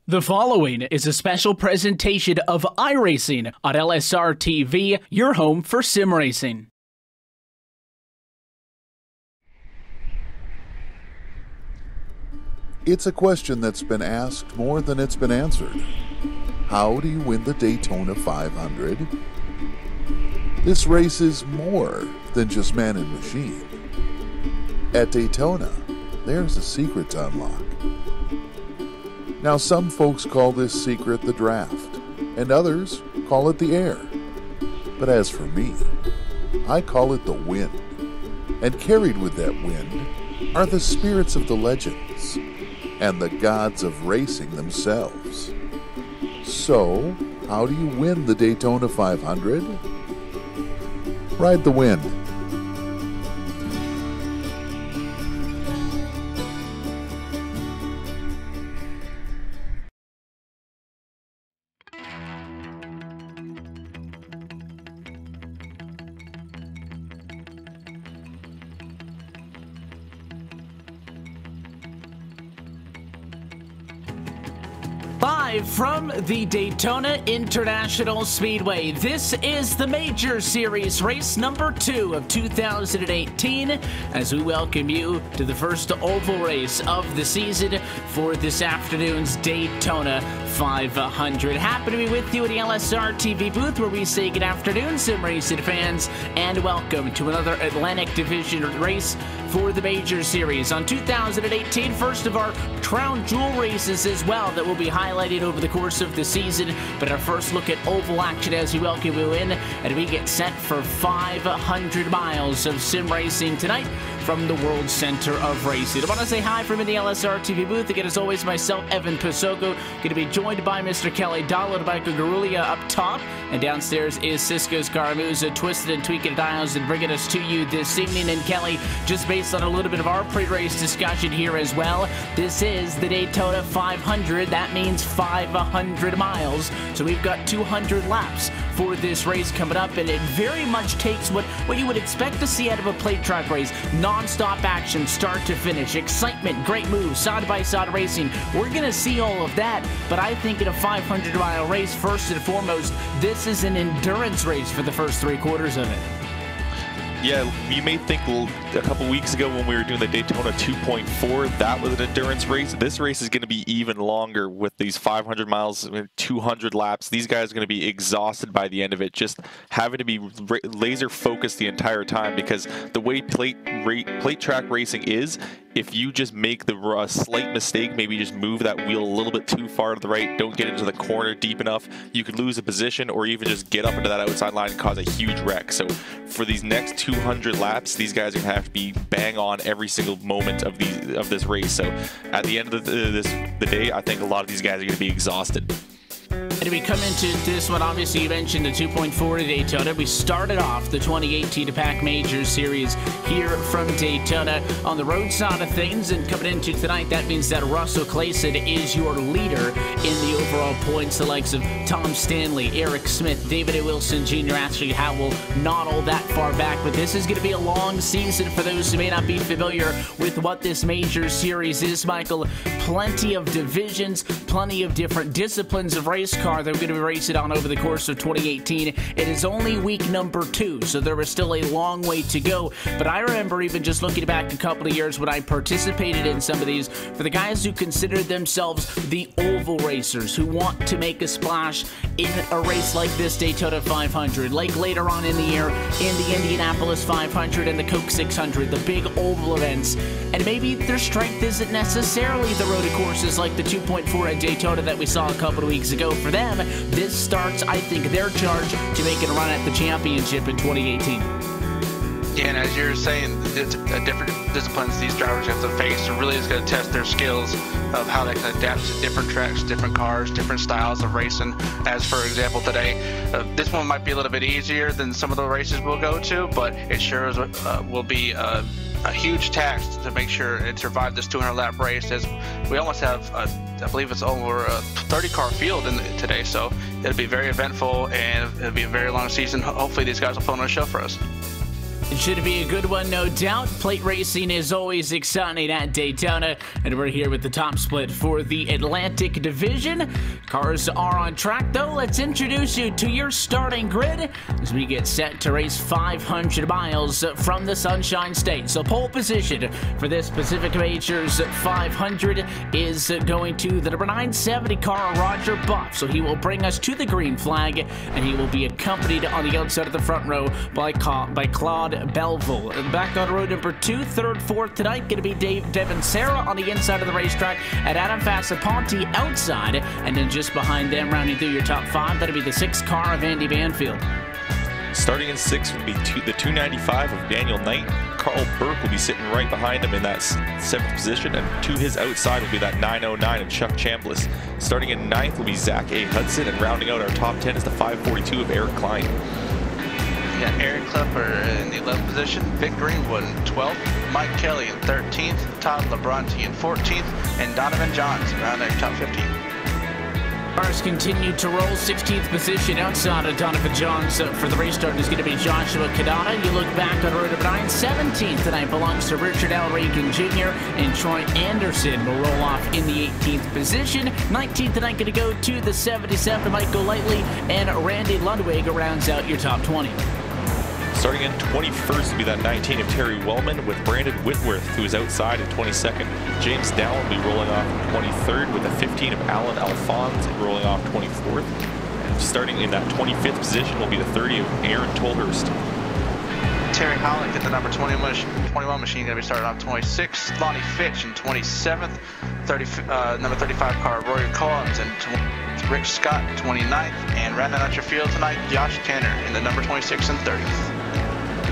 The following is a special presentation of iRacing on LSRTV, your home for sim racing. It's a question that's been asked more than it's been answered. How do you win the Daytona 500? This race is more than just man and machine. At Daytona, there's a secret to unlock. Now, some folks call this secret the draft, and others call it the air. But as for me, I call it the wind. And carried with that wind are the spirits of the legends and the gods of racing themselves. So, how do you win the Daytona 500? Ride the wind. Live from the Daytona International Speedway, this is the Major Series race number 2 of 2018 as we welcome you to the first oval race of the season for this afternoon's Daytona 500. Happy to be with you at the LSRTV booth where we say good afternoon, sim racing fans, and welcome to another Atlantic Division race for the Major Series on 2018. First of our crown jewel races as well that will be highlighted over the course of the season. But our first look at oval action as we welcome you in and we get set for 500 miles of sim racing tonight from the World Center of Racing. I want to say hi from in the LSRTV booth. Again, as always, myself, Evan Pisoco, going to be joined by Mr. Kelly Donald, Michael Garulia up top, and downstairs is Cisco's Caramuza, twisted and tweaking dials and bringing us to you this evening. And Kelly, just based on a little bit of our pre-race discussion here as well, this is the Daytona 500. That means 500 miles. So we've got 200 laps for this race coming up, and it very much takes what you would expect to see out of a plate track race. Non-stop action, start to finish, excitement, great moves, side-by-side racing. We're going to see all of that, but I think in a 500-mile race, first and foremost, this is an endurance race for the first 3 quarters of it. Yeah, you may think a couple weeks ago when we were doing the Daytona 2.4, that was an endurance race. This race is going to be even longer with these 500 miles, 200 laps. These guys are going to be exhausted by the end of it, just having to be laser focused the entire time, because the way plate track racing is, if you just make the slight mistake, maybe just move that wheel a little bit too far to the right, don't get into the corner deep enough, you could lose a position or even just get up into that outside line and cause a huge wreck. So for these next 200 laps, these guys are going to have to be bang on every single moment of this race. So at the end of the day, I think a lot of these guys are going to be exhausted. And we come into this one, obviously you mentioned the 2.4 to Daytona. We started off the 2018 PAC Major Series here from Daytona on the road side of things, and coming into tonight, that means that Russell Clayson is your leader in the overall points. The likes of Tom Stanley, Eric Smith, David A. Wilson Jr., Ashley Howell, not all that far back, but this is going to be a long season for those who may not be familiar with what this Major Series is, Michael. Plenty of divisions, plenty of different disciplines of race car that we're going to be racing on over the course of 2018. It is only week number 2, so there is still a long way to go. But I remember even just looking back a couple of years when I participated in some of these, for the guys who consider themselves the oval racers, who want to make a splash in a race like this Daytona 500, like later on in the year in the Indianapolis 500 and the Coke 600, the big oval events. And maybe their strength isn't necessarily the road courses like the 2.4 at Daytona that we saw a couple of weeks ago. For them, this starts, I think, their charge to making a run at the championship in 2018. Yeah, and as you're saying, it's different disciplines these drivers have to face. It really is going to test their skills of how they can adapt to different tracks, different cars, different styles of racing. As for example, today, this one might be a little bit easier than some of the races we'll go to, but it sure is, will be a huge task to make sure it survived this 200-lap race, as we almost have, I believe it's over a 30-car field today, so it'll be very eventful and it'll be a very long season. Hopefully these guys will put on a show for us. It should be a good one, no doubt. Plate racing is always exciting at Daytona, and we're here with the top split for the Atlantic Division. Cars are on track, though. Let's introduce you to your starting grid as we get set to race 500 miles from the Sunshine State. So pole position for this Pacific Majors 500 is going to the number 970 car, Roger Buff. So he will bring us to the green flag, and he will be accompanied on the outside of the front row by Claude Belleville. Back on row number 2, 3rd, 4th tonight, going to be Devin Serra on the inside of the racetrack, and Adam Fassaponte outside. And then just behind them, rounding through your top 5, that'll be the 6th car of Andy Banfield. Starting in 6th would be the 295 of Daniel Knight. Carl Burke will be sitting right behind him in that 7th position, and to his outside will be that 909 of Chuck Chambliss. Starting in 9th will be Zach A. Hudson, and rounding out our top 10 is the 542 of Eric Klein. We got Aaron Klepper in the 11th position, Vic Greenwood in 12th, Mike Kelly in 13th, Todd Labronte in 14th, and Donovan Johns around their top 15. Cars continue to roll. 16th position outside of Donovan Johns for the race start is going to be Joshua Kadana. You look back on row number 9, 17th tonight belongs to Richard L. Reagan Jr. and Troy Anderson will roll off in the 18th position. 19th tonight going to go to the 77 Michael Lightly, and Randy Ludwig rounds out your top 20. Starting in 21st will be that 19 of Terry Wellman with Brandon Whitworth, who is outside in 22nd. James Dallin will be rolling off in 23rd with a 15 of Alan Alphonse rolling off 24th. And starting in that 25th position will be the 30 of Aaron Tolhurst. Terry Howlick at the number 21 machine going to be starting off 26th. Lonnie Fitch in 27th. Number 35 car Rory Collins and Rick Scott 29th. And rounding out your field tonight, Josh Tanner in the number 26 and 30th.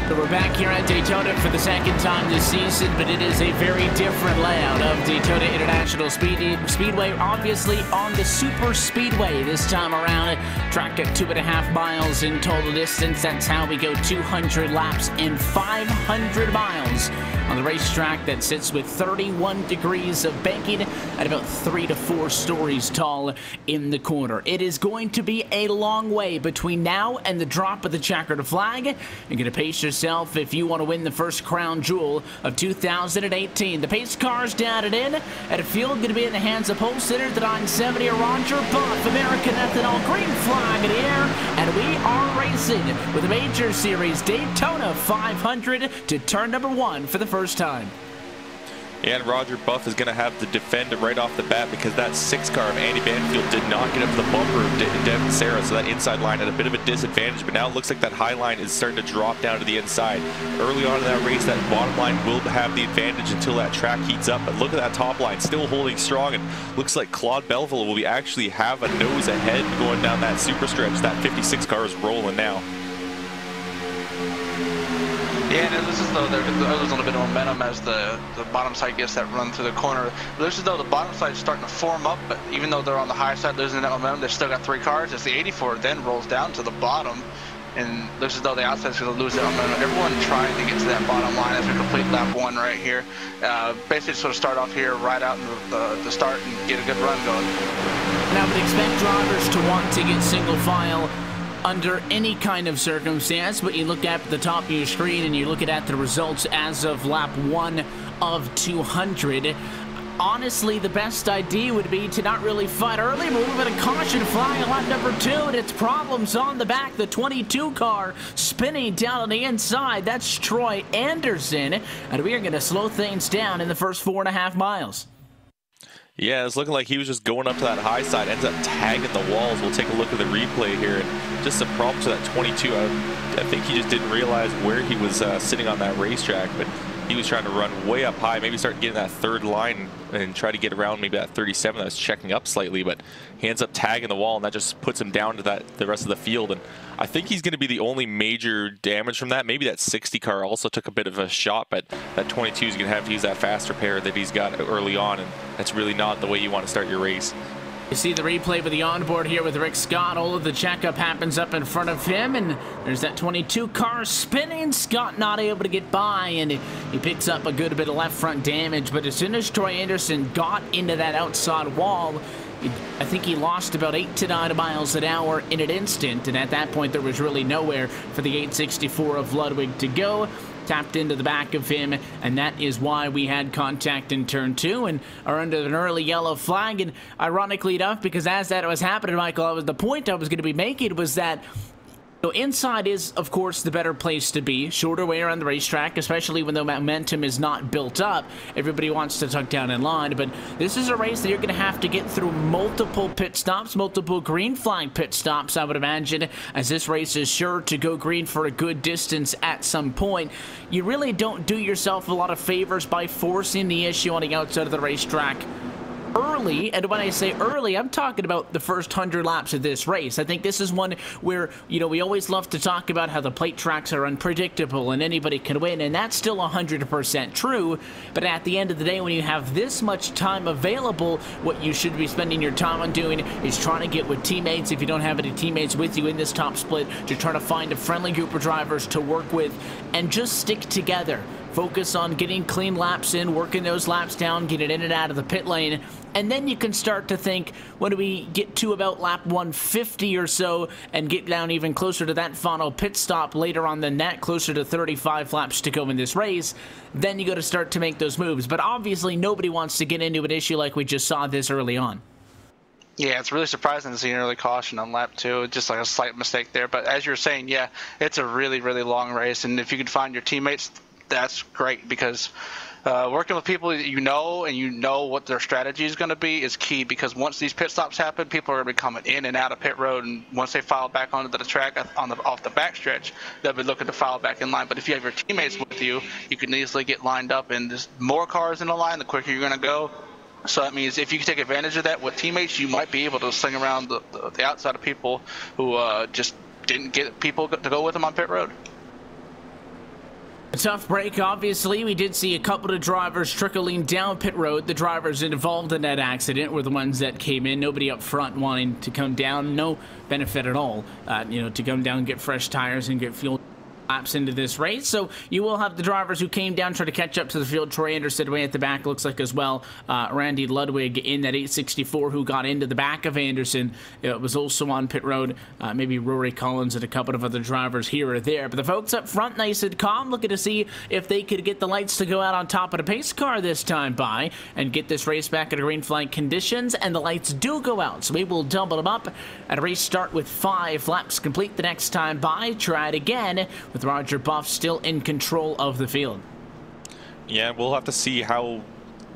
So we're back here at Daytona for the second time this season, but it is a very different layout of Daytona International Speedway, obviously on the Super Speedway this time around. Track at 2.5 miles in total distance. That's how we go 200 laps in 500 miles on the racetrack that sits with 31 degrees of banking at about 3 to 4 stories tall in the corner. It is going to be a long way between now and the drop of the checkered flag. You're going to pace yourself if you want to win the first crown jewel of 2018. The pace car's down and in, at a field going to be in the hands of pole sitter, the 970 Roger Buff. American Ethanol, green flag in the air, and we are racing with the Major Series Daytona 500 to turn number 1 for the first time. And Roger Buff is going to have to defend it right off the bat because that 6th car of Andy Banfield did not get up to the bumper of Devin Serra, so that inside line had a bit of a disadvantage, but now it looks like that high line is starting to drop down to the inside. Early on in that race, that bottom line will have the advantage until that track heats up, but look at that top line, still holding strong, and looks like Claude Belleville will actually have a nose ahead going down that super stretch. That 56 car is rolling now. Yeah, and it looks as though there's a little bit of momentum as the bottom side gets that run through the corner. It looks as though the bottom side is starting to form up, but even though they're on the high side losing that momentum, they've still got 3 cars. As the 84 then rolls down to the bottom, and looks as though the outside is going to lose that momentum. Everyone trying to get to that bottom line as we complete lap 1 right here. Basically sort of start off here right out in the start and get a good run going. And I would expect drivers to want to get single file under any kind of circumstance, but you look at the top of your screen and you look at the results as of lap 1 of 200. Honestly, the best idea would be to not really fight early, but a little bit of caution flying on lap number 2, and it's problems on the back. The 22 car spinning down on the inside. That's Troy Anderson, and we are going to slow things down in the first 4.5 miles. Yeah, it's looking like he was just going up to that high side, ends up tagging the walls. We'll take a look at the replay here. And just some problems with that 22. I think he just didn't realize where he was sitting on that racetrack, but he was trying to run way up high, maybe start getting that 3rd line and try to get around maybe that 37 that was checking up slightly, but he ends up tagging the wall, and that just puts him down to the rest of the field. And I think he's going to be the only major damage from that. Maybe that 60 car also took a bit of a shot, but that 22 is going to have to use that faster pair that he's got early on, and that's really not the way you want to start your race. You see the replay with the onboard here with Rick Scott. All of the checkup happens up in front of him, and there's that 22 car spinning. Scott not able to get by, and he picks up a good bit of left front damage. But as soon as Troy Anderson got into that outside wall, I think he lost about 8 to 9 miles an hour in an instant, and at that point there was really nowhere for the 864 of Ludwig to go. Tapped into the back of him, and that is why we had contact in turn 2 and are under an early yellow flag. And ironically enough, because as that was happening, Michael, the point I was going to be making was that inside is, of course, the better place to be. Shorter way around the racetrack, especially when the momentum is not built up. Everybody wants to tuck down in line, but this is a race that you're going to have to get through multiple pit stops, multiple green flag pit stops, I would imagine, as this race is sure to go green for a good distance at some point. You really don't do yourself a lot of favors by forcing the issue on the outside of the racetrack early. And when I say early, I'm talking about the first 100 laps of this race. I think this is one where, we always love to talk about how the plate tracks are unpredictable and anybody can win, and that's still 100% true. But at the end of the day, when you have this much time available, what you should be spending your time on doing is trying to get with teammates. If you don't have any teammates with you in this top split, to try to find a friendly group of drivers to work with and just stick together. Focus on getting clean laps in, working those laps down, getting in and out of the pit lane, and then you can start to think, when we get to about lap 150 or so and get down even closer to that final pit stop later on than that, closer to 35 laps to go in this race, then you got to start to make those moves. But obviously nobody wants to get into an issue like we just saw this early on. Yeah, it's really surprising to see an early caution on lap 2. Just like a slight mistake there. But as you're saying, yeah, it's a really, really long race. And if you can find your teammates, that's great, because working with people that you know and you know what their strategy is going to be is key, because once these pit stops happen, people are going to be coming in and out of pit road, and once they file back onto the track off the backstretch, they'll be looking to file back in line. But if you have your teammates with you, you can easily get lined up, and there's more cars in the line, the quicker you're going to go. So that means if you can take advantage of that with teammates, you might be able to sling around the outside of people who just didn't get people to go with them on pit road. A tough break, obviously. We did see a couple of drivers trickling down pit road. The drivers involved in that accident were the ones that came in. Nobody up front wanting to come down. No benefit at all, to come down, get fresh tires, and get fuel laps into this race. So you will have the drivers who came down try to catch up to the field. Troy Anderson way at the back, looks like, as well. Randy Ludwig in that 864 who got into the back of Anderson. It was also on pit road. Maybe Rory Collins and a couple of other drivers here or there. But the folks up front, nice and calm, looking to see if they could get the lights to go out on top of the pace car this time by and get this race back at green flag conditions. And the lights do go out, so we will double them up at a race start with 5 laps complete the next time by. Try it again with Roger Buff still in control of the field. Yeah, we'll have to see how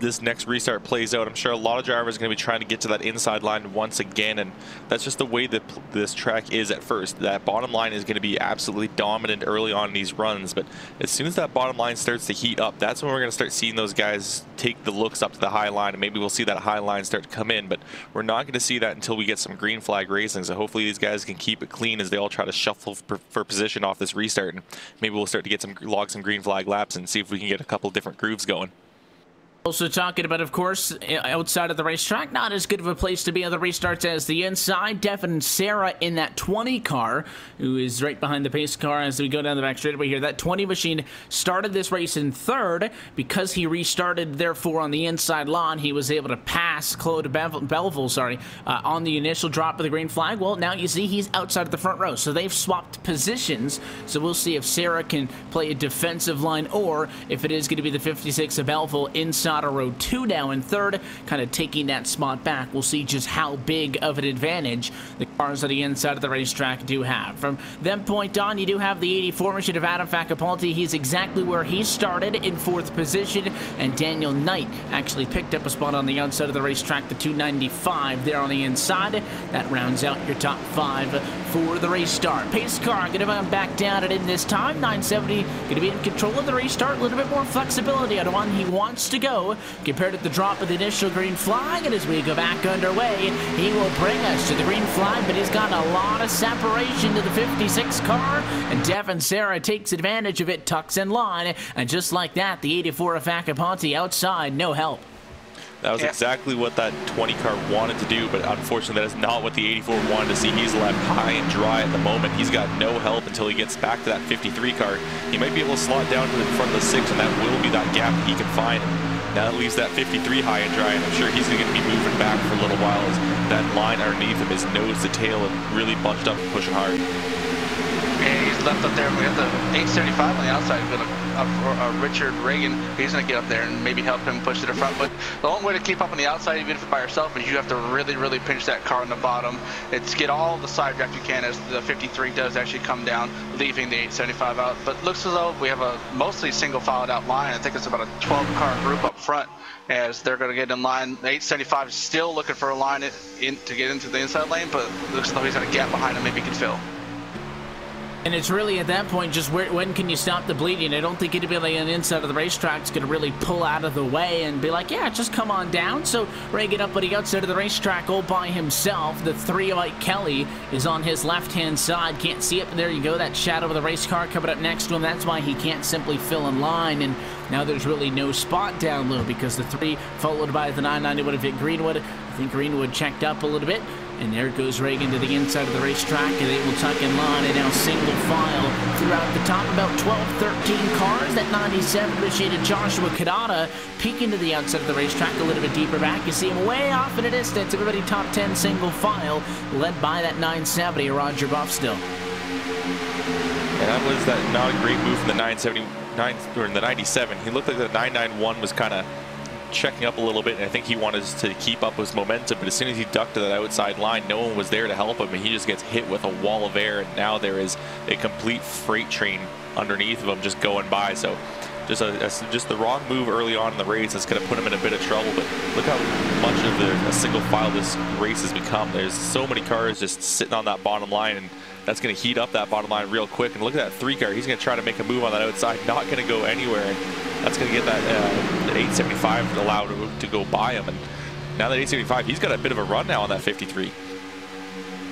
this next restart plays out. I'm sure a lot of drivers are going to be trying to get to that inside line once again, and that's just the way that this track is at first. That bottom line is going to be absolutely dominant early on in these runs, but as soon as that bottom line starts to heat up, that's when we're going to start seeing those guys take the looks up to the high line, and maybe we'll see that high line start to come in, but we're not going to see that until we get some green flag racing. So hopefully these guys can keep it clean as they all try to shuffle for position off this restart, and maybe we'll start to get log some green flag laps and see if we can get a couple different grooves going. Also talking about, of course, outside of the racetrack, not as good of a place to be on the restarts as the inside. Devin Sarah in that 20 car, who is right behind the pace car as we go down the back straightaway here. That 20 machine started this race in 3rd. Because he restarted, therefore, on the inside lawn, he was able to pass Claude Belleville, on the initial drop of the green flag. Well, now you see he's outside of the front row, so they've swapped positions. So we'll see if Sarah can play a defensive line, or if it is going to be the 56 of Belleville inside of row 2 now in 3rd, kind of taking that spot back. We'll see just how big of an advantage the cars on the inside of the racetrack do have. From that point on, you do have the 84 machine of Adam Facapalti. He's exactly where he started, in 4th position, and Daniel Knight actually picked up a spot on the outside of the racetrack, the 295 there on the inside. That rounds out your top 5 for the race start. Pace car going to come back down at in this time. 970 going to be in control of the restart. A little bit more flexibility on the one he wants to go compared to the drop of the initial green flag. And as we go back underway, he will bring us to the green flag, but he's got a lot of separation to the 56 car, and Devin Sarah takes advantage of it, tucks in line, and just like that, the 84 of Facapalti outside, no help. That was exactly what that 20 car wanted to do, but unfortunately that is not what the 84 wanted to see. He's left high and dry at the moment. He's got no help until he gets back to that 53 car. He might be able to slot down to the front of the 6, and that will be that gap that he can find. Now that leaves that 53 high and dry, and I'm sure he's going to be moving back for a little while as that line underneath him is nose to tail and really bunched up and pushing hard. And he's left up there. We have the 875 on the outside. Richard Reagan, he's going to get up there and maybe help him push to the front. But the only way to keep up on the outside, even if it's by yourself, is you have to really, really pinch that car on the bottom. It's get all the side draft you can as the 53 does actually come down, leaving the 875 out. But it looks as though we have a mostly single filed out line. I think it's about a 12-car group up front as they're going to get in line. The 875 is still looking for a line to get into the inside lane, but it looks as though he's got a gap behind him maybe he can fill. And it's really at that point just when can you stop the bleeding? I don't think anybody on the inside of the racetrack is going to really pull out of the way and be like, yeah, just come on down. So Reagan up on the outside of the racetrack all by himself. The 3 Mike Kelly is on his left-hand side. Can't see it, but there you go. That shadow of the race car coming up next to him. That's why he can't simply fill in line. And now there's really no spot down low because the 3 followed by the 990 would have hit Greenwood. I think Greenwood checked up a little bit. And there goes Reagan to the inside of the racetrack, and they will tuck in line, and now single file throughout the top, about 12, 13 cars. That 97 machine of Joshua Kadada peeking to the outside of the racetrack, a little bit deeper back. You see him way off in the distance. Everybody top 10 single file, led by that 970, Roger Buff still. And that was not a great move from the 979 or the 97. He looked like the 991 was kind of checking up a little bit, and I think he wanted to keep up his momentum, but as soon as he ducked to that outside line, no one was there to help him, and he just gets hit with a wall of air, and now there is a complete freight train underneath of him just going by. So just the wrong move early on in the race is going to put him in a bit of trouble. But look how much of a single file this race has become. There's so many cars just sitting on that bottom line, and that's going to heat up that bottom line real quick. And look at that 3 car. He's going to try to make a move on that outside, not going to go anywhere. And that's going to get that 875 allowed to go by him. And now that 875, he's got a bit of a run now on that 53.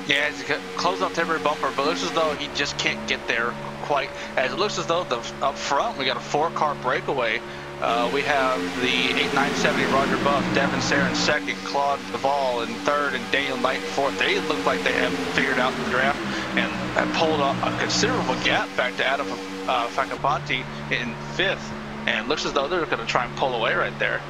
Yeah, he's closed off temporary bumper, but it looks as though he just can't get there quite. As it looks as though up front we got a 4-car breakaway. We have the 8970 Roger Buff, Devin Sayre in second, Claude Duvall in third, and Daniel Knight in fourth. They look like they have figured out the draft and have pulled up a considerable gap back to Adam Facapanti in fifth. And it looks as though they're going to try and pull away right there.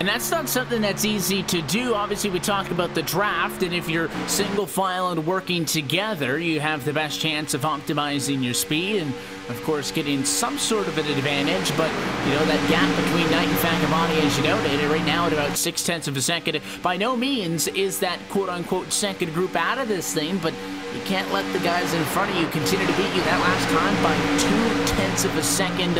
And that's not something that's easy to do. Obviously, we talk about the draft, and if you're single file and working together, you have the best chance of optimizing your speed and, of course, getting some sort of an advantage. But, you know, that gap between Knight and Facavanti, as you noted, right now at about 0.6 of a second, by no means is that quote-unquote second group out of this thing, but you can't let the guys in front of you continue to beat you that last time by 0.2 of a second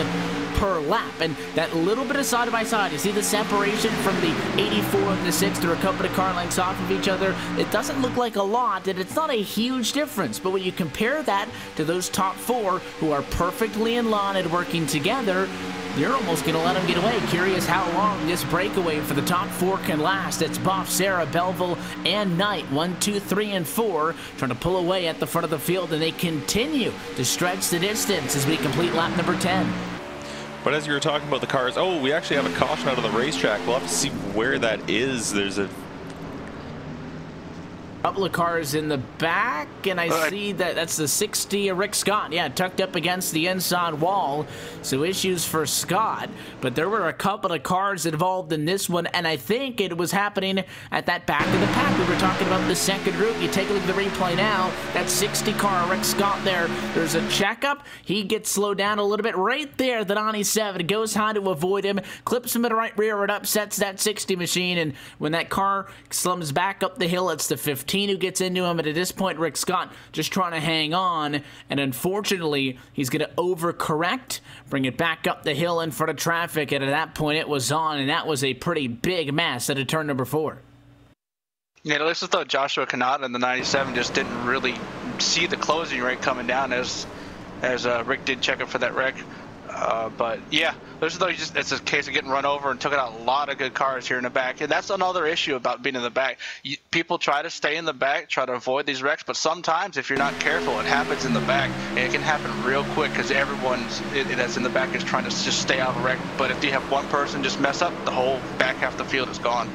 per lap. And that little bit of side-by-side, you see the separation from the 84 and the 6, they're a couple of car lengths off of each other. It doesn't look like a lot, and it's not a huge difference, but when you compare that to those top 4 who are perfectly in line and working together, you're almost going to let them get away. Curious how long this breakaway for the top 4 can last. It's Buff, Sarah, Belleville, and Knight. 1, 2, 3, and 4 trying to pull away at the front of the field, and they continue to stretch the distance as we complete lap number 10. But as you were talking about the cars, oh, we actually have a caution out of the racetrack. We'll have to see where that is. There's a couple of cars in the back, and I see that that's the 60 Rick Scott. Yeah, tucked up against the inside wall. So issues for Scott. But there were a couple of cars involved in this one, and I think it was happening at that back of the pack. We were talking about the second group. You take a look at the replay now. That 60 car, Rick Scott there. There's a checkup. He gets slowed down a little bit right there. The 97 goes high to avoid him, clips him in the right rear. It upsets that 60 machine, and when that car slums back up the hill, it's the 15 who gets into him. And at this point, Rick Scott just trying to hang on, and unfortunately he's going to overcorrect, bring it back up the hill in front of traffic, and at that point it was on, and that was a pretty big mess at turn number 4. Yeah, it looks as though Joshua Kanata in the 97 just didn't really see the closing rate coming down as Rick did check up for that wreck. But yeah, looks as though it's a case of getting run over and took out a lot of good cars here in the back. And that's another issue about being in the back. People try to stay in the back, try to avoid these wrecks, but sometimes if you're not careful, it happens in the back, and it can happen real quick because everyone that's in the back is trying to just stay out of a wreck. But if you have one person just mess up, the whole back half of the field is gone.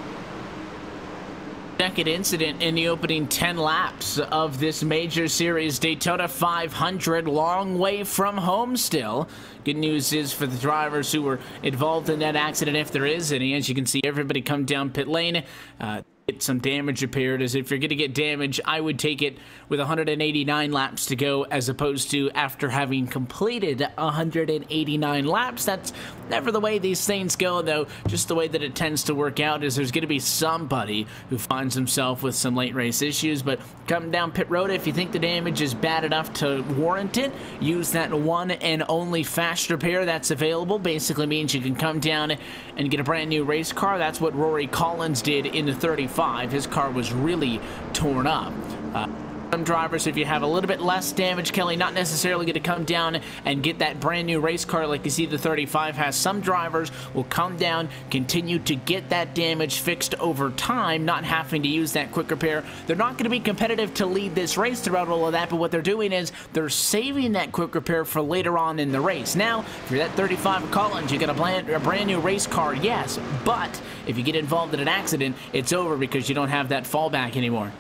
Second incident in the opening 10 laps of this major series Daytona 500. Long way from home still. Good news is for the drivers who were involved in that accident, if there is any. As you can see, everybody come down pit lane, get some damage repaired. As if you're going to get damage, I would take it with 189 laps to go, as opposed to after having completed 189 laps. That's never the way these things go, though. Just the way that it tends to work out is there's going to be somebody who finds himself with some late race issues. But come down pit road, if you think the damage is bad enough to warrant it, use that one and only fast repair that's available. Basically means you can come down and get a brand new race car. That's what Rory Collins did in the 35. His car was really torn up. Some drivers, if you have a little bit less damage, Kelly, not necessarily going to come down and get that brand new race car like you see the 35 has. Some drivers will come down, continue to get that damage fixed over time, not having to use that quick repair. They're not going to be competitive to lead this race throughout all of that, but what they're doing is they're saving that quick repair for later on in the race. Now, if you're that 35 of Collins, you got a brand new race car, yes, but if you get involved in an accident, it's over because you don't have that fallback anymore.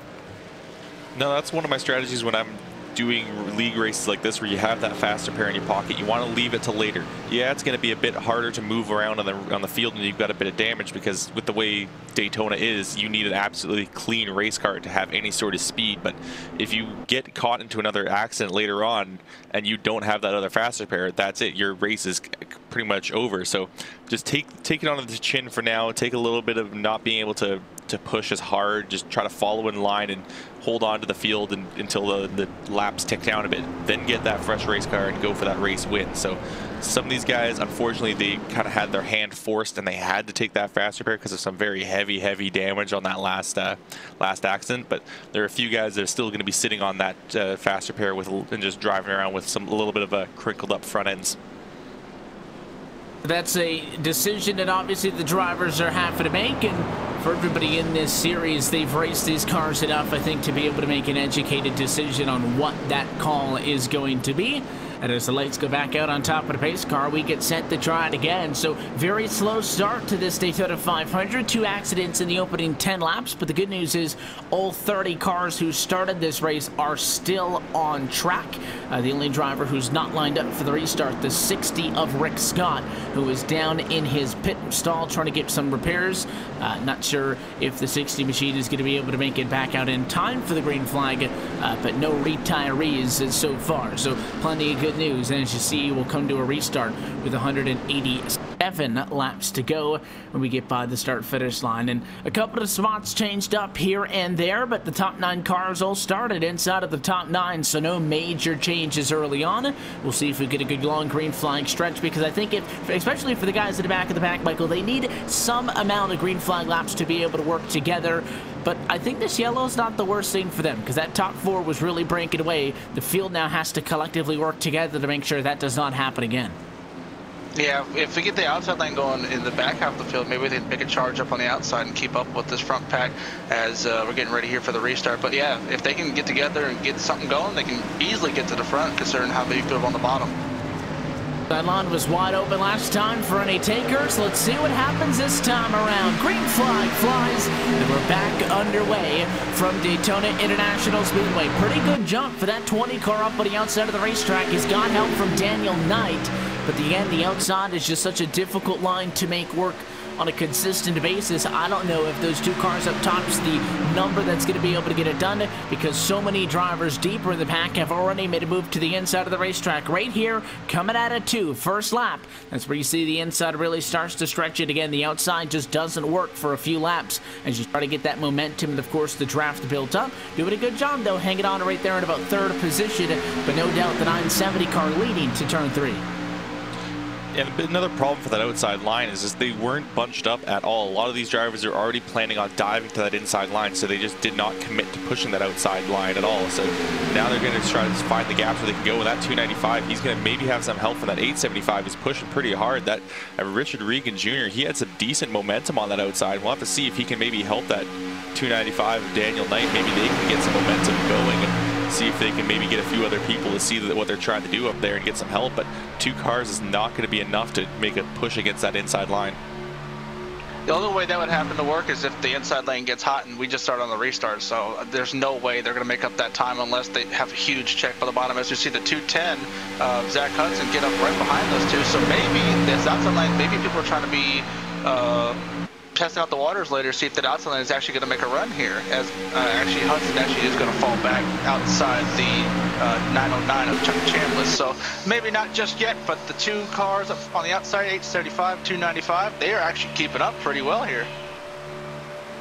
No, that's one of my strategies when I'm doing league races like this, where you have that fast repair in your pocket. You want to leave it till later. Yeah, it's going to be a bit harder to move around on the field when you've got a bit of damage, because with the way Daytona is, you need an absolutely clean race car to have any sort of speed. But if you get caught into another accident later on and you don't have that other fast repair, that's it. Your race is pretty much over. So just take it on the chin for now. Take a little bit of not being able to push as hard. Just try to follow in line and hold on to the field until the laps tick down a bit. Then get that fresh race car and go for that race win. So some of these guys, unfortunately, they kind of had their hand forced and they had to take that fast repair because of some very heavy damage on that last accident. But there are a few guys that are still going to be sitting on that fast repair and just driving around with a little bit of a crinkled up front ends. That's a decision that obviously the drivers are having to make, and for everybody in this series, they've raced these cars enough, I think, to be able to make an educated decision on what that call is going to be. And as the lights go back out on top of the pace car, we get set to try it again. So very slow start to this Daytona 500. 2 accidents in the opening 10 laps. But the good news is all 30 cars who started this race are still on track. The only driver who's not lined up for the restart, the 60 of Rick Scott, who is down in his pit stall trying to get some repairs. Not sure if the 60 machine is going to be able to make it back out in time for the green flag, but no retirees so far. So plenty of good news, and as you see, we'll come to a restart with 187 laps to go when we get by the start-finish line. And a couple of spots changed up here and there, but the top 9 cars all started inside of the top 9, so no major changes early on. We'll see if we get a good long green flag stretch, because I think especially for the guys at the back of the pack, Michael, they need some amount of green flag laps to be able to work together. But I think this yellow is not the worst thing for them, because that top 4 was really breaking away. The field now has to collectively work together to make sure that does not happen again. Yeah, if we get the outside line going in the back half of the field, maybe they make a charge up on the outside and keep up with this front pack as we're getting ready here for the restart. But yeah, if they can get together and get something going, they can easily get to the front, considering how they go on the bottom. That line was wide open last time for any takers. Let's see what happens this time around. Green flag flies, and we're back underway from Daytona International Speedway. Pretty good jump for that 20 car up on the outside of the racetrack. He's got help from Daniel Knight, but the outside is just such a difficult line to make work on a consistent basis. I don't know if those 2 cars up top is the number that's going to be able to get it done, because so many drivers deeper in the pack have already made a move to the inside of the racetrack. Right here, coming out of 2, first lap. That's where you see the inside really starts to stretch it again. The outside just doesn't work for a few laps as you try to get that momentum and, of course, the draft built up. Doing a good job, though, hanging on right there in about 3rd position, but no doubt the 970 car leading to turn 3. And another problem for that outside line is just they weren't bunched up at all. A lot of these drivers are already planning on diving to that inside line, so they just did not commit to pushing that outside line at all. So now they're going to try to find the gaps where they can go with that 295. He's going to maybe have some help from that 875. He's pushing pretty hard. That Richard Regan Jr., he had some decent momentum on that outside. We'll have to see if he can maybe help that 295 of Daniel Knight. Maybe they can get some momentum going and see if they can maybe get a few other people to see what they're trying to do up there and get some help. But 2 cars is not going to be enough to make a push against that inside line. The only way that would happen to work is if the inside lane gets hot and we just start on the restart. So there's no way they're going to make up that time unless they have a huge check for the bottom. As you see the 210 of Zach Hudson get up right behind those two. So maybe this outside lane, maybe people are trying to be testing out the waters later, see if that outside lane is actually going to make a run here. As actually Hudson actually is going to fall back outside the 909 of Chuck Chambliss. So maybe not just yet, but the two cars up on the outside, 875, 295, they are actually keeping up pretty well here.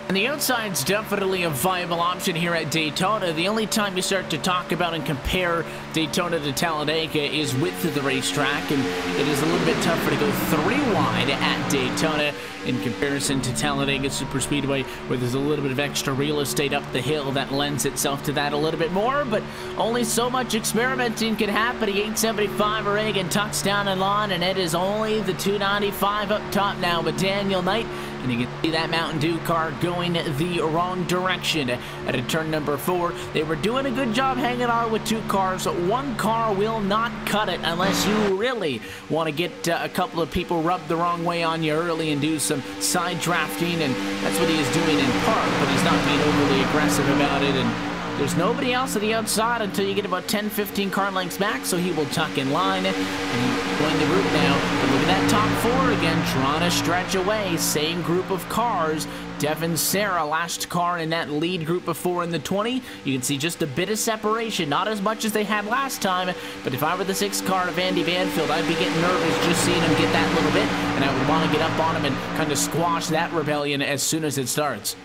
And the outside's definitely a viable option here at Daytona. The only time you start to talk about and compare Daytona to Talladega is width of the racetrack, and it is a little bit tougher to go 3 wide at Daytona in comparison to Talladega Superspeedway, where there's a little bit of extra real estate up the hill that lends itself to that a little bit more, but only so much experimenting can happen. The 875 Reagan tucks down in line, and it is only the 295 up top now with Daniel Knight. And you can see that Mountain Dew car going the wrong direction at a turn number 4. They were doing a good job hanging on with 2 cars. 1 car will not cut it unless you really want to get a couple of people rubbed the wrong way on you early and do some side drafting, and that's what he is doing in part, but he's not being overly aggressive about it. And there's nobody else at the outside until you get about 10-15 car lengths back, so he will tuck in line. And he's going the route now. But look at that top 4 again, trying to stretch away. Same group of cars. Devin Serra, last car in that lead group of 4 in the 20. You can see just a bit of separation, not as much as they had last time. But if I were the 6th car of Andy Banfield, I'd be getting nervous just seeing him get that little bit. And I would want to get up on him and kind of squash that rebellion as soon as it starts.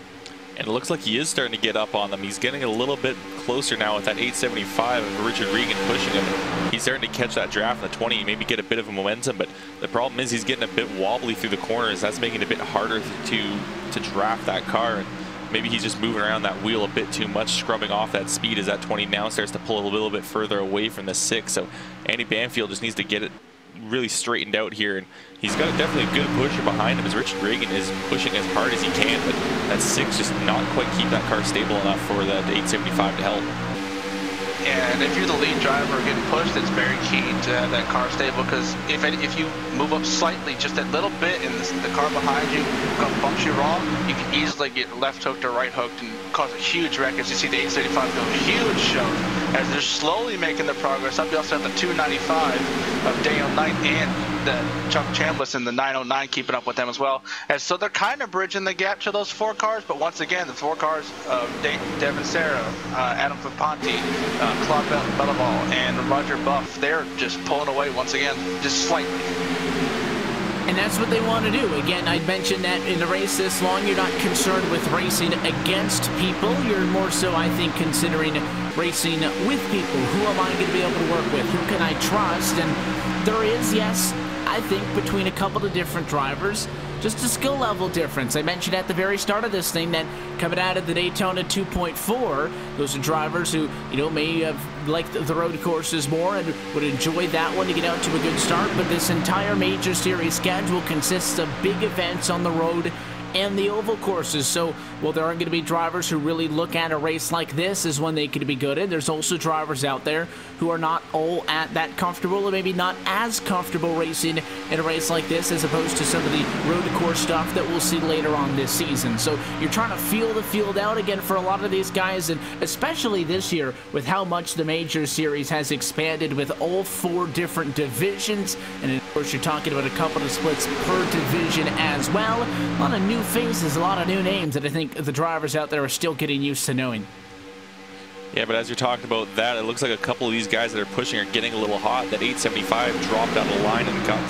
And it looks like he is starting to get up on them. He's getting a little bit closer now with that 875 of Richard Regan pushing him. He's starting to catch that draft in the 20, maybe get a bit of a momentum, but the problem is he's getting a bit wobbly through the corners. That's making it a bit harder to draft that car. And maybe he's just moving around that wheel a bit too much, scrubbing off that speed as that 20 now starts to pull a little bit further away from the 6. So Andy Banfield just needs to get it really straightened out here, and he's got definitely a good pusher behind him as Richard Regan is pushing as hard as he can, but that 6 just not quite keep that car stable enough for that 875 to help. And if you're the lead driver getting pushed, it's very key to have that car stable, because if you move up slightly, just a little bit, and the car behind you bumps you wrong, you can easily get left hooked or right hooked and cause a huge wreck. As you see the 875 go huge shove as they're slowly making the progress up. You also have the 295 of Daniel Knight and the Chuck Chambliss in the 909 keeping up with them as well. And so they're kind of bridging the gap to those 4 cars, but once again, the 4 cars of Devin Serra, Adam Faponti, Claude Bellevall, and Roger Buff, they're just pulling away once again, just slightly. And that's what they want to do. Again, I'd mentioned that in a race this long, you're not concerned with racing against people. You're more so, I think, considering racing with people. Who am I going to be able to work with? Who can I trust? And there is, yes, I think, between a couple of different drivers, just a skill level difference. I mentioned at the very start of this thing that coming out of the Daytona 2.4, those are drivers who, may have liked the road courses more and would enjoy that one to get out to a good start. But this entire major series schedule consists of big events on the road and the oval courses. So, well, there are going to be drivers who really look at a race like this as one they could be good at. There's also drivers out there who are not all at that comfortable, or maybe not as comfortable racing in a race like this as opposed to some of the road course stuff that we'll see later on this season. So you're trying to feel the field out again for a lot of these guys, and especially this year with how much the major series has expanded with all 4 different divisions. And of course, you're talking about a couple of splits per division as well. A lot of new faces, a lot of new names that I think the drivers out there are still getting used to knowing. Yeah, but as you're talking about that, it looks like a couple of these guys that are pushing are getting a little hot. That 875 dropped out of the line and got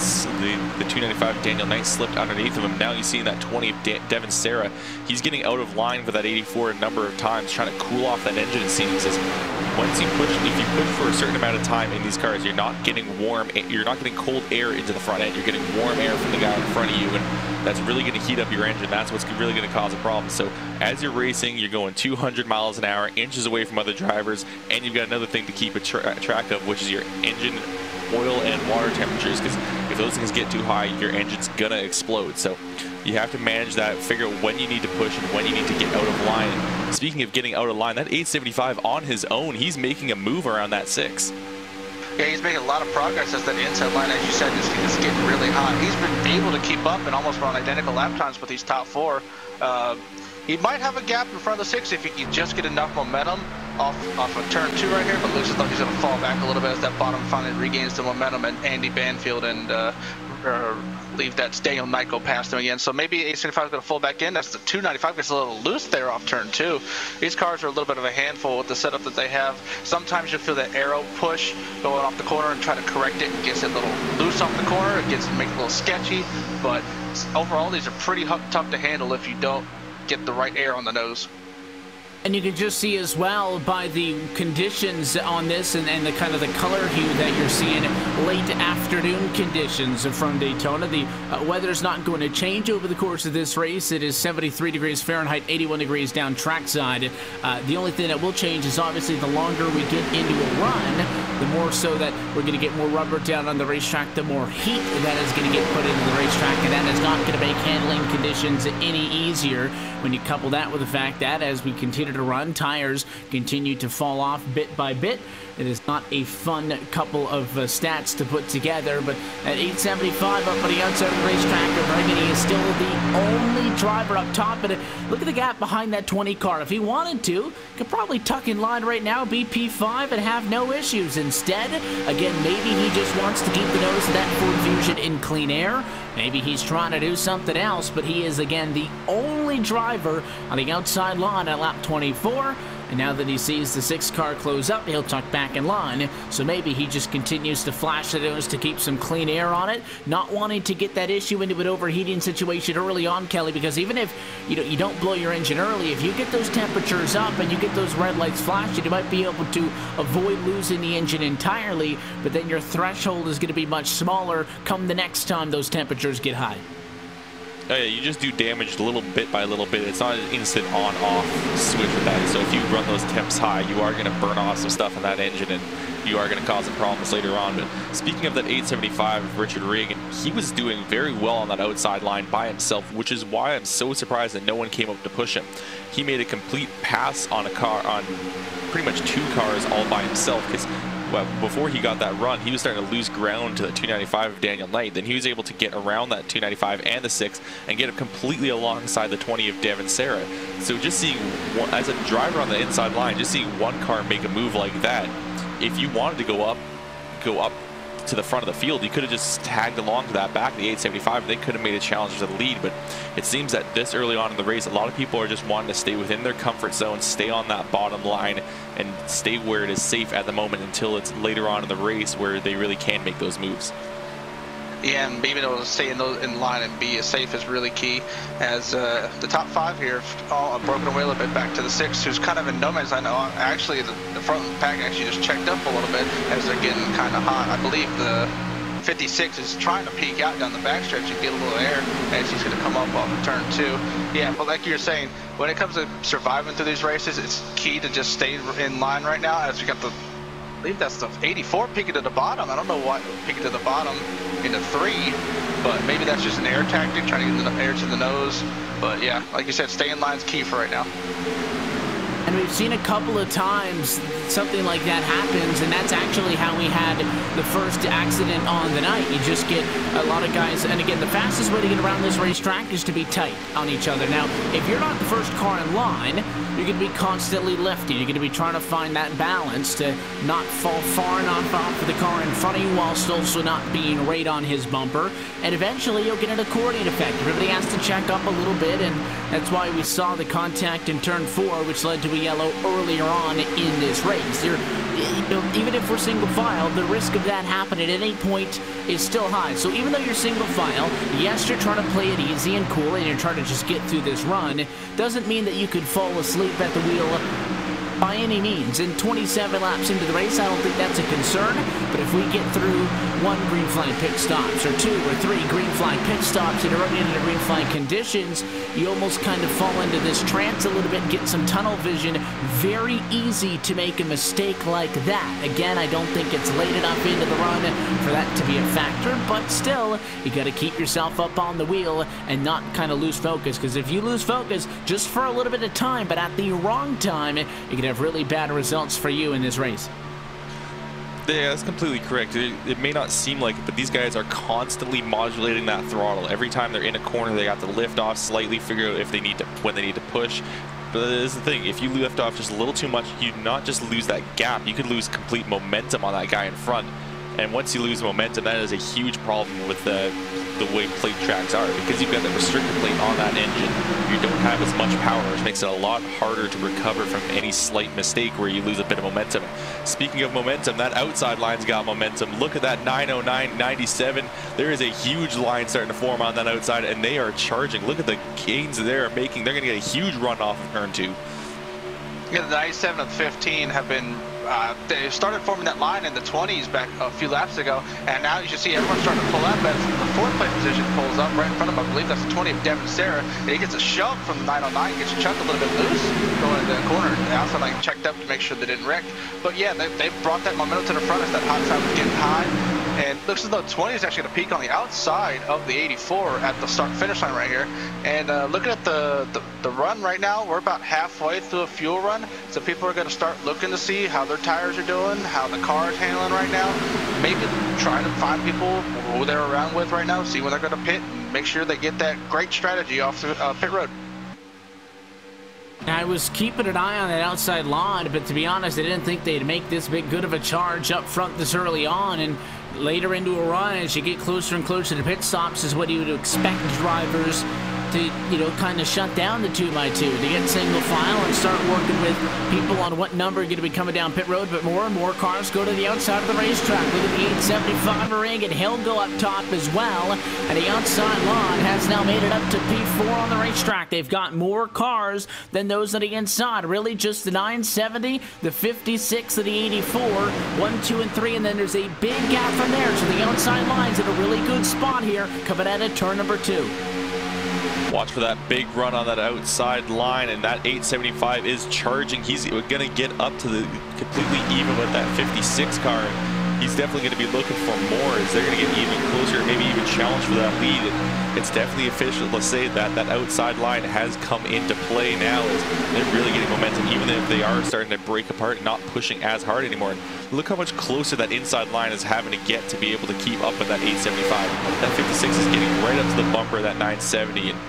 the 295 Daniel Knight slipped underneath of him. Now you see that 20 of Devin Serra. He's getting out of line for that 84 a number of times, trying to cool off that engine, it seems. As once you push, if you push for a certain amount of time in these cars, you're not getting you're not getting cold air into the front end. You're getting warm air from the guy in front of you, and that's really going to heat up your engine. That's what's really going to cause a problem. So as you're racing, you're going 200 miles an hour, inches away from other drivers, and you've got another thing to keep track of, which is your engine oil and water temperatures, because if those things get too high, your engine's gonna explode. So you have to manage that, figure out when you need to push and when you need to get out of line. And speaking of getting out of line, that 875 on his own, he's making a move around that 6. Yeah, he's making a lot of progress as that inside line, as you said, is getting really hot. He's been able to keep up and almost run identical lap times with these top 4. He might have a gap in front of the 6 if he can just get enough momentum off of turn 2 right here, but looks as though he's going to fall back a little bit as that bottom finally regains the momentum, and Andy Banfield and leave that Daniel Knight go past him again. So maybe 875 is going to fall back in. That's the 295 gets a little loose there off turn 2. These cars are a little bit of a handful with the setup that they have. Sometimes you'll feel that arrow push going off the corner and try to correct it and gets it a little loose off the corner. It gets make it a little sketchy, but overall these are pretty tough to handle if you don't get the right air on the nose. And you can just see as well by the conditions on this and the kind of the color hue that you're seeing, late afternoon conditions from Daytona. The weather's not going to change over the course of this race. It is 73 degrees Fahrenheit, 81 degrees down trackside. The only thing that will change is obviously the longer we get into a run, the more so that we're going to get more rubber down on the racetrack, the more heat that is going to get put into the racetrack, and that is not going to make handling conditions any easier when you couple that with the fact that as we continue to run, tires continue to fall off bit by bit. It is not a fun couple of stats to put together, but at 875 up on the outside of the racetrack, Bergany is still the only driver up top. But look at the gap behind that 20 car. If he wanted to, could probably tuck in line right now, be P5 and have no issues. Instead, again, maybe he just wants to keep the nose of that Ford Fusion in clean air. Maybe he's trying to do something else, but he is, again, the only driver on the outside line at lap 24. And now that he sees the 6 car close up, he'll tuck back in line. So maybe he just continues to flash the nose to keep some clean air on it, not wanting to get that issue into an overheating situation early on, Kelly, because even if you don't blow your engine early, if you get those temperatures up and you get those red lights flashing, you might be able to avoid losing the engine entirely, but then your threshold is going to be much smaller come the next time those temperatures get high. Oh yeah, you just do damage little bit by little bit. It's not an instant on-off switch with that. So if you run those temps high, you are going to burn off some stuff in that engine, and you are going to cause some problems later on. But speaking of that 875 of Richard Reagan, he was doing very well on that outside line by himself, which is why I'm so surprised that no one came up to push him. He made a complete pass on a car, on pretty much 2 cars all by himself, because well, before he got that run, he was starting to lose ground to the 295 of Daniel Knight. Then he was able to get around that 295 and the 6 and get it completely alongside the 20 of Devin Serra. So just seeing, as a driver on the inside line, just seeing one car make a move like that, if you wanted to go up to the front of the field, you could have just tagged along to that back of the 875. They could have made a challenge to the lead, but it seems that this early on in the race, a lot of people are just wanting to stay within their comfort zone, stay on that bottom line, and stay where it is safe at the moment until it's later on in the race where they really can make those moves. Yeah, and being able to stay in line and be as safe is really key. As the top 5 here all broken away a little bit back to the 6, who's kind of in no man's land. Actually, the front of the pack actually just checked up a little bit as they're getting kind of hot. I believe the 56 is trying to peek out down the backstretch and get a little air as he's going to come up off of turn 2. Yeah, but like you're saying, when it comes to surviving through these races, it's key to just stay in line right now. As we got the, I believe that's the 84 peeking to the bottom. I don't know why peeking to the bottom into 3, but maybe that's just an air tactic, trying to get the air to the nose. But yeah, like you said, stay in line is key for right now. And we've seen a couple of times something like that happens, and that's actually how we had the first accident on the night. You just get a lot of guys, and again, the fastest way to get around this racetrack is to be tight on each other. Now, if you're not the first car in line, you're going to be constantly lifting. You're going to be trying to find that balance to not fall far enough off of the car in front of you while still also not being right on his bumper. And eventually, you'll get an accordion effect. Everybody has to check up a little bit, and that's why we saw the contact in turn 4, which led to a yellow earlier on in this race. Even if we're single file, the risk of that happening at any point is still high. So even though you're single file, yes, you're trying to play it easy and cool, and you're trying to just get through this run, doesn't mean that you could fall asleep at the wheel by any means. In 27 laps into the race, I don't think that's a concern, but if we get through 1 green flag pit stops, or 2 or 3 green flag pit stops and are running into green flag conditions, you almost kind of fall into this trance a little bit, get some tunnel vision. Very easy to make a mistake like that. Again, I don't think it's late enough into the run for that to be a factor, but still, you got to keep yourself up on the wheel and not kind of lose focus, because if you lose focus just for a little bit of time, but at the wrong time, you can have really bad results for you in this race. Yeah, that's completely correct. It may not seem like it, but these guys are constantly modulating that throttle. Every time they're in a corner, they got to lift off slightly, figure out if they need to, when they need to push. But this is the thing, if you lift off just a little too much, you not just lose that gap, you could lose complete momentum on that guy in front. And once you lose momentum, that is a huge problem with the way plate tracks are. Because you've got the restrictor plate on that engine, you don't have as much power, which makes it a lot harder to recover from any slight mistake where you lose a bit of momentum. Speaking of momentum, that outside line's got momentum. Look at that 909.97. There is a huge line starting to form on that outside, and they are charging. Look at the gains they're making. They're going to get a huge run off of turn 2. Yeah, the 97 and 15 have been, they started forming that line in the 20s back a few laps ago, and now you should see everyone's starting to pull up as the 4th place position pulls up right in front of him. I believe that's the 20 of Devin Sarah, and he gets a shove from the 909, gets chucked a little bit loose going into the corner. The outside line checked up to make sure they didn't wreck. But yeah, they brought that momentum to the front as that hot side was getting high. And it looks as though 20 is actually going to peak on the outside of the 84 at the start-finish line right here. And looking at the run right now, we're about halfway through a fuel run. So people are going to start looking to see how their tires are doing, how the car is handling right now. Maybe try to find people who they're around with right now, see when they're going to pit, and make sure they get that great strategy off the pit road. I was keeping an eye on that outside line, but to be honest, I didn't think they'd make this big good of a charge up front this early on. And later into a run, as you get closer and closer to pit stops, is what you would expect drivers to, you know, kind of shut down the 2x2, to get single file and start working with people on what number are going to be coming down pit road. But more and more cars go to the outside of the racetrack. Look at the 875 ring, and he'll go up top as well. And the outside line has now made it up to P4 on the racetrack. They've got more cars than those on the inside. Really just the 970, the 56 of the 84, 1, 2, and 3, and then there's a big gap from there. So the outside line's in a really good spot here coming out of turn number 2. Watch for that big run on that outside line, and that 875 is charging. He's going to get up to the completely even with that 56 car. He's definitely going to be looking for more as they're going to get even closer, maybe even challenge for that lead. It's definitely official to say that that outside line has come into play now as they're really getting momentum, even if they are starting to break apart and not pushing as hard anymore. And look how much closer that inside line is having to get to be able to keep up with that 875. That 56 is getting right up to the bumper of that 970. And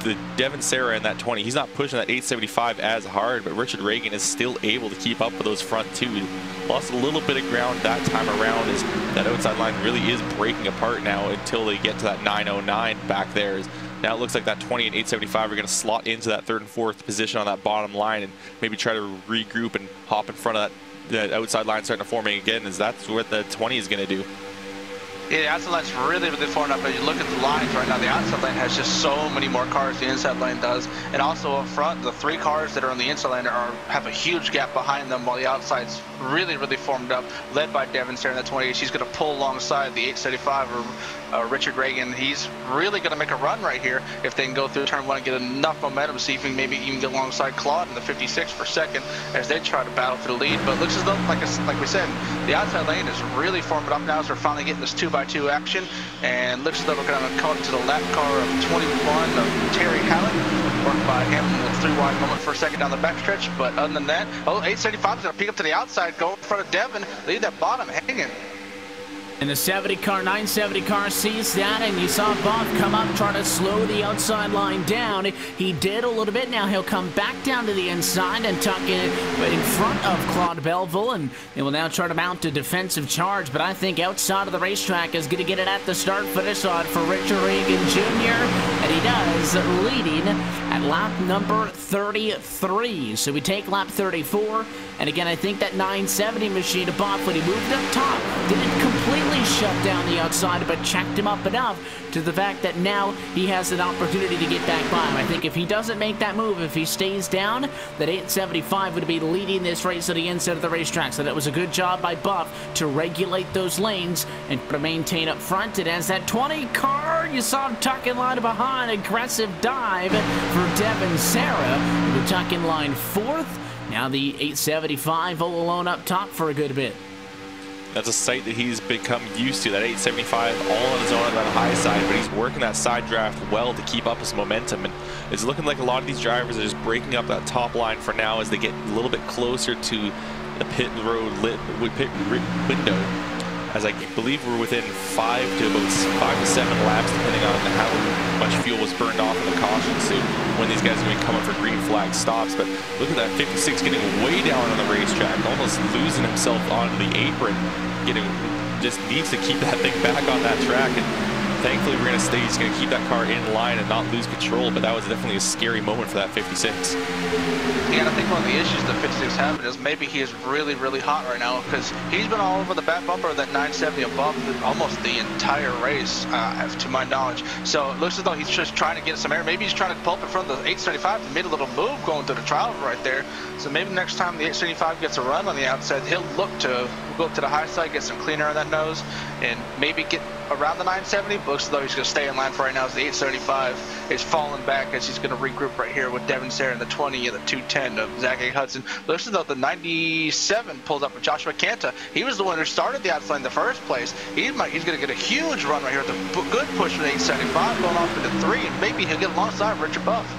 the Devin Sarah in that 20, he's not pushing that 875 as hard, but Richard Reagan is still able to keep up with those front two. He lost a little bit of ground that time around as that outside line really is breaking apart now until they get to that 909 back there. Now it looks like that 20 and 875 are going to slot into that 3rd and 4th position on that bottom line and maybe try to regroup and hop in front of that outside line starting to forming again, as that's what the 20 is going to do. Yeah, the outside line's really formed up. As you look at the lines right now, the outside lane has just so many more cars than the inside lane does. And also up front, the 3 cars that are on the inside lane have a huge gap behind them, while the outside's really formed up, led by Devin Sarah in the 20. She's going to pull alongside the 875 or Richard Reagan. He's really going to make a run right here if they can go through turn 1 and get enough momentum, see if he can maybe even get alongside Claude in the 56 for second as they try to battle for the lead. But it looks as though, like we said, the outside lane is really forming up now as we're finally getting this 2x2 action, and looks as though we're going to come up to the lap car of 21 of Terry Hallett, worked by him with 3 wide moment for a second down the backstretch. But other than that, 875 is going to peek up to the outside, go in front of Devin, leave that bottom hanging. And the 970 car sees that, and you saw Bob come up, try to slow the outside line down. He did a little bit. Now he'll come back down to the inside and tuck in front of Claude Belleville, and they will now try to mount a defensive charge. But I think outside of the racetrack is going to get it at the start-finish line for Richard Reagan Jr., and he does, leading at lap number 33. So we take lap 34, and again, I think that 970 machine of Bob, when he moved up top, didn't completely shut down the outside, but checked him up enough to the fact that now he has an opportunity to get back by him. I think if he doesn't make that move, if he stays down, that 875 would be leading this race to the inside of the racetrack. So that was a good job by Buff to regulate those lanes and to maintain up front. And as that 20 car, you saw him tuck in line behind, aggressive dive for Devin Sarah, the tuck in line 4th. Now the 875 all alone up top for a good bit. That's a sight that he's become used to, that 875 all on his own on that high side, but he's working that side draft well to keep up his momentum. And it's looking like a lot of these drivers are just breaking up that top line for now as they get a little bit closer to the pit road window, as I believe we're within 5 to 7 laps, depending on how much fuel was burned off in the caution suit when these guys are going to come up for green flag stops. But look at that 56 getting way down on the racetrack, almost losing himself onto the apron. Just needs to keep that thing back on that track, and thankfully we're going to stay. He's going to keep that car in line and not lose control, but that was definitely a scary moment for that 56. Yeah, and I think one of the issues that 56 having is maybe he is really, really hot right now, because he's been all over the back bumper of that 970 above almost the entire race, to my knowledge. So it looks as though he's just trying to get some air. Maybe he's trying to pull up in front of the 875 and made a little move going to the trial right there. So maybe next time the 875 gets a run on the outside, he'll look to go up to the high side, get some clean air on that nose, and maybe get around the 970. But looks as though he's going to stay in line for right now as the 875 is falling back, as he's going to regroup right here with Devin Sayre in the 20 and the 210 of Zach A. Hudson. Looks as though the 97 pulls up with Joshua Canta. He was the one who started the outside in the first place. He's going to get a huge run right here with a good push from the 875 going off into 3, and maybe he'll get alongside Richard Buff.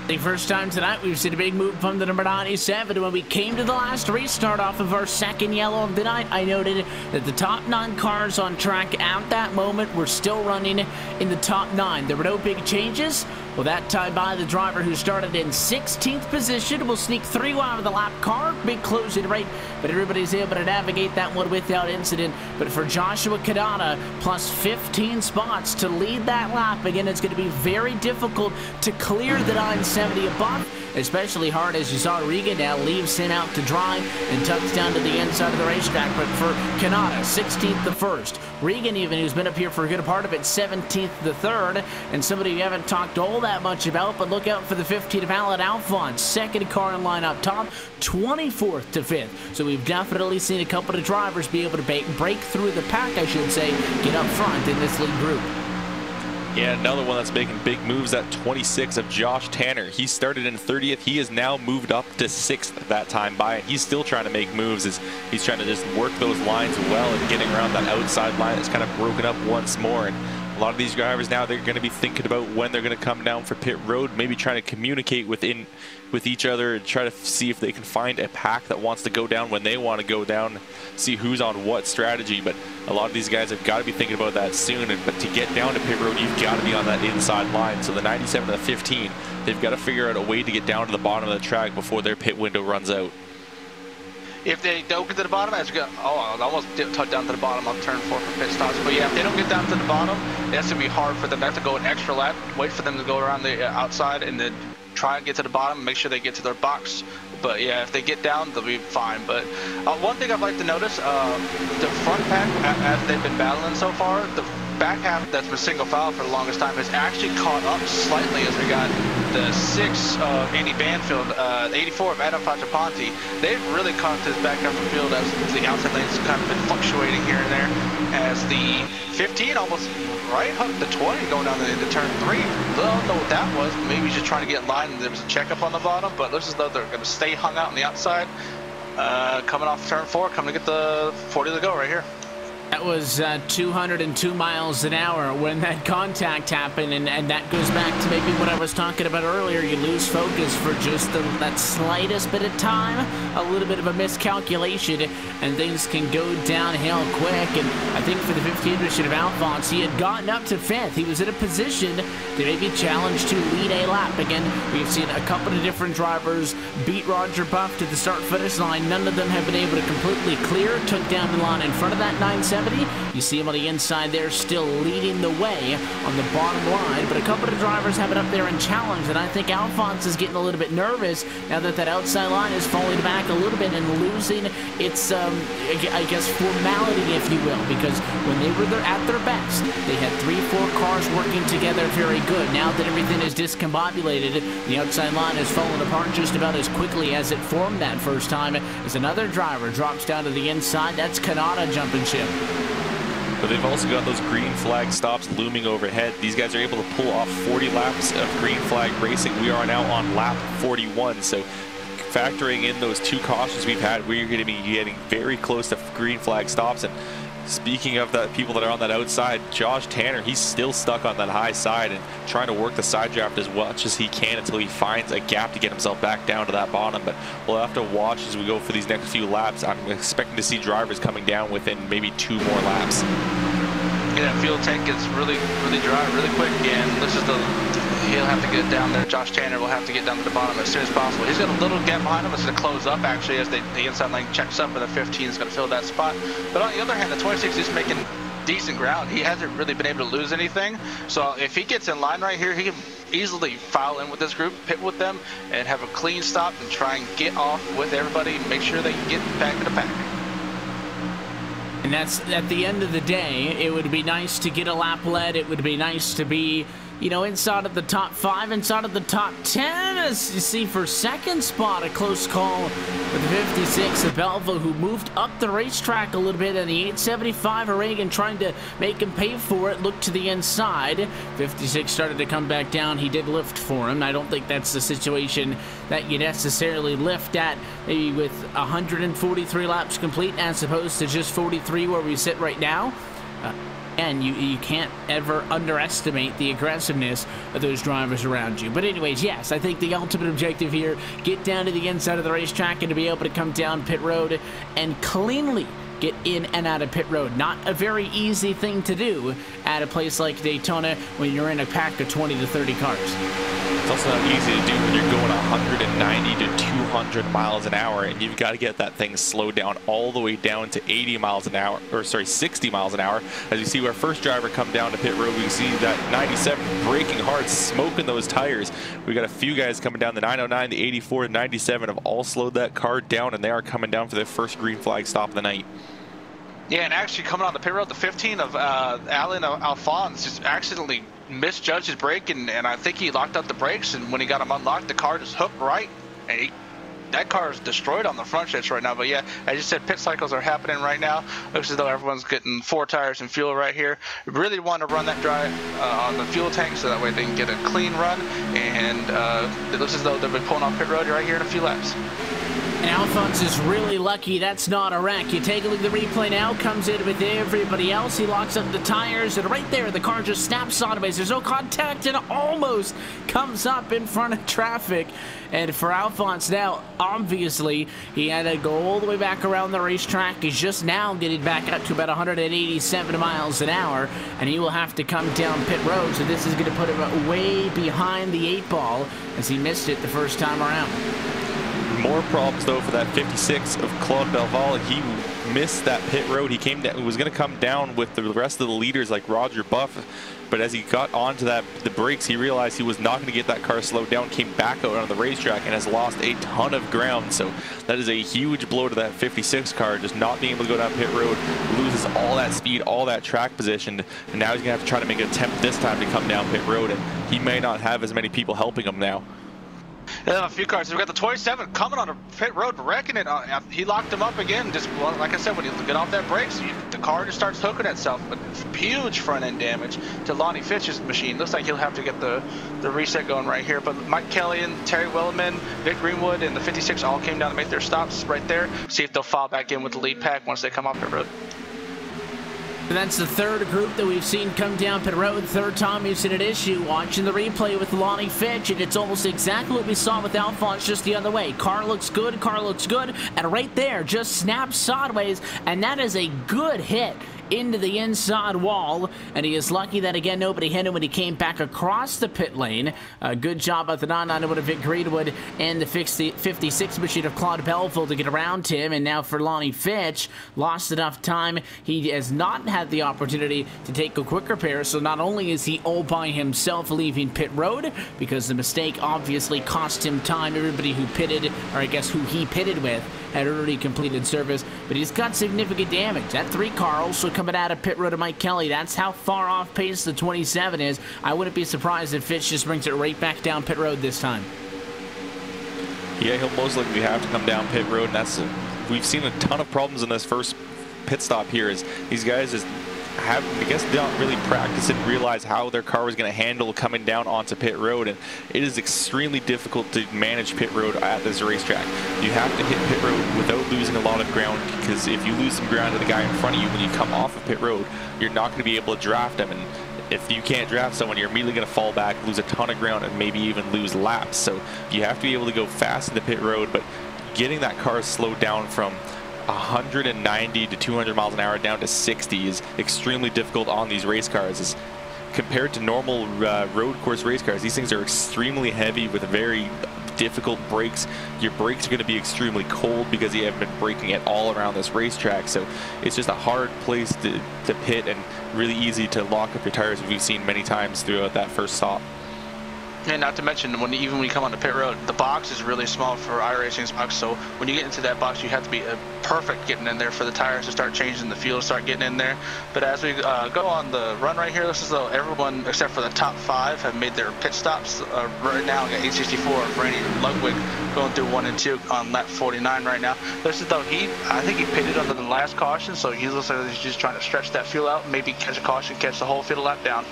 The first time tonight we've seen a big move from the number 97. When we came to the last restart off of our second yellow of the night, I noted that the top 9 cars on track at that moment were still running in the top 9. There were no big changes. Well, that time by the driver who started in 16th position will sneak 3 wide of the lap car. Big closing rate, but everybody's able to navigate that one without incident. But for Joshua Kadana, plus 15 spots to lead that lap. Again, it's going to be very difficult to clear the 970 above, especially hard as you saw Regan now leave Sin out to dry and tucks down to the inside of the racetrack. But for Kanata, 16th the first. Regan even, who's been up here for a good part of it, 17th the third. And somebody you haven't talked all that much about, but look out for the 15 of Alan Alphonse, second car in line up top, 24th to 5th. So we've definitely seen a couple of drivers be able to break through the pack, I should say, get up front in this lead group. Yeah, another one that's making big moves, at 26 of Josh Tanner. He started in 30th. He has now moved up to 6th that time by, and he's still trying to make moves as he's trying to just work those lines well and getting around that outside line that's kind of broken up once more. And a lot of these drivers now, they're going to be thinking about when they're going to come down for pit road, maybe trying to communicate with each other and try to see if they can find a pack that wants to go down when they want to go down, see who's on what strategy. But a lot of these guys have got to be thinking about that soon. But to get down to pit road, you've got to be on that inside line. So the 97 and the 15, they've got to figure out a way to get down to the bottom of the track before their pit window runs out. If they don't get to the bottom, as you go, I almost tucked down to the bottom on turn 4 for pit stops. But yeah, if they don't get down to the bottom, that's going to be hard for them. They have to go an extra lap, wait for them to go around the outside, and then try and get to the bottom and make sure they get to their box. But yeah, if they get down, they'll be fine. But one thing I'd like to notice, the front pack, as they've been battling so far, the back half that's been single file for the longest time has actually caught up slightly as we got the 6 of Andy Banfield, 84 of Adam Pachapanti. They've really caught this back half of the field as the outside lanes kind of been fluctuating here and there, as the 15 almost right hooked the 20 going down into turn 3. Don't know what that was. Maybe he's just trying to get in line and there was a checkup on the bottom, but it looks as though they're going to stay hung out on the outside. Coming off turn 4, coming to get the 40 to go right here. That was 202 miles an hour when that contact happened, and that goes back to maybe what I was talking about earlier. You lose focus for just that slightest bit of time, a little bit of a miscalculation, and things can go downhill quick. And I think for the 15th position of Alphonse, he had gotten up to 5th. He was in a position to maybe challenge to lead a lap. Again, we've seen a couple of different drivers beat Roger Buff to the start-finish line. None of them have been able to completely clear. Took down the line in front of that 970. You see him on the inside there, still leading the way on the bottom line. But a couple of drivers have it up there and challenge, and I think Alphonse is getting a little bit nervous now that that outside line is falling back a little bit and losing its, I guess, formality, if you will, because when they were at their best, they had 3-4 cars working together very good. Now that everything is discombobulated, the outside line has fallen apart just about as quickly as it formed that first time, as another driver drops down to the inside. That's Kanata jumping ship. But they've also got those green flag stops looming overhead. These guys are able to pull off 40 laps of green flag racing. We are now on lap 41, so factoring in those 2 cautions we've had, we're going to be getting very close to green flag stops. And Speaking of that, people that are on that outside, Josh Tanner, he's still stuck on that high side and trying to work the side draft as much as he can until he finds a gap to get himself back down to that bottom. But we'll have to watch as we go for these next few laps. I'm expecting to see drivers coming down within maybe 2 more laps. Yeah, fuel tank gets really dry really quick, and this is he'll have to get down there. Josh Tanner will have to get down to the bottom as soon as possible. He's got a little gap behind him. It's going to close up actually as the inside lane checks up, and the 15 is going to fill that spot. But on the other hand, the 26 is making decent ground. He hasn't really been able to lose anything. So if he gets in line right here, he can easily file in with this group, pit with them, and have a clean stop and try and get off with everybody. Make sure they get back to the pack. And that's, at the end of the day, it would be nice to get a lap lead. It would be nice to be, you know, inside of the top 5, inside of the top 10. As you see, for second spot, a close call with the 56 of Belleville, who moved up the racetrack a little bit, and the 875 of Reagan trying to make him pay for it. Look to the inside. 56 started to come back down. He did lift for him. I don't think that's the situation that you necessarily lift at, maybe with 143 laps complete as opposed to just 43 where we sit right now. And you can't ever underestimate the aggressiveness of those drivers around you. But anyways, yes, I think the ultimate objective here, get down to the inside of the racetrack and to be able to come down pit road and cleanly get in and out of pit road. Not a very easy thing to do at a place like Daytona when you're in a pack of 20 to 30 cars. It's also not easy to do when you're going 190 to 200 miles an hour, and you've got to get that thing slowed down all the way down to 80 miles an hour, or sorry, 60 miles an hour. As you see our first driver come down to pit road, we see that 97 braking hard, smoking those tires. We got a few guys coming down. The 909, the 84, and 97 have all slowed that car down, and they are coming down for their first green flag stop of the night. Yeah, and actually coming on the pit road, the 15 of Alan Alphonse just accidentally misjudged his brake, and I think he locked up the brakes, and when he got them unlocked, the car just hooked right, and that car is destroyed on the front stretch right now. But yeah, as you said, pit cycles are happening right now. Looks as though everyone's getting 4 tires and fuel right here. Really want to run that dry on the fuel tank so that way they can get a clean run, and it looks as though they'll be pulling off pit road right here in a few laps. And Alphonse is really lucky that's not a wreck. You take a look at the replay now, comes in with everybody else. He locks up the tires, and right there, the car just snaps sideways. There's no contact, and almost comes up in front of traffic. And for Alphonse now, obviously, he had to go all the way back around the racetrack. He's just now getting back up to about 187 miles an hour, and he will have to come down pit road. So this is going to put him way behind the 8 ball as he missed it the first time around. More problems though for that 56 of Claude Belval. He missed that pit road. He came down, he was going to come down with the rest of the leaders like Roger Buff, but as he got onto the brakes, he realized he was not going to get that car slowed down, came back out on the racetrack and has lost a ton of ground. So that is a huge blow to that 56 car, just not being able to go down pit road, loses all that speed, all that track position, and now he's going to have to try to make an attempt this time to come down pit road, and he may not have as many people helping him now. Yeah, a few cars. We've got the 27 coming on a pit road, wrecking it. He locked him up again. Just like I said, when you get off that brakes, the car just starts hooking itself. But huge front end damage to Lonnie Fitch's machine. Looks like he'll have to get the reset going right here. But Mike Kelly and Terry Wellerman, Vic Greenwood, and the 56 all came down to make their stops right there. See if they'll file back in with the lead pack once they come off pit road. And that's the third group that we've seen come down pit road. Third time we've seen an issue. Watching the replay with Lonnie Fitch, and it's almost exactly what we saw with Alphonse, just the other way. Car looks good, and right there, just snaps sideways, and that is a good hit into the inside wall, and he is lucky that again nobody hit him when he came back across the pit lane. Good job at the 991 of Vic Greenwood and the 56 machine of Claude Belleville to get around him. And now for Lonnie Fitch, lost enough time. He has not had the opportunity to take a quick repair, so not only is he all by himself leaving pit road because the mistake obviously cost him time. Everybody who pitted, or I guess who he pitted with, had already completed service, but he's got significant damage. That 3 car also coming out of pit road to Mike Kelly. That's how far off pace the 27 is. I wouldn't be surprised if Fitch just brings it right back down pit road this time. Yeah, he'll most likely have to come down pit road, and we've seen a ton of problems in this first pit stop here. Is these guys just don't really practice and realize how their car was going to handle coming down onto pit road, and it is extremely difficult to manage pit road at this racetrack. You have to hit pit road without losing a lot of ground, because if you lose some ground to the guy in front of you when you come off of pit road, you're not going to be able to draft him, and if you can't draft someone, you're immediately going to fall back, lose a ton of ground, and maybe even lose laps. So you have to be able to go fast into pit road, but getting that car slowed down from 190 to 200 miles an hour down to 60 is extremely difficult on these race cars. Compared to normal road course race cars, these things are extremely heavy with very difficult brakes. Your brakes are going to be extremely cold because you haven't been braking at all around this racetrack. So it's just a hard place to pit, and really easy to lock up your tires, as we've seen many times throughout that first stop. And not to mention, even when you come on the pit road, the box is really small for iRacing's box. So when you get into that box, you have to be perfect getting in there for the tires to start changing, the fuel to start getting in there. But as we go on the run right here, this is though everyone except for the top 5 have made their pit stops. Right now, we got 864 of Randy Ludwig going through 1 and 2 on lap 49 right now. This is though I think he pitted under the last caution, so he looks like he's just trying to stretch that fuel out, maybe catch a caution, catch the whole field lap down.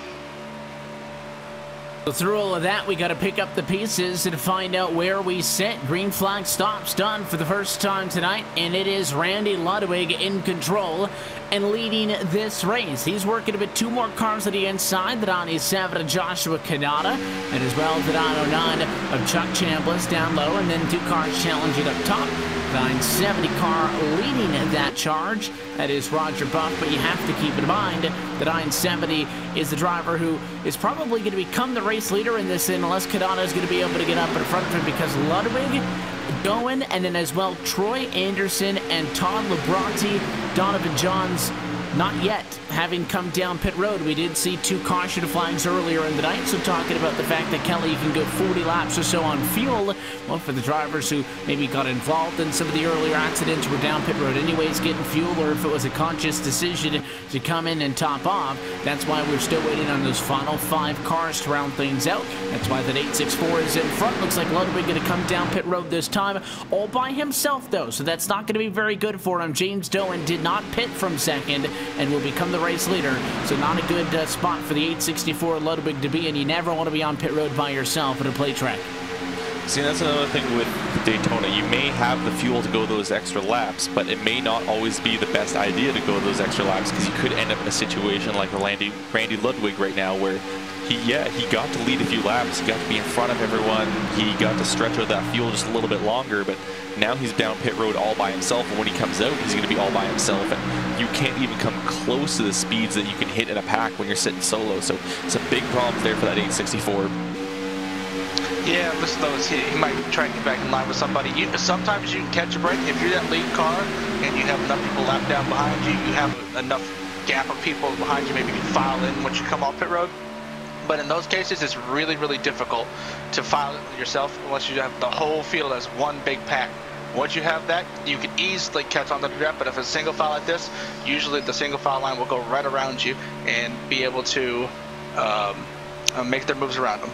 So through all of that, we got to pick up the pieces and find out where we sit. Green flag stops done for the first time tonight, and it is Randy Ludwig in control and leading this race. He's working with 2 more cars on the inside, the 97 of Joshua Kanata, and as well the 909 of Chuck Chambliss down low, and then 2 cars challenging up top. 970 car leading that charge. That is Roger Buff, but you have to keep in mind the 970 is the driver who is probably going to become the race leader in this, unless Kanata is going to be able to get up in front of him, because Ludwig going, and then as well Troy Anderson and Todd Labronte, Donovan Johns not yet having come down pit road. We did see 2 caution flags earlier in the night, so talking about the fact that Kelly, you can go 40 laps or so on fuel. Well, for the drivers who maybe got involved in some of the earlier accidents, were down pit road anyways getting fuel, or if it was a conscious decision to come in and top off, that's why we're still waiting on those final 5 cars to round things out. That's why that 864 is in front. Looks like Ludwig going to come down pit road this time all by himself though, so that's not going to be very good for him. James Doan did not pit from second and will become the race leader, so not a good spot for the 864 Ludwig to be in. You never want to be on pit road by yourself at a play track. See, that's another thing with Daytona. You may have the fuel to go those extra laps, but it may not always be the best idea to go those extra laps, because you could end up in a situation like Randy Ludwig right now, where he got to lead a few laps, he got to be in front of everyone, he got to stretch out that fuel just a little bit longer, but now he's down pit road all by himself, and when he comes out, he's going to be all by himself, and you can't even come close to the speeds that you can hit in a pack when you're sitting solo. So some big problems there for that 864. Yeah, listen though, he might try to get back in line with somebody. Sometimes you can catch a break. If you're that lead car and you have enough people lap down behind you, you have enough gap of people behind you, maybe you can file in once you come off pit road. But in those cases, it's really, really difficult to file it yourself unless you have the whole field as one big pack. Once you have that, you can easily catch on the draft, but if it's a single file like this, usually the single file line will go right around you and be able to make their moves around them.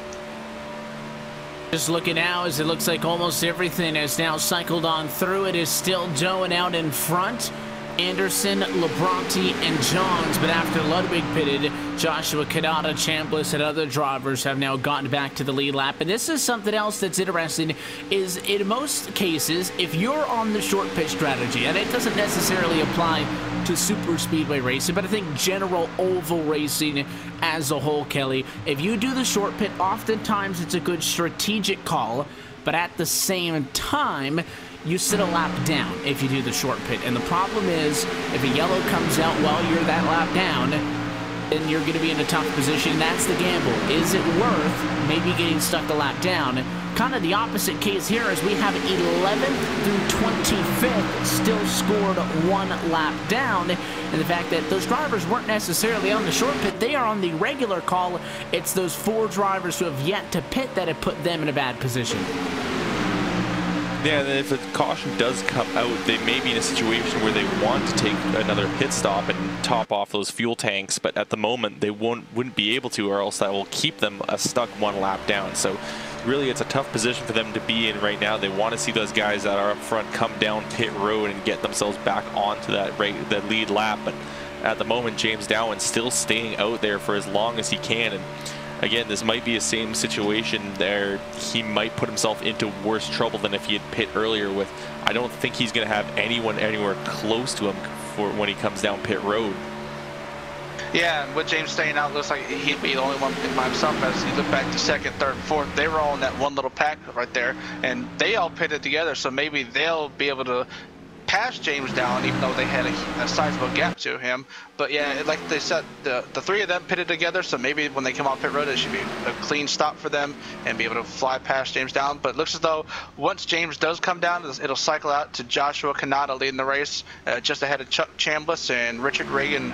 Just looking now, as it looks like almost everything has now cycled on through. It is still Doan out in front. Anderson, Labronte, and Johns, but after Ludwig pitted, Joshua Kanata, Chambliss, and other drivers have now gotten back to the lead lap. And this is something else that's interesting, is in most cases, if you're on the short pitch strategy, and it doesn't necessarily apply to super speedway racing, but I think general oval racing as a whole, Kelly, if you do the short pit, oftentimes it's a good strategic call, but at the same time, you sit a lap down if you do the short pit. And the problem is, if a yellow comes out while you're that lap down, then you're going to be in a tough position. That's the gamble. Is it worth maybe getting stuck a lap down? Kind of the opposite case here, as we have 11th through 25th still scored 1 lap down. And the fact that those drivers weren't necessarily on the short pit, they are on the regular call. It's those 4 drivers who have yet to pit that have put them in a bad position. Yeah, if a caution does come out, they may be in a situation where they want to take another pit stop and top off those fuel tanks, but at the moment they wouldn't be able to, or else that will keep them stuck 1 lap down. So really it's a tough position for them to be in right now. They want to see those guys that are up front come down pit road and get themselves back onto that lead lap, but at the moment, James Dowan still staying out there for as long as he can. And again, this might be the same situation there. He might put himself into worse trouble than if he had pit earlier with, I don't think he's going to have anyone anywhere close to him for when he comes down pit road. Yeah, and with James staying out, looks like he'd be the only one by himself. As you look back to second, third, and fourth, they were all in that one little pack right there, and they all pitted together, so maybe they'll be able to pass James Down, even though they had a sizable gap to him. But yeah, like they said, the three of them pitted together, so maybe when they come off pit road, it should be a clean stop for them and be able to fly past James Down. But it looks as though once James does come down, it'll cycle out to Joshua Kanata leading the race, just ahead of Chuck Chambliss and Richard Reagan.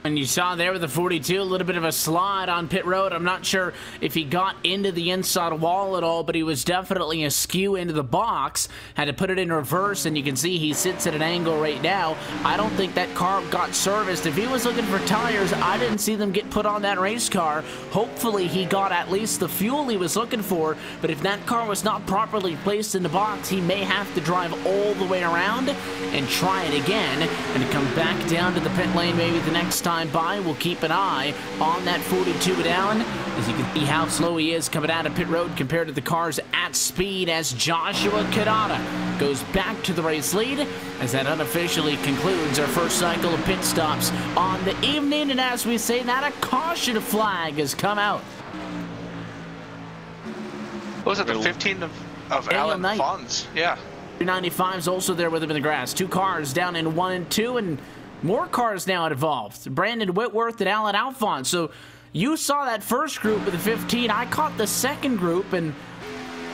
And you saw there with the 42, a little bit of a slide on pit road. I'm not sure if he got into the inside wall at all, but he was definitely askew into the box. Had to put it in reverse, and you can see he sits at an angle right now. I don't think that car got serviced. If he was looking for tires, I didn't see them get put on that race car. Hopefully he got at least the fuel he was looking for, but if that car was not properly placed in the box, he may have to drive all the way around and try it again and come back down to the pit lane maybe the next time by. We'll keep an eye on that 42 down, as you can see how slow he is coming out of pit road compared to the cars at speed, as Joshua Kadada goes back to the race lead as that unofficially concludes our first cycle of pit stops on the evening. And as we say that, a caution flag has come out. What was it, the 15 of Alan Fons? Yeah. 295 is also there with him in the grass. Two cars down in 1 and 2, and more cars now involved. Brandon Whitworth and Alan Alphonse. So you saw that first group with the 15. I caught the second group, and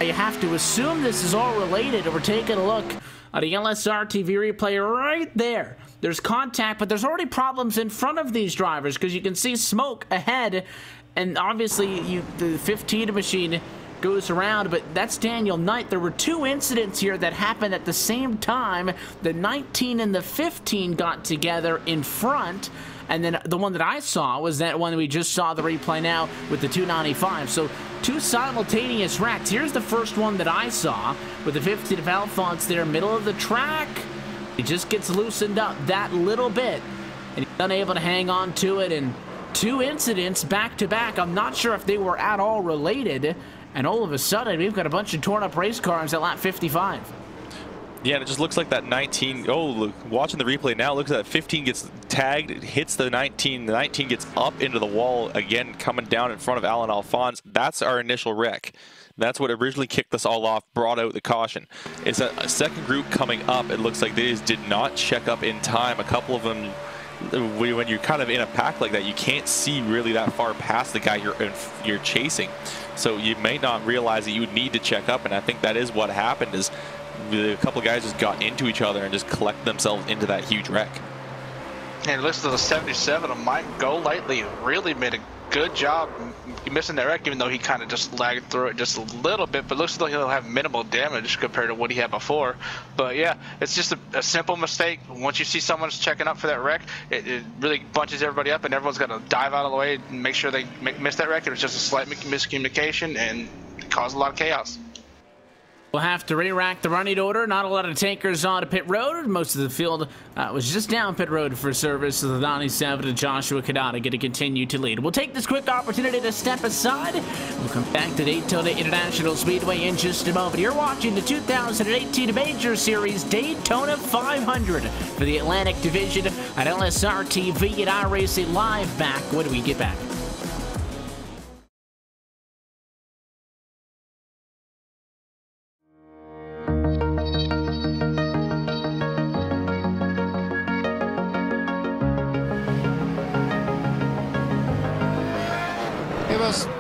you have to assume this is all related. We're taking a look at a LSRTV replay right there. There's contact, but there's already problems in front of these drivers because you can see smoke ahead, and obviously the 15 machine goes around, but that's Daniel Knight. There were two incidents here that happened at the same time. The 19 and the 15 got together in front, and then the one that I saw was that one we just saw the replay now with the 295. So two simultaneous wrecks. Here's the first one that I saw with the 15 of Alphonse there, middle of the track. He just gets loosened up that little bit, and he's unable to hang on to it. And two incidents back to back. I'm not sure if they were at all related. And all of a sudden, we've got a bunch of torn up race cars at lap 55. Yeah, and it just looks like that 19. Oh, look, watching the replay now, it looks like that 15 gets tagged, it hits the 19. The 19 gets up into the wall again, coming down in front of Alan Alphonse. That's our initial wreck. That's what originally kicked us all off, brought out the caution. It's a second group coming up. It looks like they just did not check up in time. A couple of them, when you're kind of in a pack like that, you can't see really that far past the guy you're chasing. So you may not realize that you would need to check up, and I think that is what happened. Is a couple of guys just got into each other and just collected themselves into that huge wreck. And listen to the 77 of Mike Golightly, really made a good job missing that wreck, even though he kind of just lagged through it just a little bit, but looks like he'll have minimal damage compared to what he had before. But yeah, it's just a simple mistake. Once you see someone's checking up for that wreck, it really bunches everybody up, and everyone's got to dive out of the way and make sure they miss that wreck. It was just a slight miscommunication and caused a lot of chaos. We'll have to re-rack the running order. Not a lot of tankers on pit road. Most of the field was just down pit road for service. So the 97 to Joshua Kadada going to continue to lead. We'll take this quick opportunity to step aside. We'll come back to Daytona International Speedway in just a moment. You're watching the 2018 Major Series Daytona 500 for the Atlantic Division at LSRTV and iRacing Live. Back when we get back.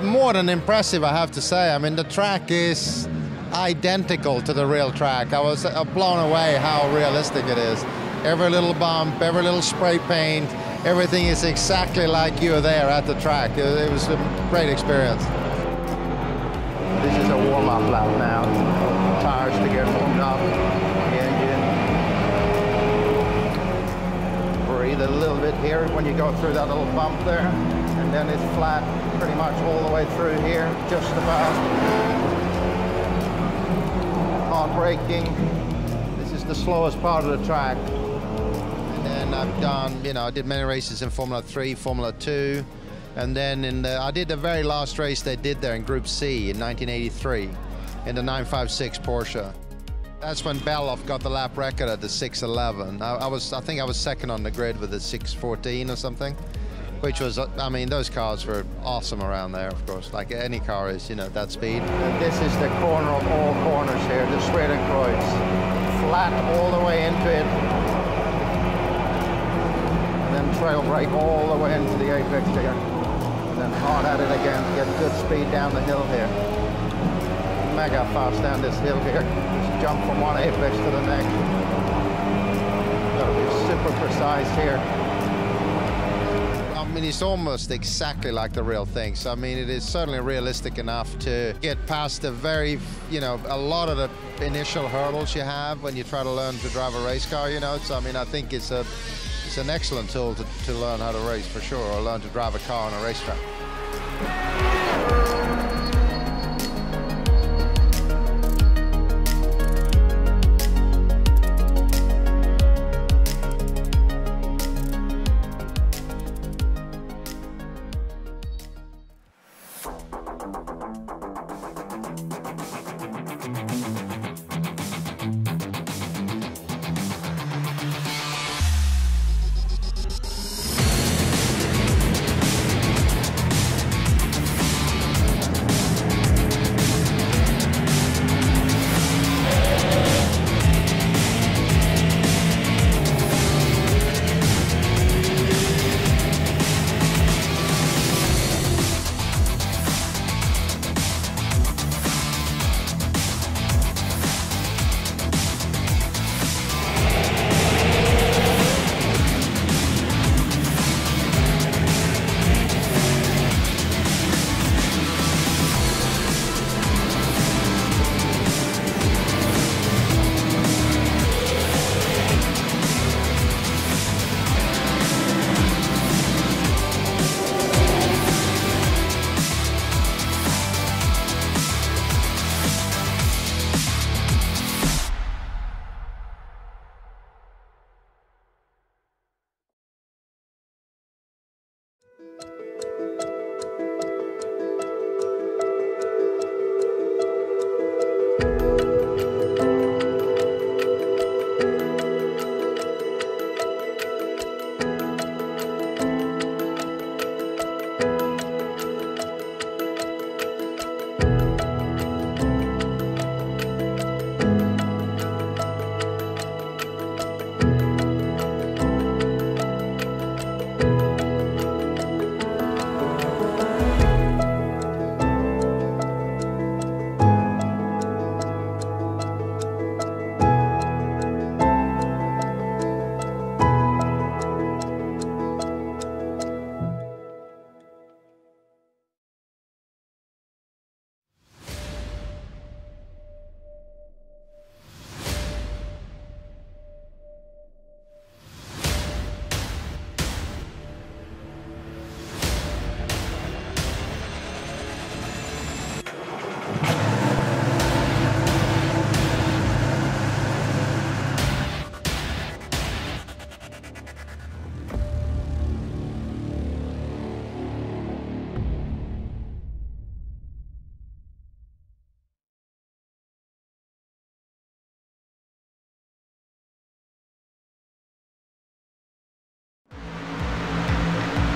More than impressive, I have to say. I mean, the track is identical to the real track. I was blown away how realistic it is. Every little bump, every little spray paint, everything is exactly like you were there at the track. It was a great experience. This is a warm-up lap now. Tires to get warmed up. The engine. Breathe a little bit here when you go through that little bump there. And then it's flat pretty much all the way through here, just about. Hard braking. This is the slowest part of the track. And then and I've done, you know, I did many races in Formula 3, Formula 2, and then I did the very last race they did there in Group C in 1983 in the 956 Porsche. That's when Beloff got the lap record at the 6:11. I think I was second on the grid with the 6:14 or something, which was, I mean, those cars were awesome around there, of course, like any car is, you know, that speed. And this is the corner of all corners here, the Schwerenkreuz. Flat all the way into it. And then trail brake all the way into the apex here. And then hard at it again to get good speed down the hill here. Mega fast down this hill here. Just jump from one apex to the next. Gotta be super precise here. I mean, it's almost exactly like the real thing. So, I mean, it is certainly realistic enough to get past the very, you know, a lot of the initial hurdles you have when you try to learn to drive a race car, you know. So, I mean, I think it's an excellent tool to learn how to race for sure, or learn to drive a car on a racetrack.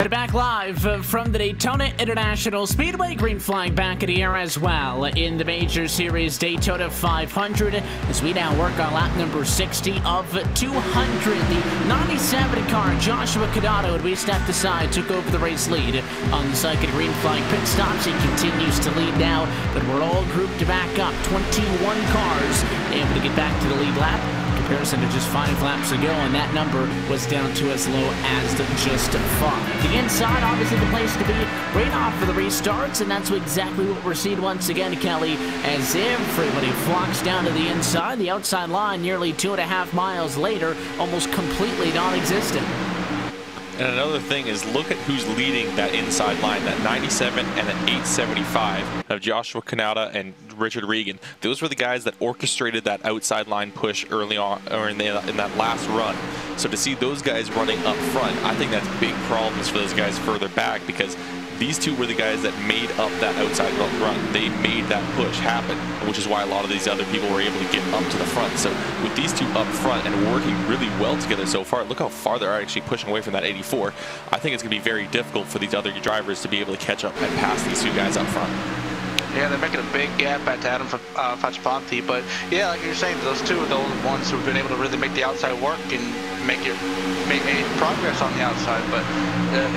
Headed back live from the Daytona International Speedway. Green flag back in the air as well in the Major Series Daytona 500 as we now work on lap number 60 of 200. The 97 car, Joshua Canado, and we stepped aside, took over the race lead on the second green flag pit stops. He continues to lead now, but we're all grouped to back up. 21 cars able to get back to the lead lap. Comparison to just 5 laps ago, and that number was down to as low as just 5. The inside, obviously the place to be right off for the restarts, and that's exactly what we're seeing once again, Kelly, as everybody flocks down to the inside. The outside line nearly 2.5 miles later, almost completely non-existent. And another thing is, look at who's leading that inside line, that 97 and an 875 of Joshua Canada and Richard Regan. Those were the guys that orchestrated that outside line push early on, or in that last run. So to see those guys running up front, I think that's big problems for those guys further back, because these two were the guys that made up that outside run. They made that push happen, which is why a lot of these other people were able to get up to the front. So with these two up front and working really well together so far, look how far they're actually pushing away from that 84. I think it's going to be very difficult for these other drivers to be able to catch up and pass these two guys up front. Yeah, they're making a big gap at Adam Facciaponti, but yeah, like you're saying, those two are the only ones who've been able to really make the outside work and make any progress on the outside. But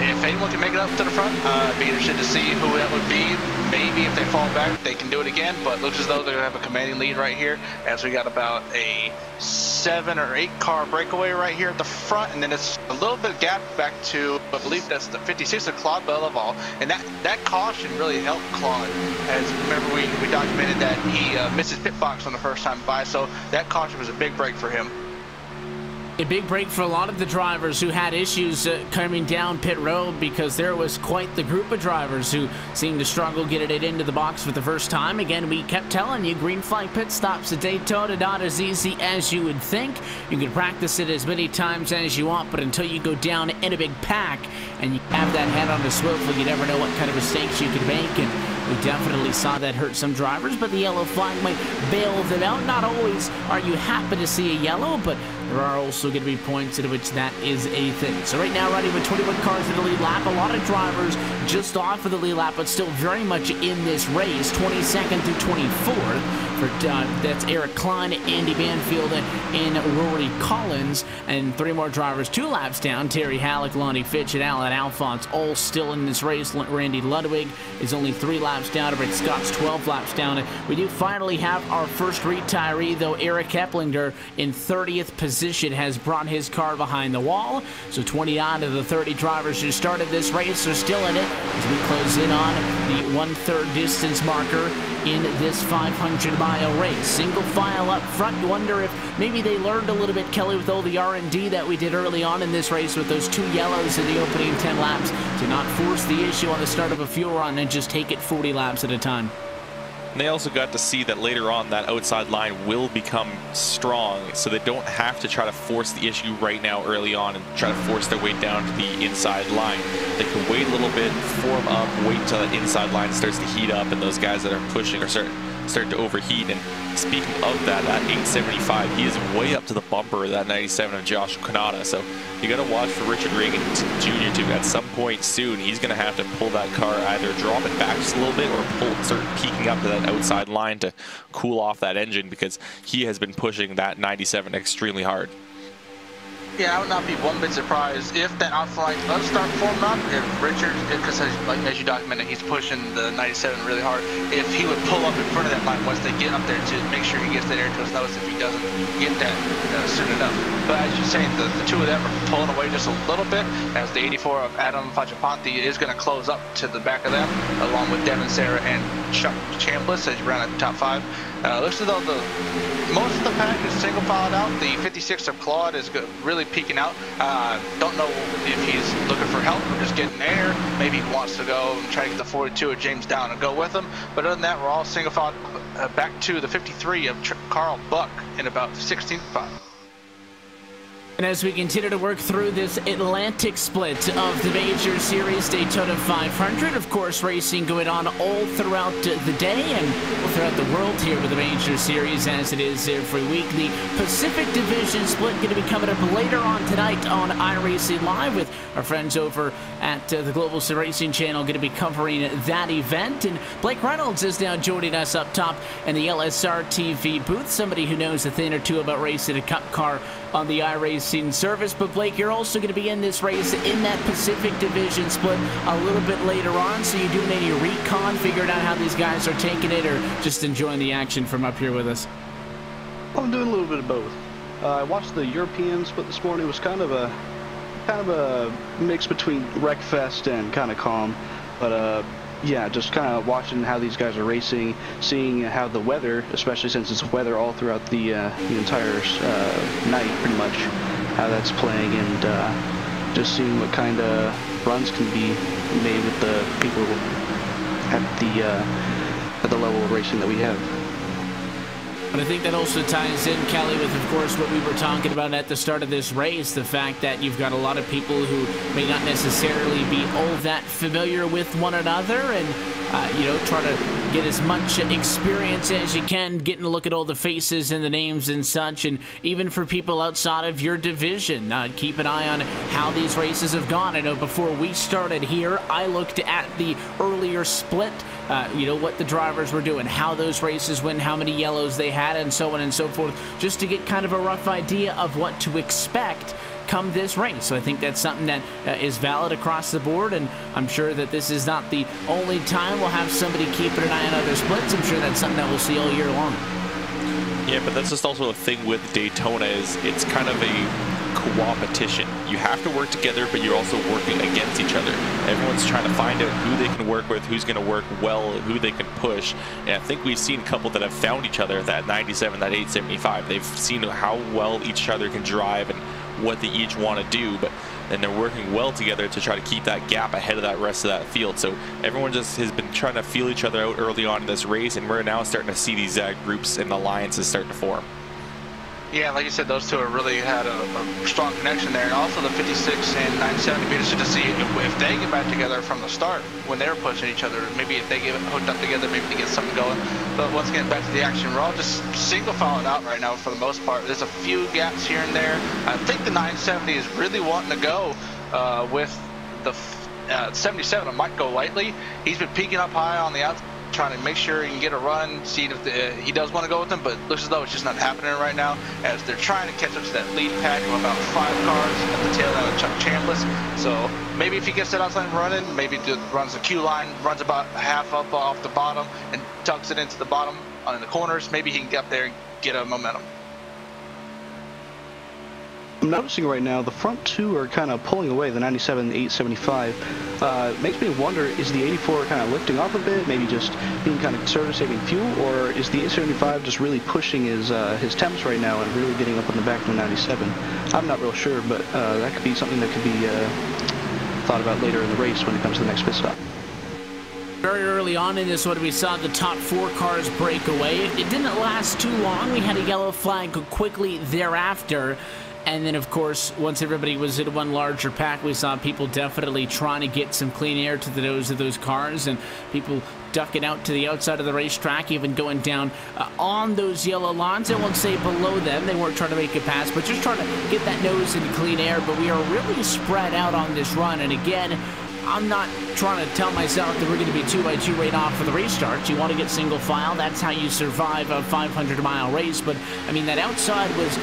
if anyone can make it up to the front, I'd be interested to see who that would be. Maybe if they fall back, they can do it again, but it looks as though they're going to have a commanding lead right here, as we got about a 7 or 8 car breakaway right here at the front, and then it's a little bit of gap back to, I believe that's the 56 of Claude Belaval, and that caution really helped Claude, as remember we documented that he missed his pit box on the first time by, so that caution was a big break for him. A big break for a lot of the drivers who had issues coming down pit road, because there was quite the group of drivers who seemed to struggle getting it into the box for the first time. Again, we kept telling you, green flag pit stops at Daytona, not as easy as you would think. You can practice it as many times as you want, but until you go down in a big pack and you have that head on the swivel, you never know what kind of mistakes you can make. And we definitely saw that hurt some drivers, but the yellow flag might bail them out. Not always are you happy to see a yellow, but there are also going to be points in which that is a thing. So right now, running with 21 cars in the lead lap, a lot of drivers just off of the lead lap, but still very much in this race, 22nd through 24th. That's Eric Klein, Andy Banfield, and Rory Collins, and 3 more drivers 2 laps down. Terry Halleck, Lonnie Fitch, and Alan Alphonse all still in this race. Randy Ludwig is only 3 laps down. Rick Scott's 12 laps down. We do finally have our first retiree, though. Eric Heplinger in 30th position has brought his car behind the wall. So 29 of the 30 drivers who started this race are still in it as we close in on the 1/3 distance marker in this 500-mile race. Single file up front. You wonder if maybe they learned a little bit, Kelly, with all the R&D that we did early on in this race with those 2 yellows in the opening 10 laps, to not force the issue on the start of a fuel run and just take it 40 laps at a time. And they also got to see that later on that outside line will become strong, so they don't have to try to force the issue right now early on and try to force their way down to the inside line. They can wait a little bit, form up, wait until that inside line starts to heat up, and those guys that are pushing are start to overheat. And speaking of that 875, he is way up to the bumper of that 97 of Josh Kanata. So you got to watch for Richard Regan Jr. too. At some point soon, he's going to have to pull that car, either drop it back just a little bit or start peeking up to that outside line to cool off that engine, because he has been pushing that 97 extremely hard. Yeah, I would not be one bit surprised if that outside does start forming up. If Richard, because as you documented, he's pushing the 97 really hard. If he would pull up in front of that line once they get up there to make sure he gets that air to his nose, if he doesn't get that soon enough. But as you're saying, the 2 of them are pulling away just a little bit, as the 84 of Adam Facciaponti is going to close up to the back of them, along with Devin Sarah and Chuck Chambliss as you round out the top 5. Looks as though most of the pack is single filed out. The 56 of Claude is really peeking out. Don't know if he's looking for help or just getting air. Maybe he wants to go and try to get the 42 of James down and go with him. But other than that, we're all single filed back to the 53 of Carl Buck in about 16th spot. And as we continue to work through this Atlantic split of the Major Series Daytona 500, of course, racing going on all throughout the day and all throughout the world here with the Major Series, as it is every week. The Pacific Division split going to be coming up later on tonight on iRacing Live with our friends over at the Global Racing Channel, going to be covering that event. And Blake Reynolds is now joining us up top in the LSRTV booth, somebody who knows a thing or two about racing a cup car on the iRacing service. But Blake, you're also going to be in this race in that Pacific Division split a little bit later on. So you doing any recon, figuring out how these guys are taking it, or just enjoying the action from up here with us? I'm doing a little bit of both. I watched the European split this morning. It was kind of a mix between Wreckfest and kind of calm, but yeah, just kind of watching how these guys are racing, seeing how the weather, especially since it's weather all throughout the entire night, pretty much, how that's playing, and just seeing what kind of runs can be made with the people at at the level of racing that we have. But I think that also ties in, Kelly, with, of course, what we were talking about at the start of this race, the fact that you've got a lot of people who may not necessarily be all that familiar with one another, and, you know, try to get as much experience as you can, getting to look at all the faces and the names and such, and even for people outside of your division, keep an eye on how these races have gone. I know before we started here, I looked at the earlier split, you know, what the drivers were doing, how those races went, how many yellows they had, and so on and so forth, just to get kind of a rough idea of what to expect come this race. So I think that's something that is valid across the board, and I'm sure that this is not the only time we'll have somebody keeping an eye on other splits. I'm sure that's something that we'll see all year long. Yeah, but that's just also a thing with Daytona, is it's kind of a co-opetition. You have to work together, but you're also working against each other. Everyone's trying to find out who they can work with, who's going to work well, who they can push. And I think we've seen a couple that have found each other, that 97, that 875. They've seen how well each other can drive and what they each want to do, but then they're working well together to try to keep that gap ahead of that rest of that field. So everyone just has been trying to feel each other out early on in this race, and we're now starting to see these groups and alliances starting to form. Yeah, like you said, those two have really had a strong connection there. And also the 56 and 970, be interested to see if they get back together from the start when they were pushing each other. Maybe if they get hooked up together, maybe to get something going. But once again, back to the action, we're all just single filing out right now for the most part. There's a few gaps here and there. I think the 970 is really wanting to go with the 77. It might go lightly. He's been peeking up high on the outside, trying to make sure he can get a run, see if he does want to go with them, but looks as though it's just not happening right now, as they're trying to catch up to that lead pack of about 5 cars at the tail end of Chuck Chambliss. So maybe if he gets that outside running, maybe runs the Q line, runs about half up off the bottom and tucks it into the bottom in the corners, maybe he can get up there and get a momentum. I'm noticing right now the front two are kind of pulling away, the 97 and the 875. Makes me wonder, is the 84 kind of lifting off a bit, maybe just being kind of conservative, saving fuel, or is the 875 just really pushing his temps right now and really getting up on the back of the 97? I'm not real sure, but that could be something that could be thought about later in the race when it comes to the next pit stop. Very early on in this one, we saw the top 4 cars break away. It didn't last too long. We had a yellow flag quickly thereafter. And then, of course, once everybody was in one larger pack, we saw people definitely trying to get some clean air to the nose of those cars, and people ducking out to the outside of the racetrack, even going down on those yellow lines. I won't say below them. They weren't trying to make a pass, but just trying to get that nose into clean air. But we are really spread out on this run. And again, I'm not trying to tell myself that we're going to be 2x2 right off for the restart. You want to get single file. That's how you survive a 500-mile race. But, I mean, that outside was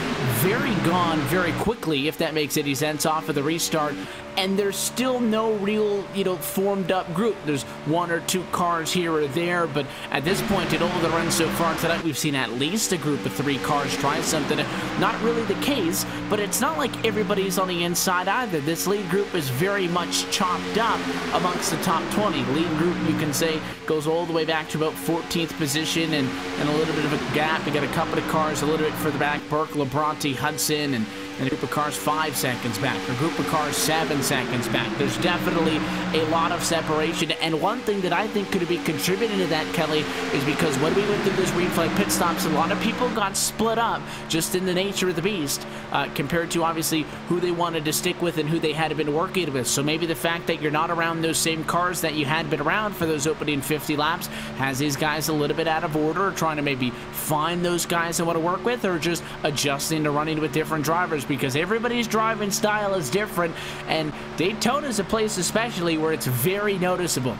very gone very quickly, if that makes any sense, off of the restart. And there's still no real, you know, formed up group. There's 1 or 2 cars here or there, but at this point in all the runs so far tonight, we've seen at least a group of 3 cars try something. Not really the case, but it's not like everybody's on the inside either. This lead group is very much chopped up amongst the top 20. The lead group, you can say, goes all the way back to about 14th position and a little bit of a gap. You got a couple of cars a little bit further back, Burke, Labronte, Hudson, and a group of cars 5 seconds back, a group of cars 7 seconds back. There's definitely a lot of separation, and one thing that I think could be contributing to that, Kelly, is because when we went through those green flag pit stops, a lot of people got split up just in the nature of the beast, compared to obviously who they wanted to stick with and who they had been working with. So maybe the fact that you're not around those same cars that you had been around for those opening 50 laps has these guys a little bit out of order, or trying to maybe find those guys they want to work with, or just adjusting to running with different drivers, because everybody's driving style is different, and Daytona is a place especially where it's very noticeable.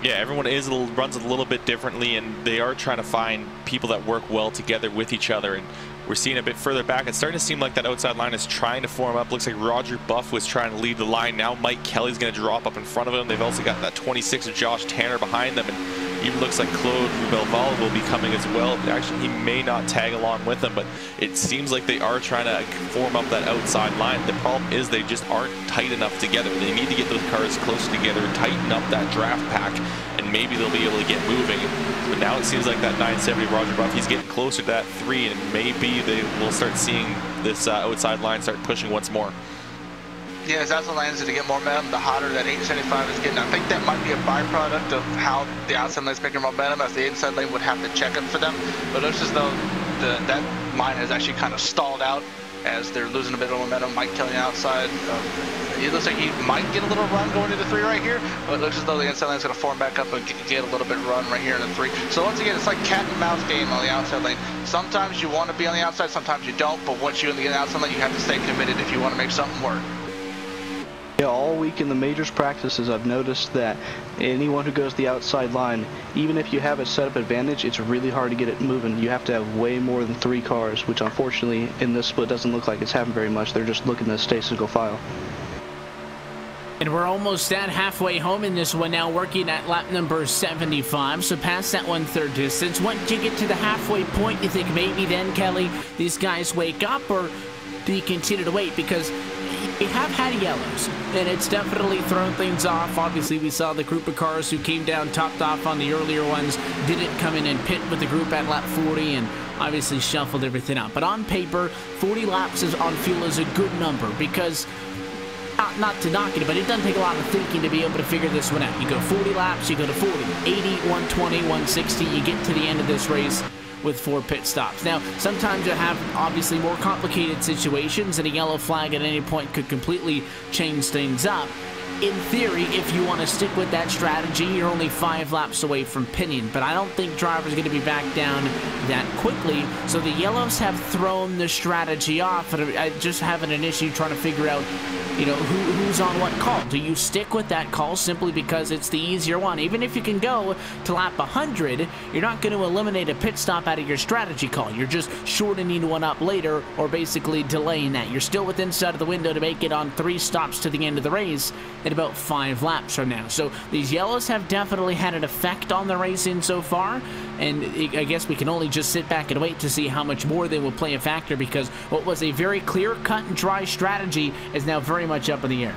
Yeah, everyone runs a little bit differently, and they are trying to find people that work well together with each other. And we're seeing a bit further back, it's starting to seem like that outside line is trying to form up. Looks like Roger Buff was trying to lead the line. Now Mike Kelly's going to drop up in front of him. They've also got that 26 of Josh Tanner behind them, and even looks like Claude Belval will be coming as well. Actually, he may not tag along with them, but it seems like they are trying to form up that outside line. The problem is they just aren't tight enough together. They need to get those cars closer together, tighten up that draft pack, and maybe they'll be able to get moving. But now it seems like that 970 Roger Buff, he's getting closer to that 3, and maybe they will start seeing this outside line start pushing once more. Yeah, as outside lanes to get more momentum, the hotter that 875 is getting. I think that might be a byproduct of how the outside lane's making momentum, as the inside lane would have to check it for them. But it looks as though that line has actually kind of stalled out as they're losing a bit of momentum. Mike Kelly outside. It looks like he might get a little run going into 3 right here, but it looks as though the inside lane's going to form back up and get a little bit run right here in the 3. So once again, it's like cat and mouse game on the outside lane. Sometimes you want to be on the outside, sometimes you don't, but once you're in the outside lane, you have to stay committed if you want to make something work. Yeah, all week in the majors practices, I've noticed that anyone who goes the outside line, even if you have a setup advantage, it's really hard to get it moving. You have to have way more than 3 cars, which unfortunately in this split doesn't look like it's happened very much. They're just looking to stay single file. And we're almost at halfway home in this one now, working at lap number 75, so past that 1/3 distance. Once you get to the halfway point, you think maybe then, Kelly, these guys wake up, or do you continue to wait? Because we have had yellows, and it's definitely thrown things off. Obviously, we saw the group of cars who came down topped off on the earlier ones didn't come in and pit with the group at lap 40, and obviously shuffled everything up. But on paper, 40 laps on fuel is a good number, because not to knock it, but it doesn't take a lot of thinking to be able to figure this one out. You go 40 laps, you go to 40, 80, 120, 160, you get to the end of this race with 4 pit stops. Now, sometimes you have obviously more complicated situations, and a yellow flag at any point could completely change things up. In theory, if you want to stick with that strategy, you're only 5 laps away from pitting, but I don't think drivers are going to be back down that quickly, so the yellows have thrown the strategy off, and I just having an issue trying to figure out, you know, who's on what call. Do you stick with that call simply because it's the easier one? Even if you can go to lap 100, you're not going to eliminate a pit stop out of your strategy call. You're just shortening one up later, or basically delaying that. You're still within sight of the window to make it on 3 stops to the end of the race at about 5 laps from now. So these yellows have definitely had an effect on the racing so far, and I guess we can only just sit back and wait to see how much more they will play a factor, because what was a very clear cut and dry strategy is now very much up in the air.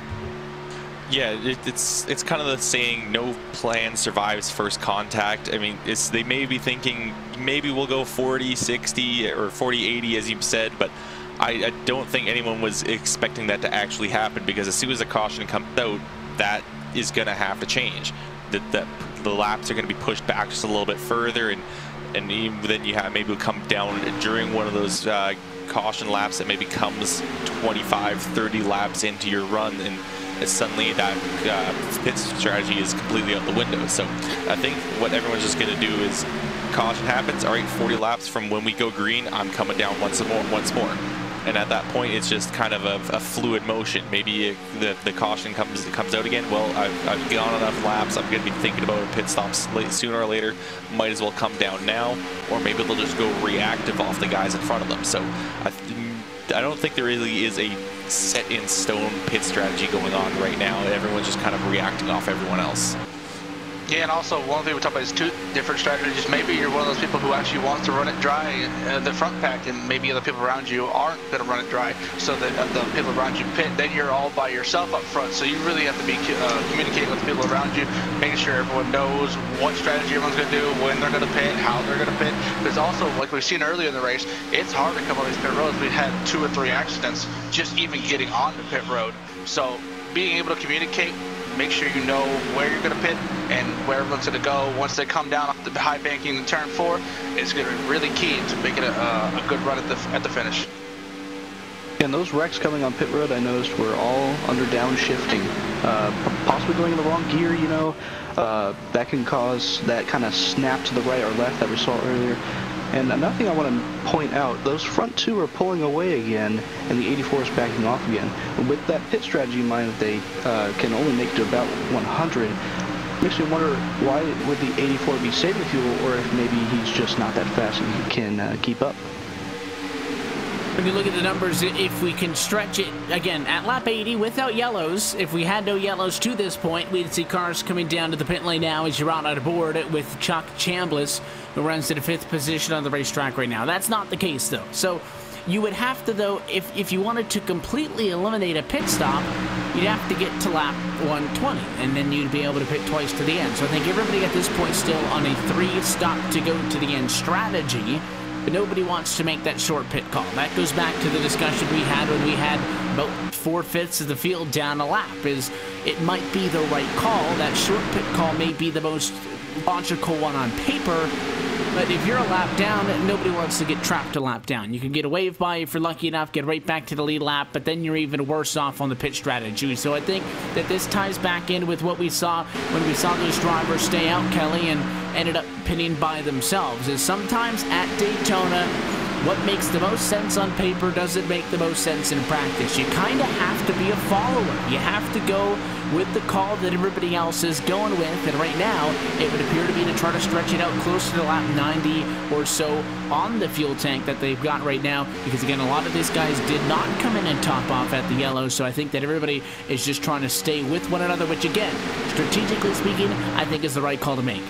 Yeah, it's kind of the saying, no plan survives first contact. I mean, they may be thinking maybe we'll go 40, 60 or 40, 80 as you said, but I don't think anyone was expecting that to actually happen, because as soon as the caution comes out, that is going to have to change. The laps are going to be pushed back just a little bit further, and even then you have maybe come down during one of those caution laps that maybe comes 25, 30 laps into your run, and suddenly that pit strategy is completely out the window. So I think what everyone's just going to do is, caution happens, all right, 40 laps from when we go green, I'm coming down once more. And at that point, it's just kind of a fluid motion. Maybe the caution comes out again. Well, I've gone enough laps. I'm going to be thinking about a pit stop sooner or later. Might as well come down now, or maybe they'll just go reactive off the guys in front of them. So I don't think there really is a set in stone pit strategy going on right now. Everyone's just kind of reacting off everyone else. Yeah, and also one thing we talk about is 2 different strategies. Maybe you're one of those people who actually wants to run it dry the front pack, and maybe other people around you aren't going to run it dry, so that the people around you pit. Then you're all by yourself up front, so you really have to be communicating with the people around you, making sure everyone knows what strategy everyone's going to do, when they're going to pit, how they're going to pit. Because also, like we've seen earlier in the race, it's hard to come on these pit roads. We had 2 or 3 accidents just even getting on the pit road. So being able to communicate, make sure you know where you're going to pit and where everyone's going to go once they come down off the high banking in turn 4 is going to be really key to making a good run at the finish. And those wrecks coming on pit road, I noticed, were all under downshifting, possibly going in the wrong gear, you know. That can cause that kind of snap to the right or left that we saw earlier. And another thing I want to point out, those front 2 are pulling away again, and the 84 is backing off again. With that pit strategy in mind, that they can only make it to about 100, makes me wonder, why would the 84 be saving fuel, or if maybe he's just not that fast and he can keep up. When you look at the numbers, if we can stretch it, again, at lap 80 without yellows, if we had no yellows to this point, we'd see cars coming down to the pit lane now as you're out on board with Chuck Chambliss, who runs to the 5th position on the racetrack right now. That's not the case, though. So you would have to, though, if you wanted to completely eliminate a pit stop, you'd have to get to lap 120, and then you'd be able to pit twice to the end. So I think everybody at this point still on a 3 stop to go to the end strategy. but nobody wants to make that short pit call. That goes back to the discussion we had when we had about 4/5 of the field down a lap. Is it might be the right call. That short pit call may be the most logical one on paper, but if you're a lap down, nobody wants to get trapped a lap down. You can get a wave by if you're lucky enough, get right back to the lead lap, but then you're even worse off on the pit strategy. So I think that this ties back in with what we saw when we saw those drivers stay out, Kelly, and ended up pitting by themselves. Is sometimes at Daytona, what makes the most sense on paper doesn't make the most sense in practice. You kind of have to be a follower. You have to go with the call that everybody else is going with, and right now it would appear to be to try to stretch it out closer to lap 90 or so on the fuel tank that they've got right now, because again, a lot of these guys did not come in and top off at the yellow, so I think that everybody is just trying to stay with one another, which again, strategically speaking, I think is the right call to make.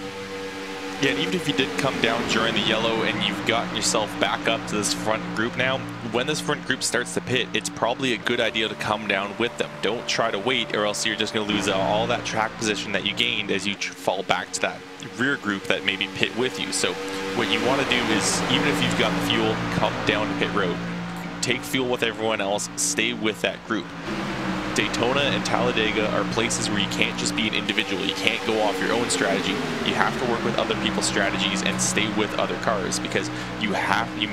Yeah, and even if you did come down during the yellow and you've gotten yourself back up to this front group now, when this front group starts to pit, it's probably a good idea to come down with them. Don't try to wait, or else you're just going to lose all that track position that you gained as you fall back to that rear group that maybe pit with you. So what you want to do is, even if you've got the fuel, come down to pit road. Take fuel with everyone else, stay with that group. Daytona and Talladega are places where you can't just be an individual. You can't go off your own strategy. You have to work with other people's strategies and stay with other cars, because you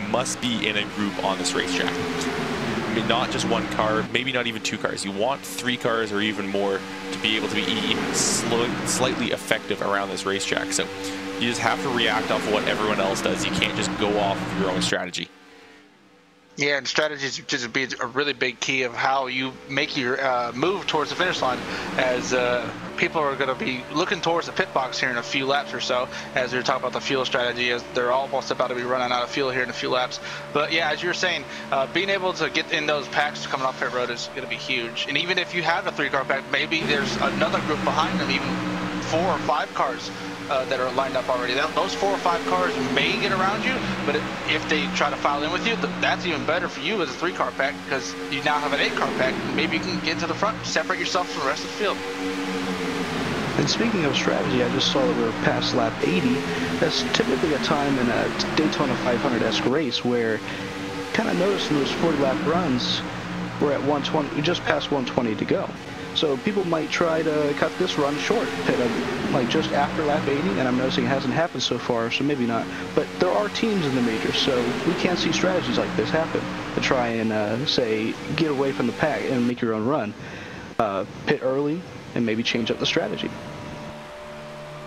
must be in a group on this racetrack. I mean, not just one car, maybe not even two cars. You want 3 cars or even more to be able to be even slightly effective around this racetrack. So you just have to react off of what everyone else does. You can't just go off of your own strategy. Yeah, and strategies just be a really big key of how you make your move towards the finish line, as people are going to be looking towards the pit box here in a few laps or so, as we're talking about the fuel strategy, as they're almost about to be running out of fuel here in a few laps. But yeah, as you're saying, being able to get in those packs coming off pit road is going to be huge. And even if you have a 3-car pack, maybe there's another group behind them, even 4 or 5 cars that are lined up already. Those 4 or 5 cars may get around you, but if they try to file in with you, that's even better for you as a 3-car pack, because you now have an 8-car pack, and maybe you can get to the front, separate yourself from the rest of the field. And speaking of strategy, I just saw that we're past lap 80. That's typically a time in a Daytona 500-esque race where kind of noticing those 40-lap runs, we're at 120, we just passed 120 to go. So people might try to cut this run short, like just after lap 80, and I'm noticing it hasn't happened so far, so maybe not. But there are teams in the majors, so we can see strategies like this happen to try and, say, get away from the pack and make your own run. Pit early and maybe change up the strategy.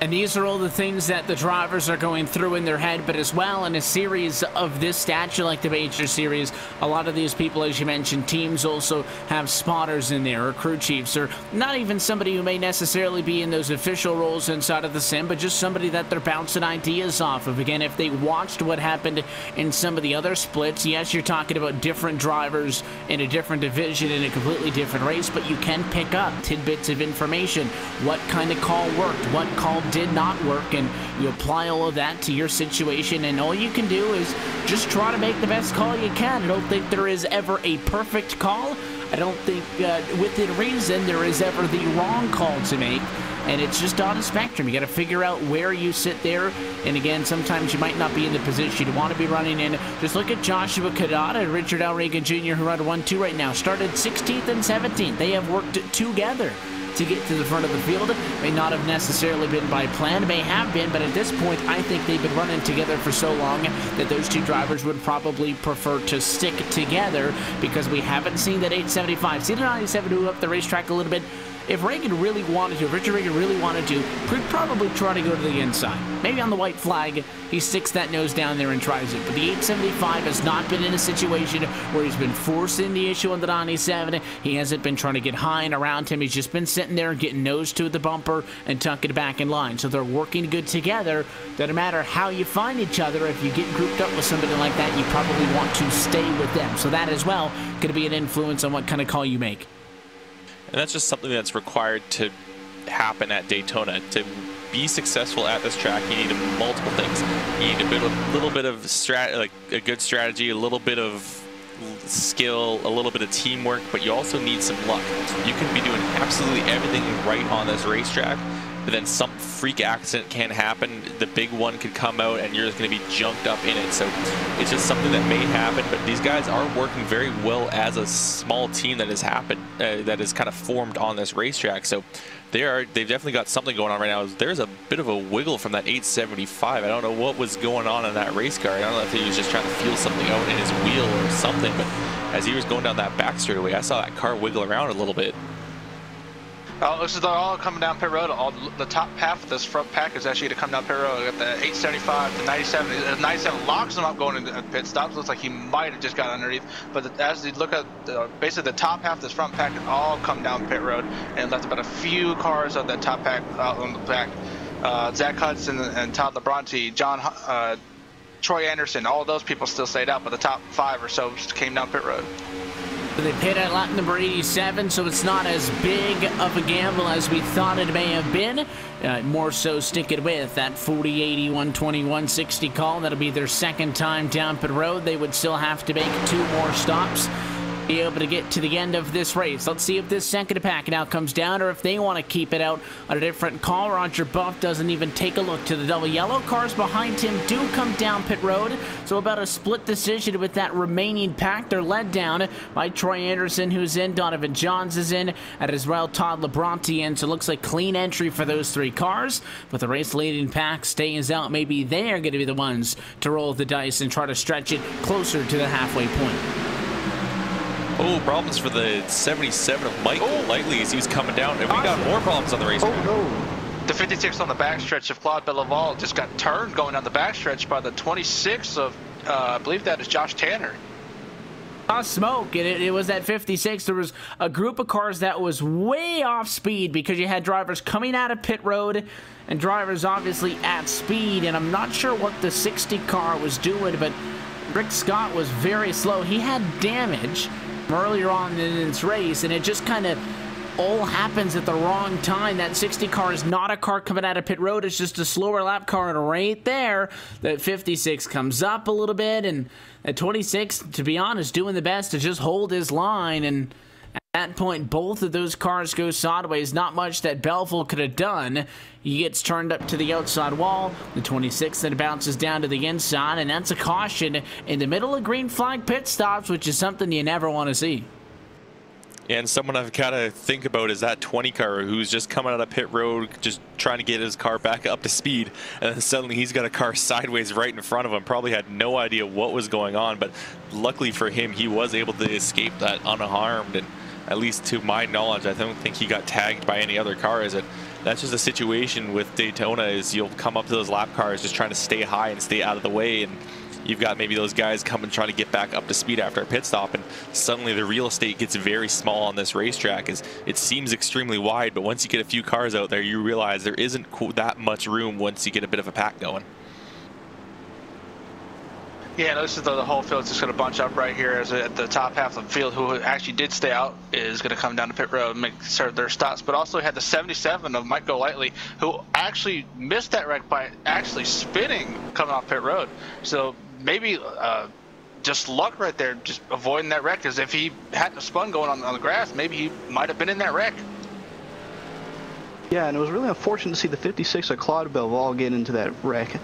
And these are all the things that the drivers are going through in their head, but as well in a series of this stature like the Major Series, a lot of these people, as you mentioned, teams also have spotters in there, or crew chiefs, or not even somebody who may necessarily be in those official roles inside of the sim, but just somebody that they're bouncing ideas off of. Again, if they watched what happened in some of the other splits, yes, you're talking about different drivers in a different division in a completely different race, but you can pick up tidbits of information. What kind of call worked? What call did not work, and you apply all of that to your situation, and all you can do is just try to make the best call you can. I don't think there is ever a perfect call. I don't think within reason there is ever the wrong call to make, and it's just on a spectrum. You got to figure out where you sit there, and again, sometimes you might not be in the position you want to be running in. Just look at Joshua Kadada and Richard L. Reagan Jr., who run 1-2 right now, started 16th and 17th. They have worked together to get to the front of the field. May not have necessarily been by plan, may have been, but at this point, I think they've been running together for so long that those 2 drivers would probably prefer to stick together, because we haven't seen that 875. See the 97 move up the racetrack a little bit. If Reagan really wanted to, if Richard Reagan really wanted to, could probably try to go to the inside. Maybe on the white flag, he sticks that nose down there and tries it. But the 875 has not been in a situation where he's been forcing the issue on the 97. He hasn't been trying to get high and around him. He's just been sitting there and getting nose to the bumper and tucking it back in line. So they're working good together. Doesn't matter how you find each other. If you get grouped up with somebody like that, you probably want to stay with them. So that as well could be an influence on what kind of call you make. And that's just something that's required to happen at Daytona. To be successful at this track, you need multiple things. You need a little bit of a good strategy, a little bit of skill, a little bit of teamwork, but you also need some luck. You can be doing absolutely everything right on this racetrack, but then some freak accident can happen. The big one could come out and you're just going to be junked up in it. So it's just something that may happen, but these guys are working very well as a small team that has happened, that is kind of formed on this racetrack. So they've definitely got something going on right now. There's a bit of a wiggle from that 875. I don't know what was going on in that race car. I don't know if he was just trying to feel something out in his wheel or something, but as he was going down that back straightaway, I saw that car wiggle around a little bit. Oh, this is all coming down pit road. All the top half of this front pack is actually going to come down pit road. We got the 875, the 97. The 97 locks him up going into pit stops. Looks like he might have just got underneath. But as you look at basically the top half of this front pack, it all come down pit road and left about a few cars of that top pack out on the back. Zach Hudson and Todd Labronte, Troy Anderson, all those people still stayed out, but the top 5 or so just came down pit road. They pit at lap number 87, so it's not as big of a gamble as we thought it may have been. More so sticking with that 40, 80, 120, 160 call. That'll be their second time down pit road. They would still have to make 2 more stops, be able to get to the end of this race. Let's see if this second pack now comes down or if they want to keep it out on a different call. Roger Buff doesn't even take a look to the double yellow. Cars behind him do come down pit road, so about a split decision with that remaining pack. They're led down by Troy Anderson, who's in, Donovan Johns is in, and as well Todd Labronte in, so it looks like clean entry for those 3 cars, but the race leading pack stays out. Maybe they are going to be the ones to roll the dice and try to stretch it closer to the halfway point. Oh, problems for the 77 of Michael Lightly as he was coming down. And we got more problems on the racetrack. Oh, no. The 56 on the backstretch of Claude Belaval just got turned going down the backstretch by the 26 of, I believe that is Josh Tanner. Smoke, and it was at 56. There was a group of cars that was way off speed because you had drivers coming out of pit road and drivers obviously at speed, and I'm not sure what the 60 car was doing, but Rick Scott was very slow. He had damage earlier on in this race, and it just kind of all happens at the wrong time. That 60 car is not a car coming out of pit road. It's just a slower lap car, and right there, that 56 comes up a little bit, and at 26, to be honest, doing the best to just hold his line, and at that point, both of those cars go sideways. Not much that Belleville could have done. He gets turned up to the outside wall. The 26 then bounces down to the inside, and that's a caution in the middle of green flag pit stops, which is something you never want to see. And someone I've got to think about is that 20 car who's just coming out of pit road, just trying to get his car back up to speed, and then suddenly he's got a car sideways right in front of him. Probably had no idea what was going on, but luckily for him, he was able to escape that unharmed, and at least to my knowledge, I don't think he got tagged by any other cars. And that's just a situation with Daytona, is you'll come up to those lap cars just trying to stay high and stay out of the way, and you've got maybe those guys coming trying to get back up to speed after a pit stop, and suddenly the real estate gets very small on this racetrack. It seems extremely wide, but once you get a few cars out there, you realize there isn't that much room once you get a bit of a pack going. Yeah, this is the whole field's just going to bunch up right here as at the top half of the field. Who actually did stay out is going to come down to pit road and make their stops. But also had the 77 of Mike Golightly, who actually missed that wreck by actually spinning coming off pit road. So maybe just luck right there, just avoiding that wreck. Because if he hadn't spun going on the grass, maybe he might have been in that wreck. Yeah, and it was really unfortunate to see the 56 of Claude Belval get into that wreck.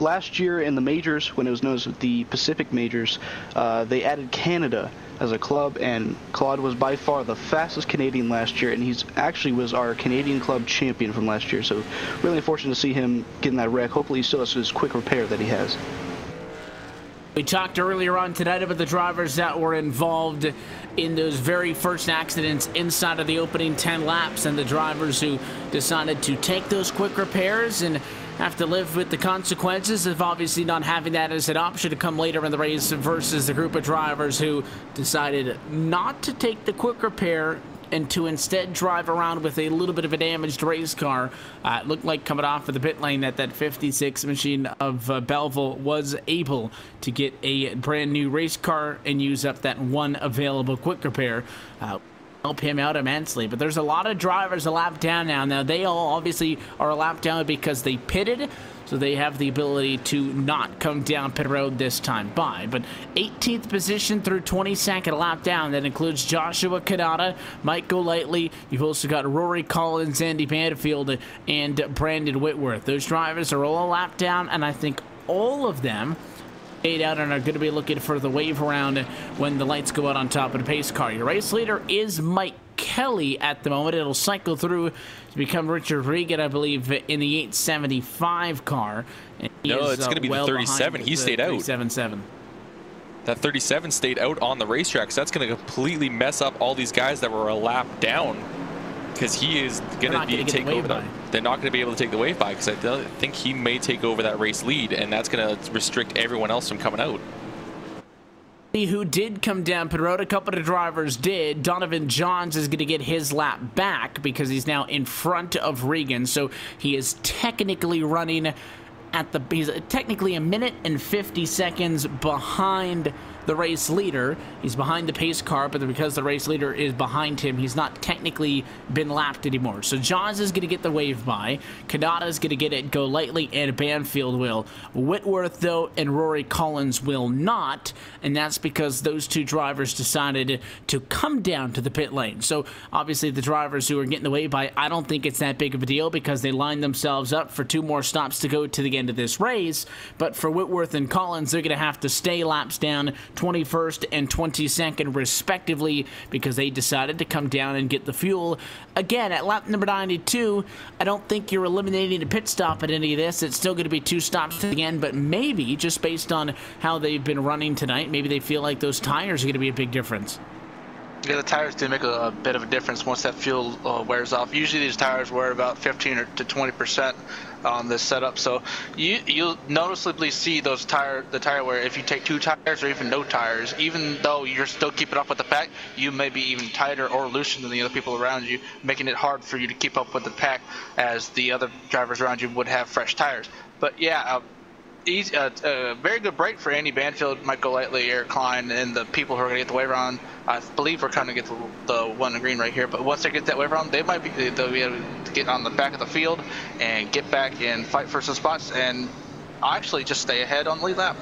Last year in the majors, when it was known as the Pacific Majors, they added Canada as a club, and Claude was by far the fastest Canadian last year, and he's actually was our Canadian club champion from last year. So really unfortunate to see him get in that wreck. Hopefully he still has his quick repair that he has. We talked earlier on tonight about the drivers that were involved in those very first accidents inside of the opening 10 laps, and the drivers who decided to take those quick repairs and have to live with the consequences of obviously not having that as an option to come later in the race, versus the group of drivers who decided not to take the quick repair and to instead drive around with a little bit of a damaged race car. It looked like coming off of the pit lane that 56 machine of Belleville was able to get a brand new race car and use up that one available quick repair. help him out immensely. But there's a lot of drivers a lap down now. Now, they all obviously are a lap down because they pitted, so they have the ability to not come down pit road this time by. But 18th position through 22nd lap down. That includes Joshua Kadada, Mike Golightly. You've also got Rory Collins, Andy Banfield, and Brandon Whitworth. Those drivers are all a lap down, and I think all of them out and are going to be looking for the wave around when the lights go out on top of the pace car. Your race leader is Mike Kelly at the moment. It'll cycle through to become Richard Regan, I believe, in the 875 car. No, it's going to be the 37. He stayed out. 37.7. That 37 stayed out on the racetrack, so that's going to completely mess up all these guys that were a lap down, because he is going to take over them. They're not going to be able to take the wave by, because I think he may take over that race lead, and that's going to restrict everyone else from coming out. Who did come down pit road, a couple of drivers did. Donovan Johns is going to get his lap back because he's now in front of Regan, so he is technically running at the, he's technically a minute and 50 seconds behind the race leader. He's behind the pace car, but because the race leader is behind him, he's not technically been lapped anymore. So Johns is going to get the wave by. Kadada is going to get it Golightly, and Banfield will. Whitworth, though, and Rory Collins will not, and that's because those two drivers decided to come down to the pit lane. So obviously the drivers who are getting the wave by, I don't think it's that big of a deal because they lined themselves up for 2 more stops to go to the end of this race. But for Whitworth and Collins, they're going to have to stay laps down 21st and 22nd respectively because they decided to come down and get the fuel. Again, at lap number 92, I don't think you're eliminating a pit stop at any of this. It's still going to be 2 stops to the end, but maybe just based on how they've been running tonight, maybe they feel like those tires are going to be a big difference. Yeah, the tires do make a bit of a difference once that fuel wears off. Usually these tires wear about 15 to 20% on this setup, so you'll noticeably see the tire wear if you take 2 tires or even no tires. Even though you're still keeping up with the pack, you may be even tighter or looser than the other people around you, making it hard for you to keep up with the pack as the other drivers around you would have fresh tires. But yeah, very good break for Andy Banfield, Mike Golightly, Eric Klein, and the people who are going to get the wave around. I believe we're kind of get the one in green right here, but once they get that wave around, they'll be able to get on the back of the field and get back and fight for some spots and actually just stay ahead on the lead lap.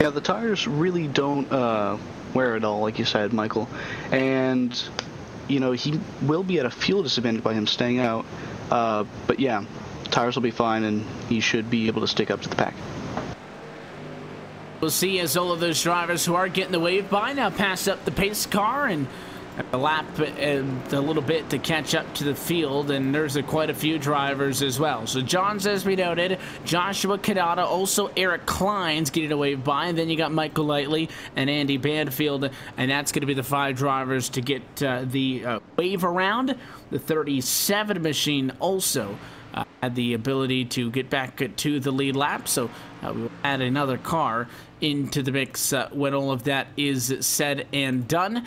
Yeah, the tires really don't wear it all, like you said, Michael. And, you know, he will be at a fuel disadvantage by him staying out. But yeah, tires will be fine, and he should be able to stick up to the pack. We'll see as all of those drivers who are getting the wave by now pass up the pace car and a lap and a little bit to catch up to the field, and there's quite a few drivers as well. So Johns, as we noted, Joshua Kadada, also Eric Klein's getting a wave by, and then you got Mike Golightly and Andy Banfield, and that's going to be the 5 drivers to get the wave around. The 37 machine also had the ability to get back to the lead lap, so we will add another car into the mix when all of that is said and done.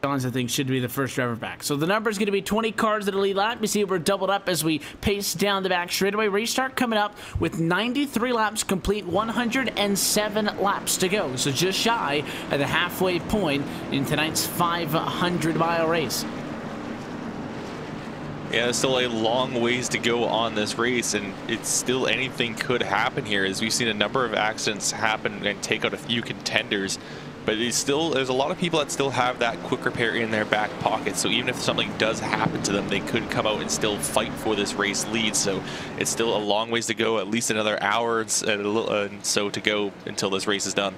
Johns, I think, should be the first driver back. So the number is going to be 20 cars at the lead lap. You see we're doubled up as we pace down the back straightaway. Restart coming up with 93 laps complete, 107 laps to go. So just shy of the halfway point in tonight's 500-mile race. Yeah, there's still a long ways to go on this race, and it's still anything could happen here, as we've seen a number of accidents happen and take out a few contenders. But there's a lot of people that still have that quick repair in their back pocket, so even if something does happen to them, they could come out and still fight for this race lead. So it's still a long ways to go, at least another hour and so to go until this race is done.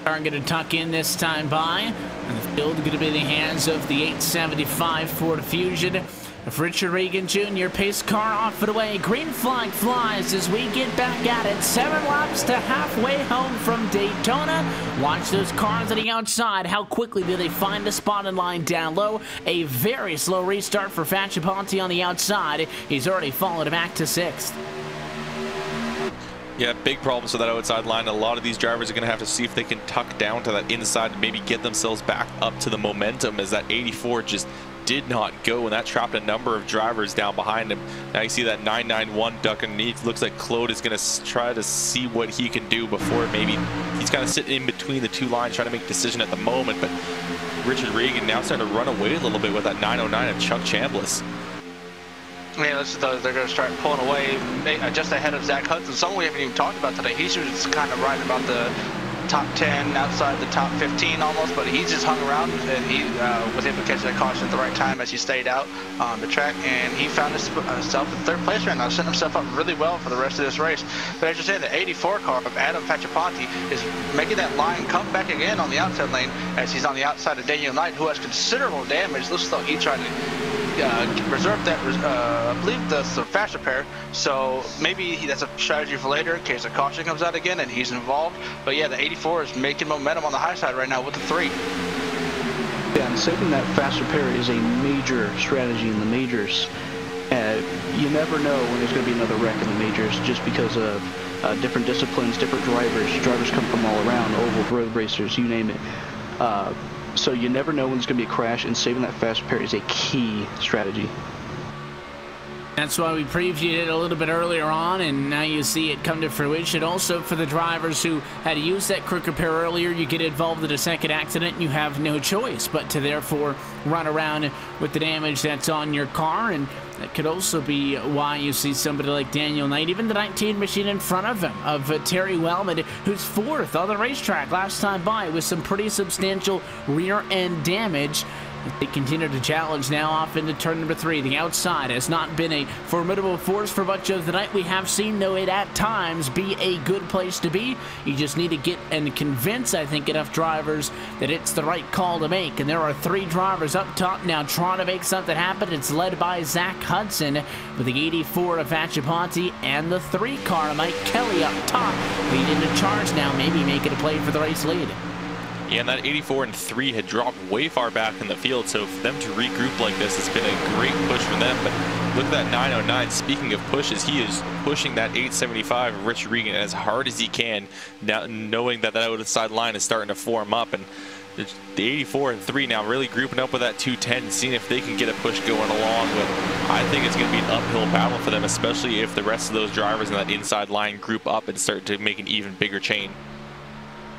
Are going to tuck in this time by, and the field going to be in the hands of the 875 Ford Fusion of Richard Regan Jr. Pace car off and away. Green flag flies as we get back at it. 7 laps to halfway home from Daytona. Watch those cars on the outside. How quickly do they find a spot in line down low? A very slow restart for Facciaponte on the outside. He's already fallen back to 6th. Yeah, big problems with that outside line. A lot of these drivers are going to have to see if they can tuck down to that inside and maybe get themselves back up to the momentum, as that 84 just did not go, and that trapped a number of drivers down behind him. Now you see that 991 duck underneath. Looks like Claude is going to try to see what he can do before maybe he's kind of sitting in between the two lines trying to make a decision at the moment. But Richard Regan now starting to run away a little bit with that 909 of Chuck Chambliss. Yeah, they're going to start pulling away just ahead of Zach Hudson. Someone we haven't even talked about today. He's just kind of right about the top 10, outside the top 15 almost, but he just hung around, and he was able to catch that caution at the right time as he stayed out on the track, and he found himself in third place right now, setting himself up really well for the rest of this race. But as you said, the 84 car of Adam Facciapati is making that line come back again on the outside lane as he's on the outside of Daniel Knight, who has considerable damage. Looks like he tried to reserve that, I believe that's a fast repair, so maybe that's a strategy for later in case a caution comes out again and he's involved. But yeah, the 84 is making momentum on the high side right now with the 3. Yeah, and saving that fast repair is a major strategy in the majors. You never know when there's going to be another wreck in the majors just because of different disciplines, different drivers. Drivers come from all around, oval, road racers, you name it. So you never know when there's going to be a crash, and saving that fast repair is a key strategy. That's why we previewed it a little bit earlier on, and now you see it come to fruition. Also, for the drivers who had to use that quick repair earlier, you get involved in a second accident, and you have no choice but to therefore run around with the damage that's on your car. And that could also be why you see somebody like Daniel Knight, even the 19 machine in front of him, of Terry Wellman, who's 4th on the racetrack last time by with some pretty substantial rear end damage. They continue to challenge now off into turn number 3. The outside has not been a formidable force for much of the night. We have seen, though, it at times be a good place to be. You just need to get and convince, I think, enough drivers that it's the right call to make. And there are 3 drivers up top now trying to make something happen. It's led by Zach Hudson with the 84 of Facciapati and the 3 car, Mike Kelly, up top, leading the charge now, maybe making a play for the race lead. Yeah, and that 84 and 3 had dropped way far back in the field, so for them to regroup like this has been a great push for them. But look at that 909. Speaking of pushes, he is pushing that 875 of Richard Regan as hard as he can, now knowing that that outside line is starting to form up. And the 84 and 3 now really grouping up with that 210, seeing if they can get a push going along. But I think it's going to be an uphill battle for them, especially if the rest of those drivers in that inside line group up and start to make an even bigger chain.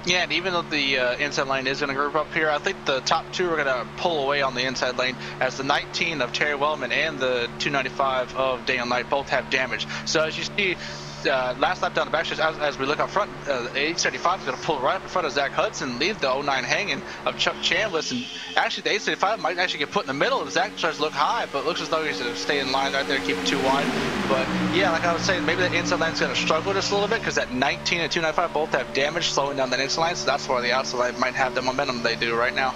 Yeah, and even though the inside lane is going to group up here, I think the top 2 are going to pull away on the inside lane, as the 19 of Terry Wellman and the 295 of Daniel Knight both have damage. So as you see, last lap down the backstretch, as we look up front, the 875 is going to pull right up in front of Zach Hudson, leave the 09 hanging of Chuck Chambliss, and actually the 875 might actually get put in the middle if Zach tries to look high, but it looks as though he's going to stay in line right there, keep it too wide. But yeah, like I was saying, maybe that inside line is going to struggle just a little bit because that 19 and 295 both have damage, slowing down that inside line, so that's why the outside line might have the momentum they do right now.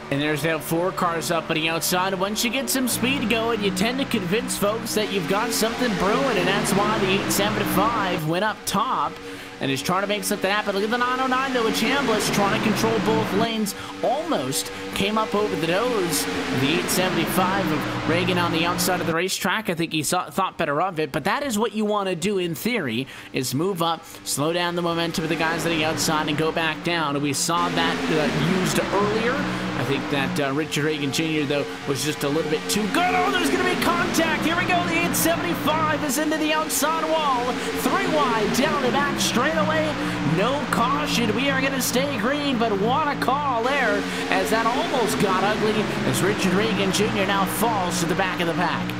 And there's now 4 cars up on the outside. Once you get some speed going, you tend to convince folks that you've got something brewing, and that's why the 875 went up top and is trying to make something happen. Look at the 909, though, with Chambliss trying to control both lanes. Almost came up over the nose. The 875 of Regan on the outside of the racetrack. I think he thought better of it, but that is what you want to do in theory, is move up, slow down the momentum of the guys on the outside, and go back down. And we saw that used earlier. I think that Richard Regan Jr., though, was just a little bit too good. Oh, there's going to be contact. Here we go. The 875 is into the outside wall. 3 wide, down the back straightaway. No caution. We are going to stay green, but what a call there, as that almost got ugly, as Richard Regan Jr. now falls to the back of the pack.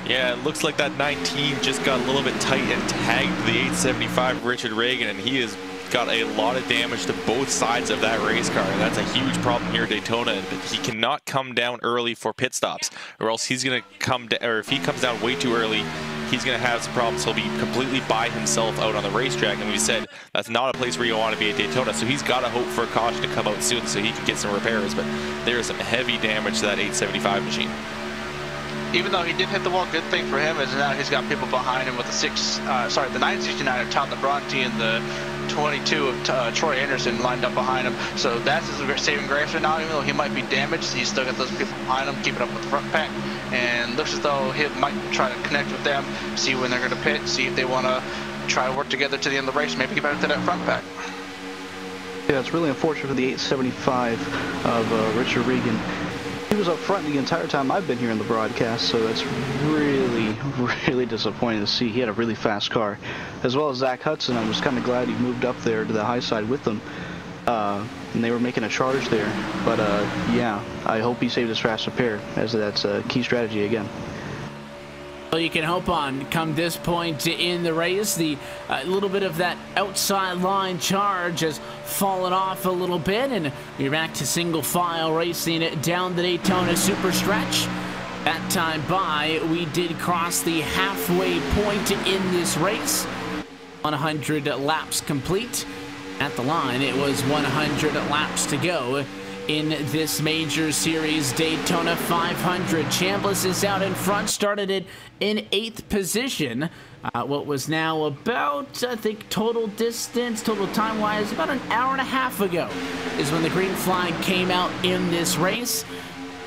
Yeah, it looks like that 19 just got a little bit tight and tagged the 875 Richard Regan, and he has got a lot of damage to both sides of that race car, and that's a huge problem here at Daytona. He cannot come down early for pit stops, or else he's going to come down, or if he comes down way too early, he's going to have some problems. He'll be completely by himself out on the racetrack, and we said that's not a place where you want to be at Daytona, so he's got to hope for a caution to come out soon so he can get some repairs. But there is some heavy damage to that 875 machine. Even though he did hit the wall, good thing for him is now he's got people behind him with the 969 of Tom Labronte and the 22 of Troy Anderson lined up behind him. So that's his saving grace right now. Even though he might be damaged, he's still got those people behind him, keeping up with the front pack. And looks as though he might try to connect with them, see when they're going to pit, see if they want to try to work together to the end of the race, maybe get back to that front pack. Yeah, it's really unfortunate for the 875 of Richard Regan. He was up front the entire time I've been here in the broadcast, so that's really, really disappointing to see. He had a really fast car. As well as Zach Hudson, I was kind of glad he moved up there to the high side with them. And they were making a charge there. But, yeah, I hope he saved his fast repair, as that's a key strategy again. Well, you can hope on come this point in the race, the little bit of that outside line charge has fallen off a little bit, and we're back to single file racing down the Daytona super stretch. That time by, we did cross the halfway point in this race. 100 laps complete. At the line, it was 100 laps to go in this major series Daytona 500. Chambliss is out in front, started it in 8th position. What was now about, I think, total distance, total time-wise, about an hour and a half ago is when the green flag came out in this race.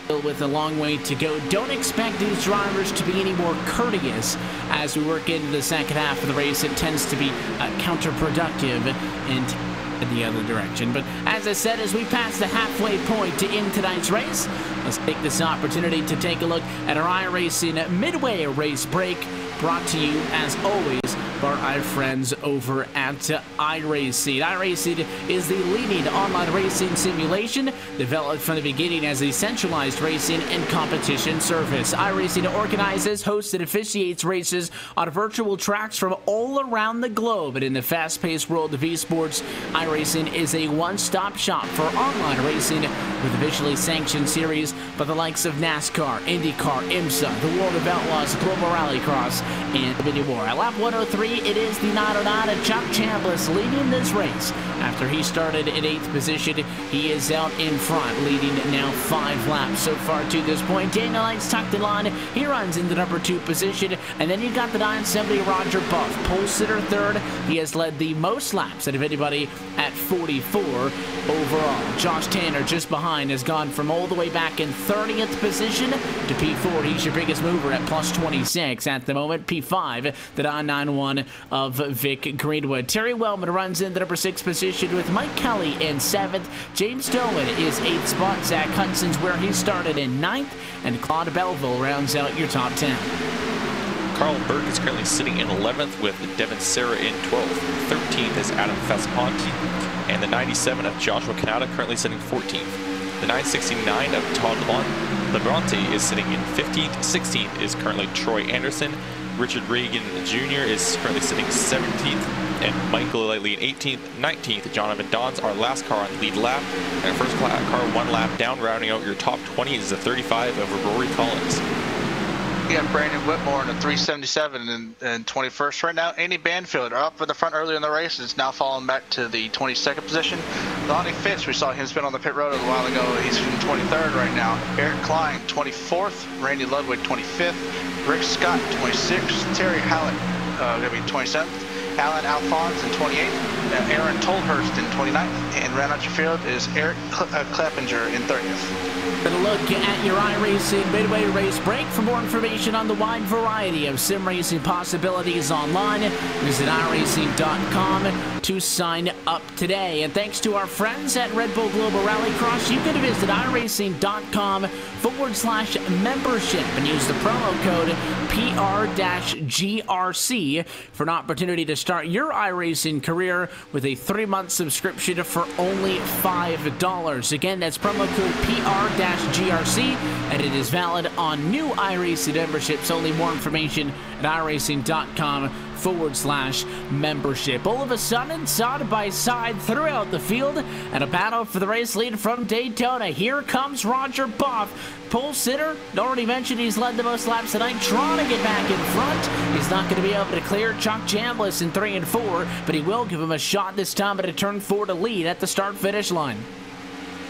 With a long way to go. Don't expect these drivers to be any more courteous as we work into the second half of the race. It tends to be counterproductive and in the other direction. But as I said, as we pass the halfway point in tonight's race, let's take this opportunity to take a look at our iRacing midway race break, brought to you as always by our friends over at iRacing. iRacing is the leading online racing simulation developed from the beginning as a centralized racing and competition service. iRacing organizes, hosts, and officiates races on virtual tracks from all around the globe. And in the fast-paced world of esports, iRacing is a one-stop shop for online racing with officially sanctioned series by the likes of NASCAR, IndyCar, IMSA, the World of Outlaws, Global Rallycross, and many more. At lap 103, it is the 909 of Chuck Chambliss leading this race. After he started in 8th position, he is out in front, leading now 5 laps so far to this point. Daniel Knight's tucked in line. He runs into number 2 position. And then you've got the 970 Roger Buff, pole sitter 3rd. He has led the most laps out of anybody at 44 overall. Josh Tanner just behind has gone from all the way back in 30th position to P4. He's your biggest mover at plus 26 at the moment. P5, the 991 of Vic Greenwood. Terry Wellman runs in the number 6 position with Mike Kelly in 7th. James Dolan is 8th spot. Zach Hudson's where he started in 9th. And Claude Belleville rounds out your top 10. Carl Berg is currently sitting in 11th with Devin Serra in 12th. 13th is Adam Fesponti. And the 97 of Joshua Canada currently sitting 14th. The 969 of Todd Lebrante is sitting in 15th. 16th is currently Troy Anderson. Richard Regan Jr. is currently sitting 17th, and Michael Lightly in 18th. 19th, Jonathan Dons, our last car on lead lap, and first car 1 lap down, rounding out your top 20 is the 35 of Rory Collins. You got Brandon Whitmore in the 377 and 21st right now. Andy Banfield are up in the front earlier in the race. It's now falling back to the 22nd position. Lonnie Fitz, we saw him spin on the pit road a while ago. He's in 23rd right now. Eric Klein, 24th. Randy Ludwig, 25th. Rick Scott, 26th. Terry Hallett, going to be 27th. Alan Alphonse in 28th. Aaron Tolhurst in 29th. And round out your field is Eric Kleppinger in 30th. A look at your iRacing midway race break. For more information on the wide variety of sim racing possibilities online, visit iRacing.com to sign up today. And thanks to our friends at Red Bull Global Rallycross, you can visit iRacing.com/membership and use the promo code PR-GRC for an opportunity to start your iRacing career with a 3-month subscription for only $5. Again, that's promo code PR-GRC, and it is valid on new iRacing memberships. Only more information at iRacing.com/membership. All of a sudden, side by side throughout the field, and a battle for the race lead from Daytona. Here comes Roger Buff. Pole sitter, already mentioned he's led the most laps tonight, trying to get back in front. He's not going to be able to clear Chuck Chambliss in 3 and 4, but he will give him a shot this time at a turn 4 to lead at the start-finish line.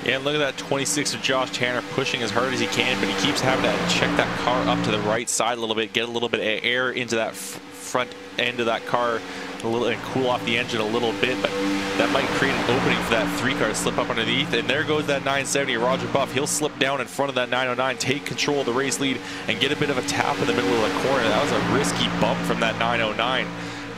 Yeah, look at that 26 of Josh Tanner pushing as hard as he can, but he keeps having to check that car up to the right side a little bit, get a little bit of air into that front end of that car a little and cool off the engine a little bit, but that might create an opening for that 3 car to slip up underneath. And there goes that 970 Roger Buff. He'll slip down in front of that 909, take control of the race lead, and get a bit of a tap in the middle of the corner. That was a risky bump from that 909.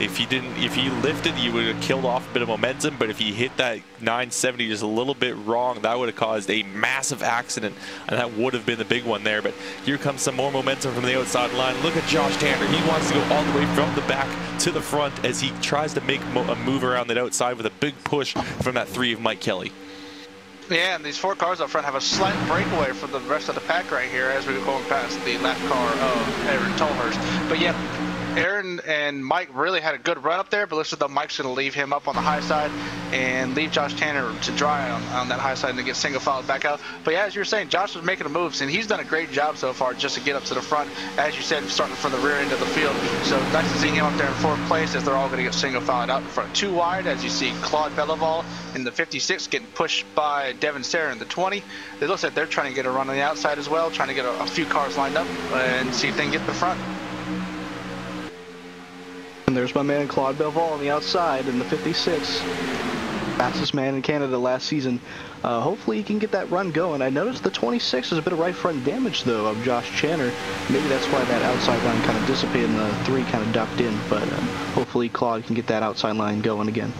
If he lifted, you would have killed off a bit of momentum, but if he hit that 970 just a little bit wrong, that would have caused a massive accident, and that would have been the big one there. But here comes some more momentum from the outside line. Look at Josh Tanner. He wants to go all the way from the back to the front as he tries to make a move around that outside with a big push from that 3 of Mike Kelly. Yeah, and these 4 cars up front have a slight breakaway from the rest of the pack right here as we're going past the lap car of Aaron Tolhurst. But yeah, Aaron and Mike really had a good run up there, but looks like Mike's going to leave him up on the high side and leave Josh Tanner to dry on that high side and to get single filed back out. But yeah, as you were saying, Josh was making the moves, and he's done a great job so far just to get up to the front, as you said, starting from the rear end of the field. So nice to see him up there in 4th place as they're all going to get single filed out in front. 2 wide, as you see Claude Belival in the 56 getting pushed by Devin Serra in the 20. It looks like they're trying to get a run on the outside as well, trying to get a few cars lined up and see if they can get the front. And there's my man Claude Belval on the outside in the 56. Fastest man in Canada last season. Hopefully he can get that run going. I noticed the 26 is a bit of right front damage though of Josh Tanner. Maybe that's why that outside line kind of dissipated and the 3 kind of ducked in. But hopefully Claude can get that outside line going again.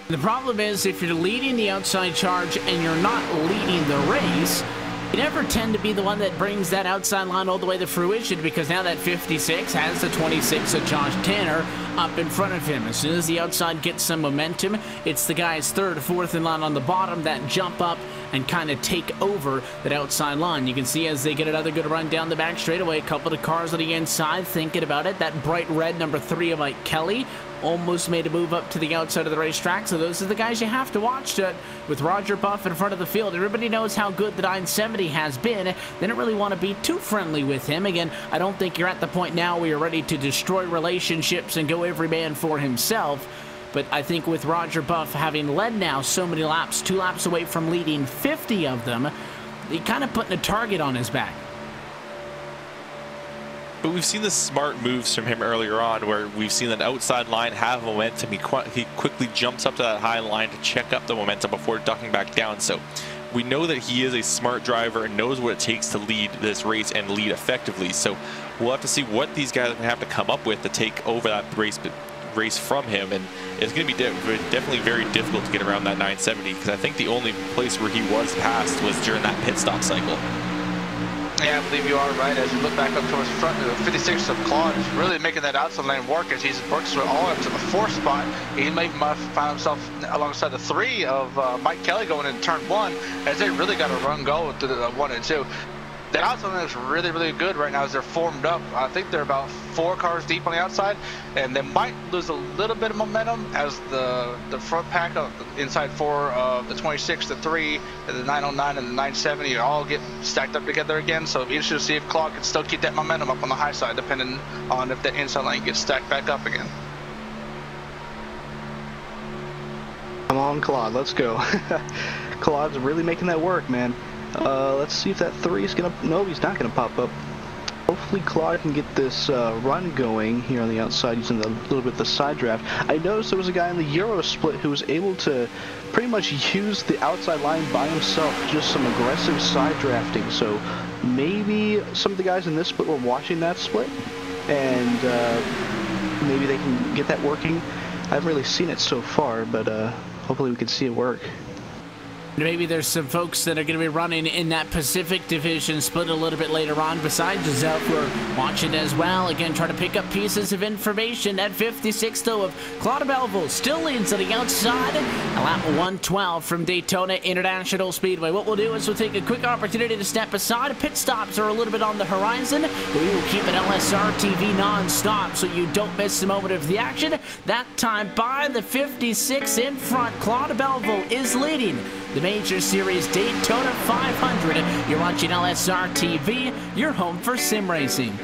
The problem is if you're leading the outside charge and you're not leading the race, you never tend to be the one that brings that outside line all the way to fruition, because now that 56 has the 26 of Josh Tanner up in front of him. As soon as the outside gets some momentum, it's the guys 3rd, 4th in line on the bottom that jump up and kind of take over that outside line. You can see as they get another good run down the back straightaway, a couple of cars on the inside thinking about it. That bright red number 3 of Mike Kelly almost made a move up to the outside of the racetrack. So those are the guys you have to watch with Roger Buff in front of the field. Everybody knows how good the 970 has been. They don't really want to be too friendly with him. Again, I don't think you're at the point now where you're ready to destroy relationships and go every man for himself. But I think with Roger Buff having led now so many laps, 2 laps away from leading 50 of them, he kind of putting a target on his back. But we've seen the smart moves from him earlier on, where we've seen that outside line have momentum. He quickly jumps up to that high line to check up the momentum before ducking back down. So we know that he is a smart driver and knows what it takes to lead this race and lead effectively. So we'll have to see what these guys have to come up with to take over that race from him, and it's going to be definitely very difficult to get around that 970, because I think the only place where he was passed was during that pit stop cycle. Yeah, I believe you are right. As you look back up towards the front, the 56 of Claude is really making that outside lane work as he's works all up to the 4th spot. He may find himself alongside the 3 of Mike Kelly going into turn 1, as they really got a run going to the 1 and 2. The outside lane is really, really good right now as they're formed up. I think they're about 4 cars deep on the outside, and they might lose a little bit of momentum as the front pack of the inside 4 of the 26, the 3, and the 909 and the 970 all get stacked up together again. So it'll be interesting to see if Claude can still keep that momentum up on the high side, depending on if the inside lane gets stacked back up again. Come on, Claude, let's go. Claude's really making that work, man. Let's see if that 3 is gonna. No, he's not gonna pop up. Hopefully Claude can get this run going here on the outside using a little bit of the side draft. I noticed there was a guy in the Euro split who was able to pretty much use the outside line by himself, just some aggressive side drafting. So maybe some of the guys in this split were watching that split, and maybe they can get that working. I haven't really seen it so far, but hopefully we can see it work. Maybe there's some folks that are going to be running in that Pacific Division split a little bit later on besides Giselle, who are watching as well. Again, trying to pick up pieces of information. At 56, though, of Claude Belleville still leads on the outside. A lap 112 from Daytona International Speedway. What we'll do is we'll take a quick opportunity to step aside. Pit stops are a little bit on the horizon. We will keep an LSRTV non-stop so you don't miss a moment of the action. That time by the 56 in front. Claude Belleville is leading the Major Series Daytona 500. You're watching LSRTV, your home for sim racing.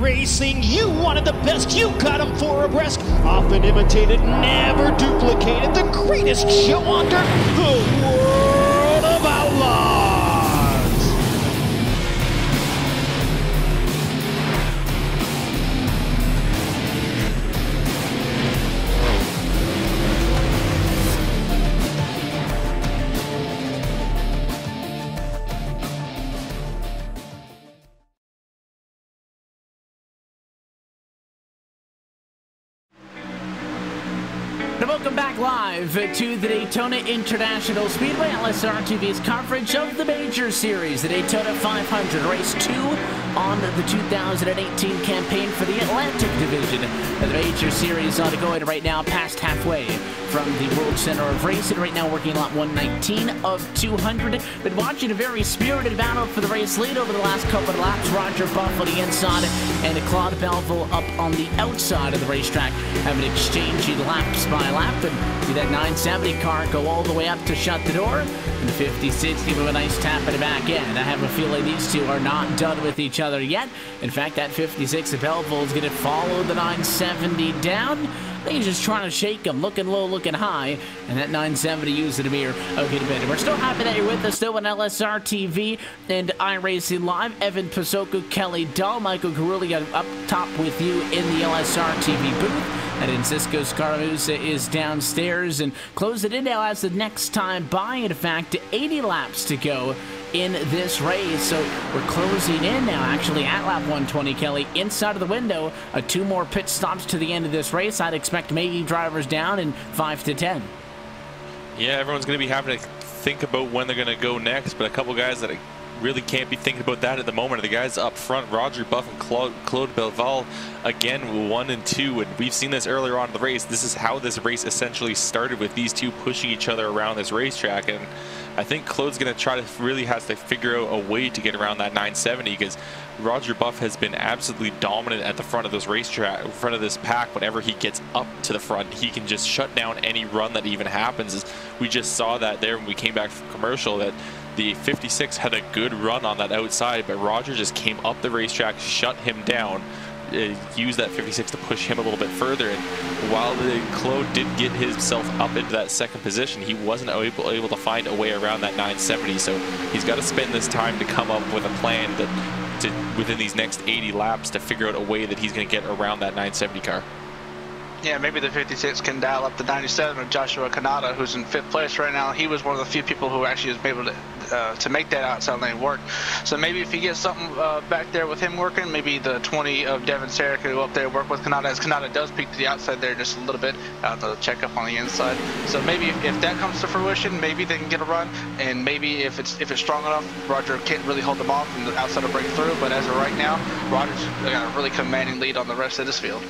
Racing, you wanted the best, you got them for a breast. Often imitated, never duplicated. The greatest show on dirt, the World of Outlaws. Welcome back live to the Daytona International Speedway, LSRTV's coverage of the Major Series, the Daytona 500, Race 2 on the 2018 campaign for the Atlantic Division. The Major Series on going right now past halfway from the World Center of Racing. Right now working lap 119 of 200. Been watching a very spirited battle for the race lead over the last couple of laps. Roger Buff on the inside and Claude Belleville up on the outside of the racetrack, having exchanging laps by lap. And see that 970 car go all the way up to shut the door, and the 56 give him a nice tap in the back end. I have a feeling these two are not done with each other yet. In fact, that 56 of Belleville is going to follow the 970 down. I think he's just trying to shake him, looking low, looking high, and that 970 using a mirror a good bit. And we're still happy that you're with us, though, on LSRTV and iRacing Live. Evan Pasoko, Kelly Dahl, Michael Garulli up top with you in the LSRTV booth. And Cisco Scaramuza is downstairs, and close it in now as the next time by. In fact, 80 laps to go in this race, so we're closing in now actually at lap 120, Kelly, inside of the window. 2 more pit stops to the end of this race. I'd expect maybe drivers down in 5 to 10. Yeah, everyone's going to be having to think about when they're going to go next, but a couple guys that really can't be thinking about that at the moment are the guys up front, Roger Buff and Claude Belleville, again 1 and 2, and we've seen this earlier on in the race. This is how this race essentially started, with these two pushing each other around this racetrack, and I think Claude's going to try to really has to figure out a way to get around that 970, because Roger Buff has been absolutely dominant at the front of this racetrack, in front of this pack. Whenever he gets up to the front, he can just shut down any run that even happens. We just saw that there when we came back from commercial, that the 56 had a good run on that outside, but Roger just came up the racetrack, shut him down, used that 56 to push him a little bit further. And while Claude did get himself up into that second position, he wasn't able to find a way around that 970. So he's got to spend this time to come up with a plan within these next 80 laps to figure out a way that he's going to get around that 970 car. Yeah, maybe the 56 can dial up the 97 of Joshua Kanata, who's in 5th place right now. He was one of the few people who actually was able to make that outside lane work. So maybe if he gets something back there with him working, maybe the 20 of Devin Sarek could go up there and work with Kanata, as Kanata does peek to the outside there just a little bit to check up on the inside. So maybe if that comes to fruition, maybe they can get a run, and maybe if it's strong enough, Roger can't really hold them off and the outside will break through. But as of right now, Roger's got a really commanding lead on the rest of this field.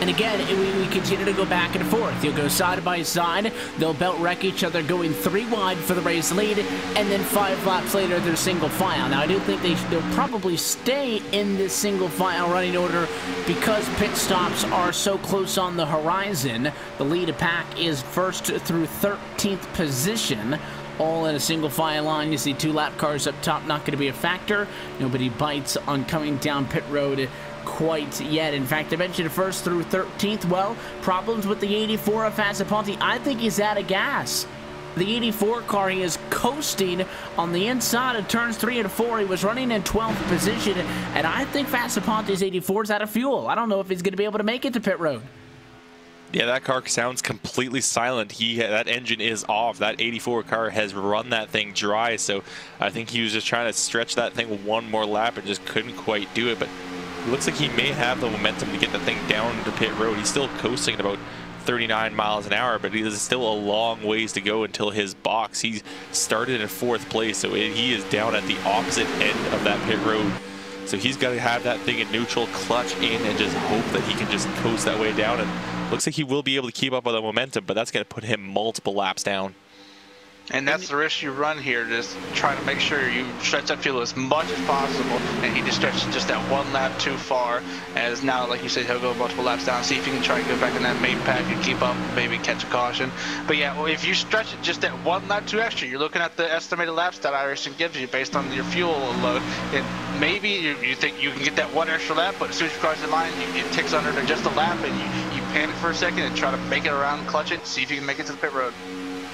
And again, we continue to go back and forth. You'll go side by side. They'll belt wreck each other, going 3 wide for the race lead, and then 5 laps later, they're single file. Now, I do think they'll probably stay in this single file running order because pit stops are so close on the horizon. The lead of pack is 1st through 13th position, all in a single file line. You see 2 lap cars up top, not going to be a factor. Nobody bites on coming down pit road quite yet. In fact, I mentioned 1st through 13th. Well, problems with the 84 of Fassaponte. I think he's out of gas. The 84 car, he is coasting on the inside of turns 3 and 4. He was running in 12th position, and I think Fassaponte's 84 is out of fuel. I don't know if he's going to be able to make it to pit road. Yeah, that car sounds completely silent. That engine is off. That 84 car has run that thing dry, so I think he was just trying to stretch that thing 1 more lap and just couldn't quite do it. But it looks like he may have the momentum to get the thing down to pit road. He's still coasting at about 39 miles an hour, but there's still a long ways to go until his box. He started in 4th place, so he is down at the opposite end of that pit road. So he's got to have that thing in neutral, clutch in, and just hope that he can just coast that way down. And looks like he will be able to keep up with the momentum, but that's going to put him multiple laps down. And that's the risk you run here, just trying to make sure you stretch that fuel as much as possible. And he just stretched just that one lap too far, as now, like you said, he'll go multiple laps down, see if he can try and go back in that main pack and keep up, maybe catch a caution. But yeah, well, if you stretch it just that one lap too extra, you're looking at the estimated laps that iRacing gives you based on your fuel load. And maybe you think you can get that one extra lap, but as soon as you cross the line, it ticks under to just a lap, and you panic for a second and try to make it around, clutch it, see if you can make it to the pit road.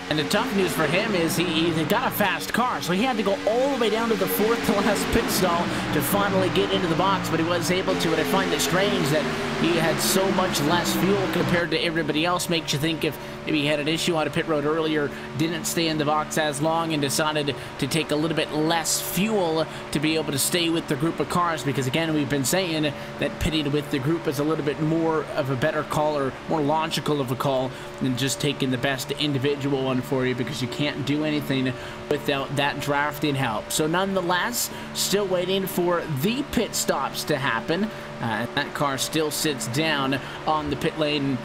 And the tough news for him is he got a fast car, so he had to go all the way down to the fourth to last pit stall to finally get into the box, but he was able to. And I find it strange that he had so much less fuel compared to everybody else. Makes you think if maybe he had an issue on a pit road earlier, didn't stay in the box as long, and decided to take a little bit less fuel to be able to stay with the group of cars. Because again, we've been saying that pitting with the group is a little bit more of a better call, or more logical of a call, than just taking the best individual one for you, because you can't do anything without that drafting help. So nonetheless, still waiting for the pit stops to happen. That car still sits down on the pit lane.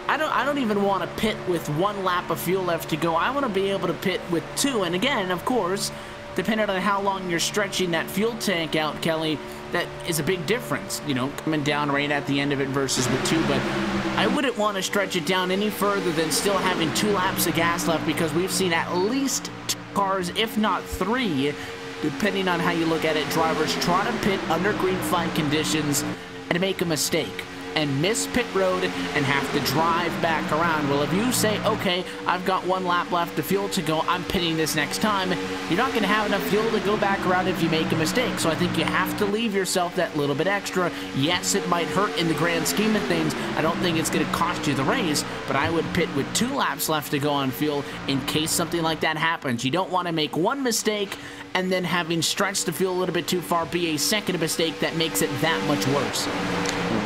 I don't even want to pit with one lap of fuel left to go. I want to be able to pit with two. And again, of course, depending on how long you're stretching that fuel tank out, Kelly, that is a big difference, you know, coming down right at the end of it versus with two. But I wouldn't want to stretch it down any further than still having 2 laps of gas left, because we've seen at least 2 cars, if not 3, depending on how you look at it, drivers try to pit under green flag conditions and make a mistake and miss pit road and have to drive back around. Well, if you say, okay, I've got 1 lap left of fuel to go, I'm pitting this next time, you're not going to have enough fuel to go back around if you make a mistake. So I think you have to leave yourself that little bit extra. Yes, it might hurt in the grand scheme of things. I don't think it's going to cost you the race, but I would pit with 2 laps left to go on fuel in case something like that happens. You don't want to make one mistake and then, having stretched the fuel a little bit too far, be a second mistake that makes it that much worse.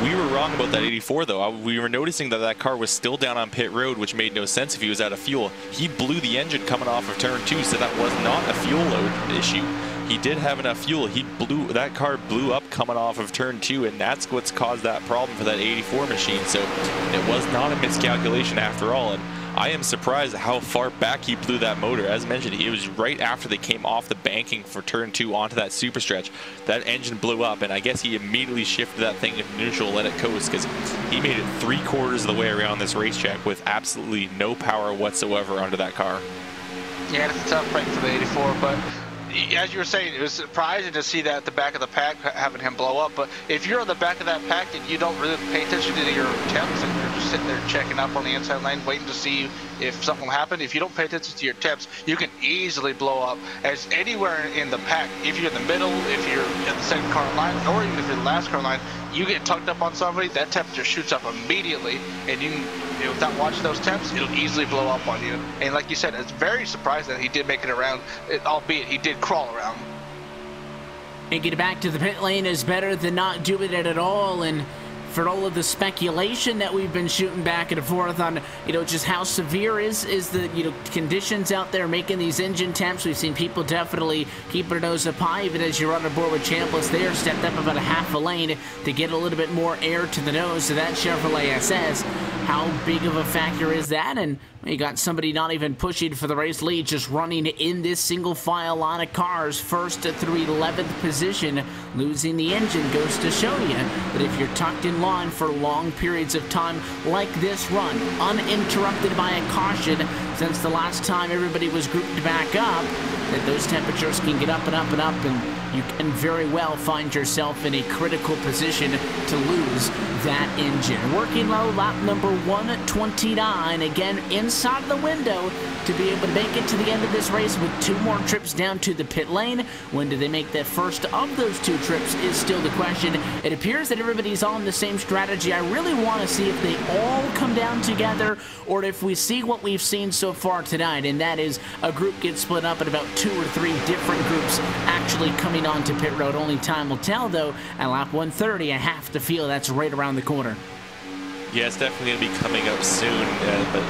We were wrong about that 84, though. We were noticing that that car was still down on pit road, which made no sense if he was out of fuel. He blew the engine coming off of turn 2, so that was not a fuel load issue. He did have enough fuel. That car blew up coming off of turn 2, and that's what's caused that problem for that 84 machine. So it was not a miscalculation after all. And I am surprised at how far back he blew that motor. As mentioned, it was right after they came off the banking for turn 2 onto that super stretch. That engine blew up, and I guess he immediately shifted that thing into neutral, let it coast, because he made it 3/4 of the way around this racetrack with absolutely no power whatsoever under that car. Yeah, it's a tough break for the 84, but as you were saying, it was surprising to see that at the back of the pack, having him blow up. But if you're on the back of that pack and you don't really pay attention to your temps, and you're just sitting there checking up on the inside lane, waiting to see if something will happen, if you don't pay attention to your temps, you can easily blow up. As anywhere in the pack, if you're in the middle, if you're in the second car line, or even if you're the last car line, you get tucked up on somebody, that temperature shoots up immediately, and you know, without watching those temps, it'll easily blow up on you. And like you said, it's very surprising that he did make it around, albeit he did crawl around. Making it back to the pit lane is better than not doing it at all. And for all of the speculation that we've been shooting back and forth on, you know, just how severe is the, you know, conditions out there making these engine temps. We've seen people definitely keep their nose up high, even as you're on board with Chambliss there, stepped up about a half a lane to get a little bit more air to the nose to that Chevrolet SS. How big of a factor is that? And you got somebody not even pushing for the race lead, just running in this single file line of cars, first through 11th position. Losing the engine goes to show you that if you're tucked in line for long periods of time like this run, uninterrupted by a caution since the last time everybody was grouped back up, that those temperatures can get up and up and up, and you can very well find yourself in a critical position to lose that engine. Working low, lap number 129, again inside the window to be able to make it to the end of this race with 2 more trips down to the pit lane. When do they make the first of those 2 trips is still the question. It appears that everybody's on the same strategy. I really want to see if they all come down together, or if we see what we've seen so far tonight, and that is a group gets split up in about 2 or 3 different groups actually coming onto pit road. Only time will tell, though. At lap 130, I have to feel that's right around the corner. Yeah, it's definitely going to be coming up soon, but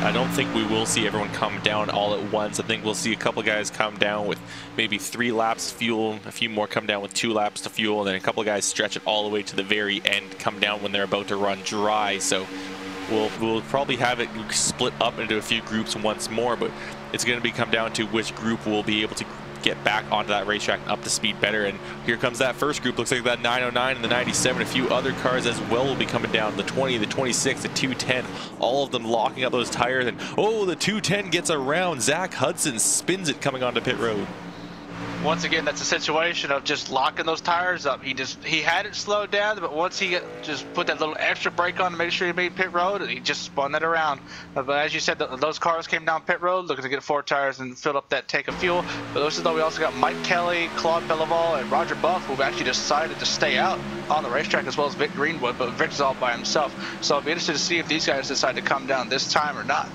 I don't think we will see everyone come down all at once. I think we'll see a couple guys come down with maybe 3 laps fuel, a few more come down with 2 laps to fuel, and then a couple guys stretch it all the way to the very end, come down when they're about to run dry. So we'll probably have it split up into a few groups once more, but it's going to come down to which group will be able to get back onto that racetrack and up to speed better. And here comes that first group. Looks like that 909 and the 97. A few other cars as well will be coming down. The 20, the 26, the 210. All of them locking up those tires. And oh, the 210 gets around. Zach Hudson spins it coming onto pit road. Once again, that's a situation of just locking those tires up. He had it slowed down, but once he just put that little extra brake on to make sure he made pit road, and he just spun that around. But as you said, those cars came down pit road looking to get 4 tires and fill up that tank of fuel. But those is though we also got Mike Kelly, Claude Belival, and Roger Buff, who've actually decided to stay out on the racetrack, as well as Vic Greenwood, but Vic's all by himself. So I'll be interested to see if these guys decide to come down this time or not.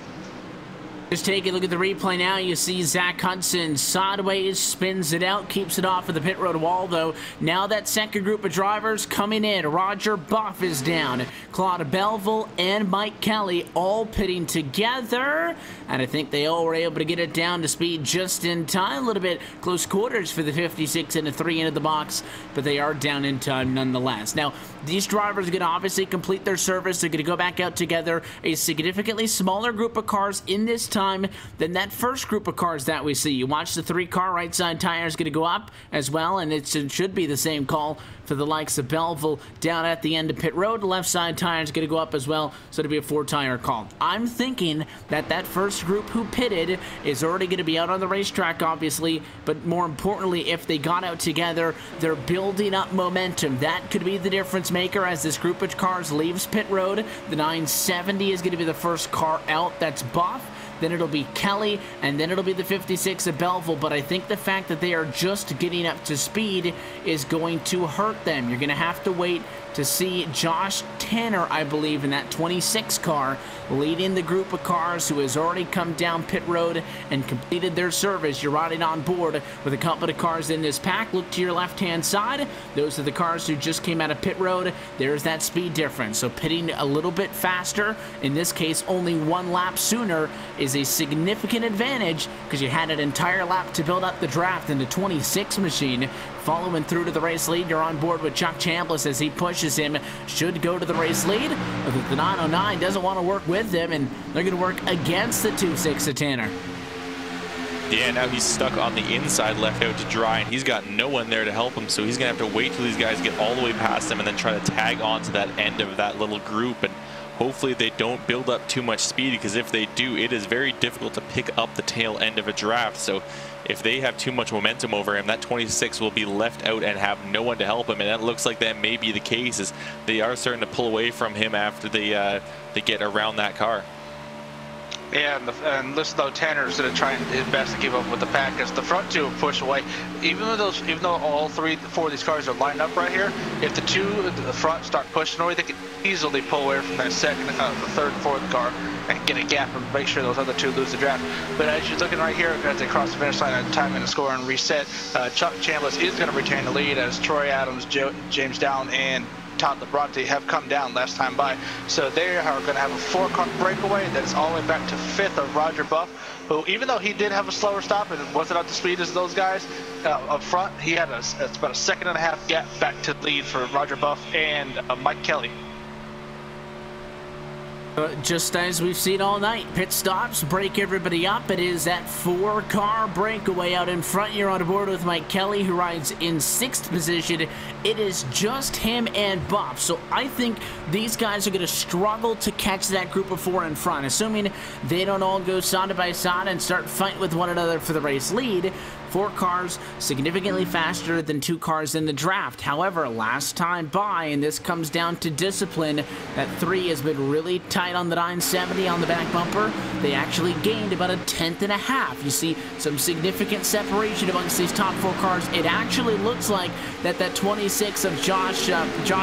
Just take a look at the replay now. You see Zach Hudson sideways, spins it out, keeps it off of the pit road wall, though. Now that second group of drivers coming in. Roger Buff is down. Claude Belleville and Mike Kelly all pitting together. And I think they all were able to get it down to speed just in time. A little bit close quarters for the 56 and the 3 into the box, but they are down in time nonetheless. Now, these drivers are going to obviously complete their service. They're going to go back out together. A significantly smaller group of cars in this time than that first group of cars that we see. You watch the 3-car right side tire is going to go up as well, and it should be the same call for the likes of Belleville down at the end of pit road. The left side tire is going to go up as well, so it'll be a 4-tire call. I'm thinking that that first group who pitted is already going to be out on the racetrack, obviously, but more importantly, if they got out together, they're building up momentum. That could be the difference maker as this group of cars leaves pit road. The 970 is going to be the first car out. That's Buff. Then it'll be Kelly, and then it'll be the 56 of Belleville. But I think the fact that they are just getting up to speed is going to hurt them. You're going to have to wait to see Josh Tanner, I believe, in that 26 car, leading the group of cars who has already come down pit road and completed their service. You're riding on board with a couple of cars in this pack. Look to your left-hand side. Those are the cars who just came out of pit road. There's that speed difference. So pitting a little bit faster, in this case only 1 lap sooner, is a significant advantage because you had an entire lap to build up the draft in the 26 machine. Following through to the race lead, you're on board with Chuck Chambliss as he pushes him. Should go to the race lead, but the 909 doesn't want to work with them, and they're going to work against the 26 of Tanner. Yeah, now he's stuck on the inside, left out to dry, and he's got no one there to help him, so he's going to have to wait till these guys get all the way past him and then try to tag on to that end of that little group. And hopefully they don't build up too much speed, because if they do, it is very difficult to pick up the tail end of a draft. So if they have too much momentum over him, that 26 will be left out and have no one to help him. And that looks like that may be the case, as they are starting to pull away from him after they get around that car. Yeah, and listen though, Tanner's going to try his best to keep up with the pack as the front two push away. Even though all 4 of these cars are lined up right here, if the 2 at the front start pushing away, they can easily pull away from that second, the 3rd and 4th car and get a gap and make sure those other 2 lose the draft. But as you're looking right here, as they cross the finish line and time and the score and reset, Chuck Chambliss is going to retain the lead as Troy Adams, James Down, and Todd Labronte have come down last time by. So they are going to have a 4-car breakaway that is all the way back to 5th of Roger Buff, who, even though he did have a slower stop and wasn't up to speed as those guys up front, he had it's about a 1.5-second gap back to the lead for Roger Buff and Mike Kelly. Just as we've seen all night, pit stops break everybody up. It is that 4-car breakaway out in front. You're on board with Mike Kelly, who rides in 6th position. It is just him and Buff. So I think these guys are going to struggle to catch that group of 4 in front, assuming they don't all go side by side and start fighting with one another for the race lead. 4 cars significantly faster than 2 cars in the draft. However, last time by, and this comes down to discipline, that 3 has been really tight on the 970 on the back bumper. They actually gained about a 1/10.5. You see some significant separation amongst these top 4 cars. It actually looks like that 26 of Josh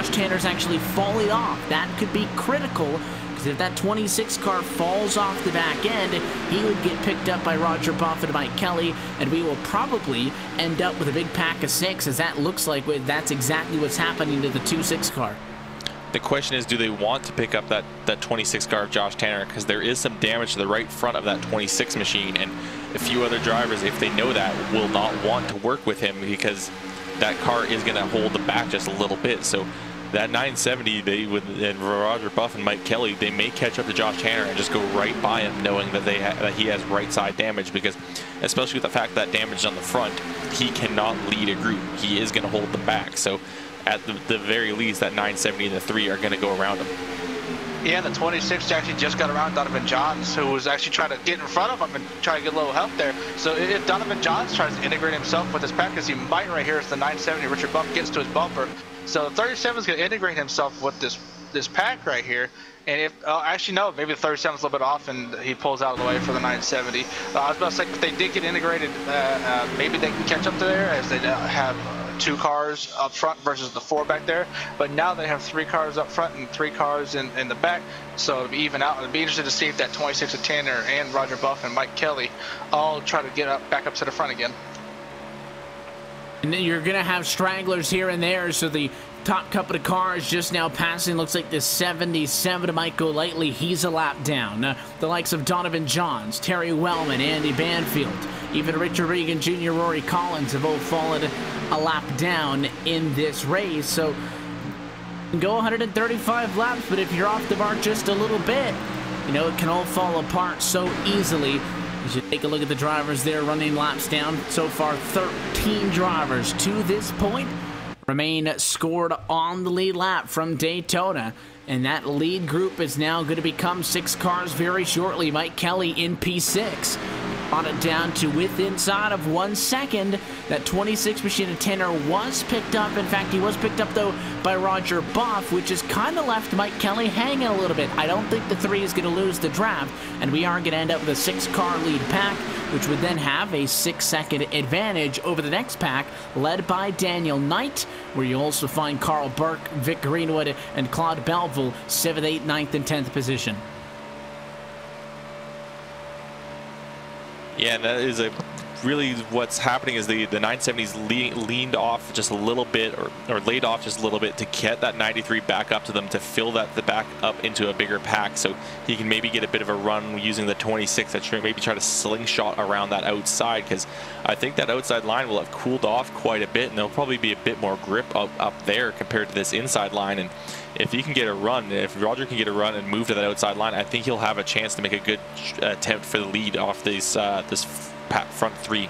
Tanner's actually falling off. That could be critical. If that 26 car falls off the back end, he would get picked up by Roger Buff and Mike Kelly, and we will probably end up with a big pack of 6, as that looks like that's exactly what's happening to the 26 car. The question is, do they want to pick up that 26 car of Josh Tanner? Because there is some damage to the right front of that 26 machine, and a few other drivers, if they know that, will not want to work with him, because that car is going to hold the back just a little bit. So that 970, and Roger Buff and Mike Kelly, they may catch up to Josh Tanner and just go right by him, knowing that that he has right side damage, because especially with the fact that damage on the front, he cannot lead a group. He is going to hold them back. So at the very least, that 970 and the 3 are going to go around him. Yeah, the 26 actually just got around Donovan Johns, who was actually trying to get in front of him and try to get a little help there. So if Donovan Johns tries to integrate himself with his pack, because he might right here as the 970, Richard Buff gets to his bumper. So the 37 is going to integrate himself with this pack right here. And if actually no, maybe the 37 is a little bit off, and he pulls out of the way for the 970. I was about to say, if they did get integrated, maybe they can catch up to there, as they have 2 cars up front versus the 4 back there. But now they have 3 cars up front and 3 cars in the back, so it'll be even out. It'll be interesting to see if that 26 of Tanner and Roger Buff and Mike Kelly all try to get back up to the front again. And then you're going to have stragglers here and there, so the top couple of cars just now passing. Looks like the 77 might go lightly. He's a lap down. The likes of Donovan Johns, Terry Wellman, Andy Banfield, even Richard Regan Jr., Rory Collins have all fallen a lap down in this race. So you can go 135 laps, but if you're off the mark just a little bit, you know, it can all fall apart so easily. You should take a look at the drivers there running laps down. So far, 13 drivers to this point remain scored on the lead lap from Daytona. And that lead group is now going to become 6 cars very shortly. Mike Kelly in P6. On it down to inside of 1 second. That 26 machine of Tanner was picked up. In fact, he was picked up, though, by Roger Buff, which has kind of left Mike Kelly hanging a little bit. I don't think the 3 is going to lose the draft, and we are going to end up with a 6-car lead pack, which would then have a 6-second advantage over the next pack, led by Daniel Knight, where you also find Carl Burke, Vic Greenwood, and Claude Belleville, 7th, 8th, 9th, and 10th position. Yeah, and that is really what's happening is the 970's leaned off just a little bit, or laid off just a little bit to get that 93 back up to them, to fill the back up into a bigger pack, so he can maybe get a bit of a run using the 26 that maybe try to slingshot around that outside, because I think that outside line will have cooled off quite a bit, and there'll probably be a bit more grip up there compared to this inside line. And if he can get a run, if Roger can get a run and move to that outside line, I think he'll have a chance to make a good attempt for the lead off this front 3.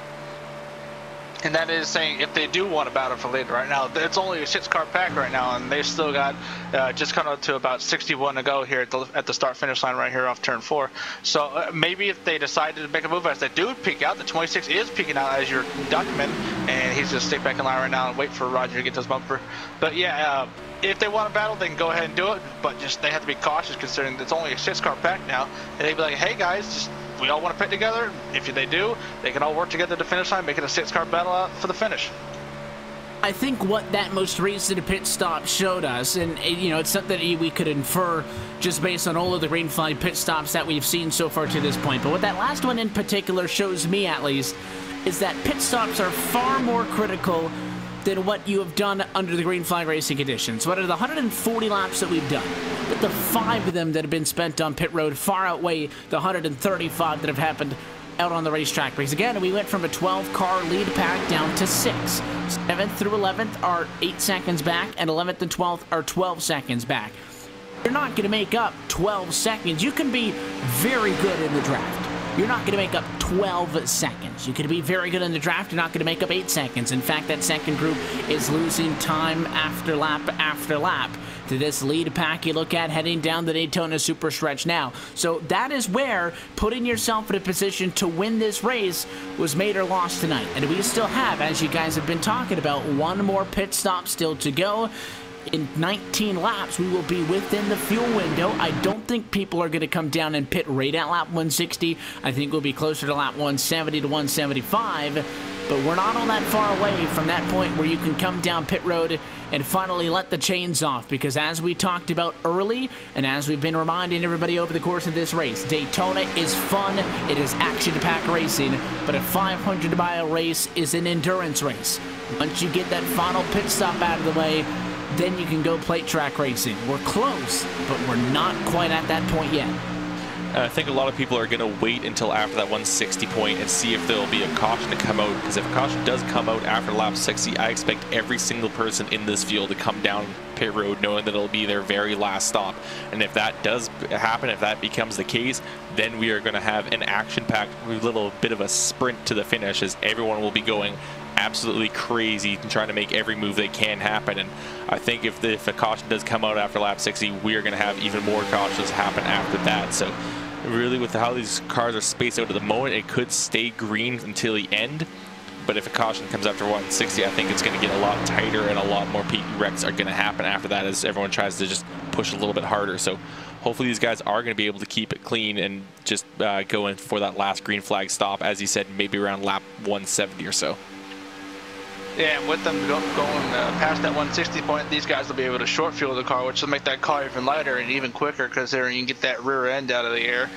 And that is saying, if they do want to battle for lead right now, it's only a 6-car pack right now, and they've still got just kind of to about 61 to go here at the start-finish line right here off turn 4. So maybe if they decided to make a move, as they do peek out, the 26 is peeking out as you're documenting, and he's just stay back in line right now and wait for Roger to get this bumper. But yeah, if they want to battle, they can go ahead and do it, but just they have to be cautious, considering it's only a 6-car pack now, and they'd be like, hey guys, just we all want to pit together. If they do, they can all work together to the finish line, make it a 6-car battle out for the finish. I think what that most recent pit stop showed us, and you know, it's something we could infer just based on all of the green flag pit stops that we've seen so far to this point, but what that last one in particular shows me, at least, is that pit stops are far more critical than what you have done under the green flag racing conditions. What are the 140 laps that we've done? But the 5 of them that have been spent on pit road far outweigh the 135 that have happened out on the racetrack. Because again, we went from a 12-car lead pack down to 6. 7th through 11th are 8 seconds back, and 11th and 12th are 12 seconds back. You're not going to make up 12 seconds. You can be very good in the draft. You're not going to make up 12 seconds. You could be very good in the draft. You're not going to make up 8 seconds. In fact, that second group is losing time after lap to this lead pack you look at heading down the Daytona Super Stretch now. So that is where putting yourself in a position to win this race was made or lost tonight. And we still have, as you guys have been talking about, 1 more pit stop still to go. In 19 laps, we will be within the fuel window. I don't think people are going to come down and pit right at lap 160. I think we'll be closer to lap 170 to 175. But we're not all that far away from that point where you can come down pit road and finally let the chains off. Because as we talked about early, and as we've been reminding everybody over the course of this race, Daytona is fun. It is action-packed racing. But a 500-mile race is an endurance race. Once you get that final pit stop out of the way, then you can go plate track racing. We're close, but we're not quite at that point yet. I think a lot of people are going to wait until after that 160 point and see if there'll be a caution to come out, because if a caution does come out after lap 60, I expect every single person in this field to come down pit road knowing that it'll be their very last stop. And if that does happen, if that becomes the case, then we are going to have an action-packed little bit of a sprint to the finish, as everyone will be going absolutely crazy and trying to make every move they can happen. And I think if a caution does come out after lap 60, we are going to have even more cautions happen after that. So really, with how these cars are spaced out at the moment, it could stay green until the end. But if a caution comes after 160, I think it's going to get a lot tighter, and a lot more wrecks are going to happen after that as everyone tries to just push a little bit harder. So hopefully these guys are going to be able to keep it clean and just go in for that last green flag stop, as he said, maybe around lap 170 or so. Yeah, and with them going past that 160 point, these guys will be able to short fuel the car, which will make that car even lighter and even quicker, because there you can get that rear end out of the air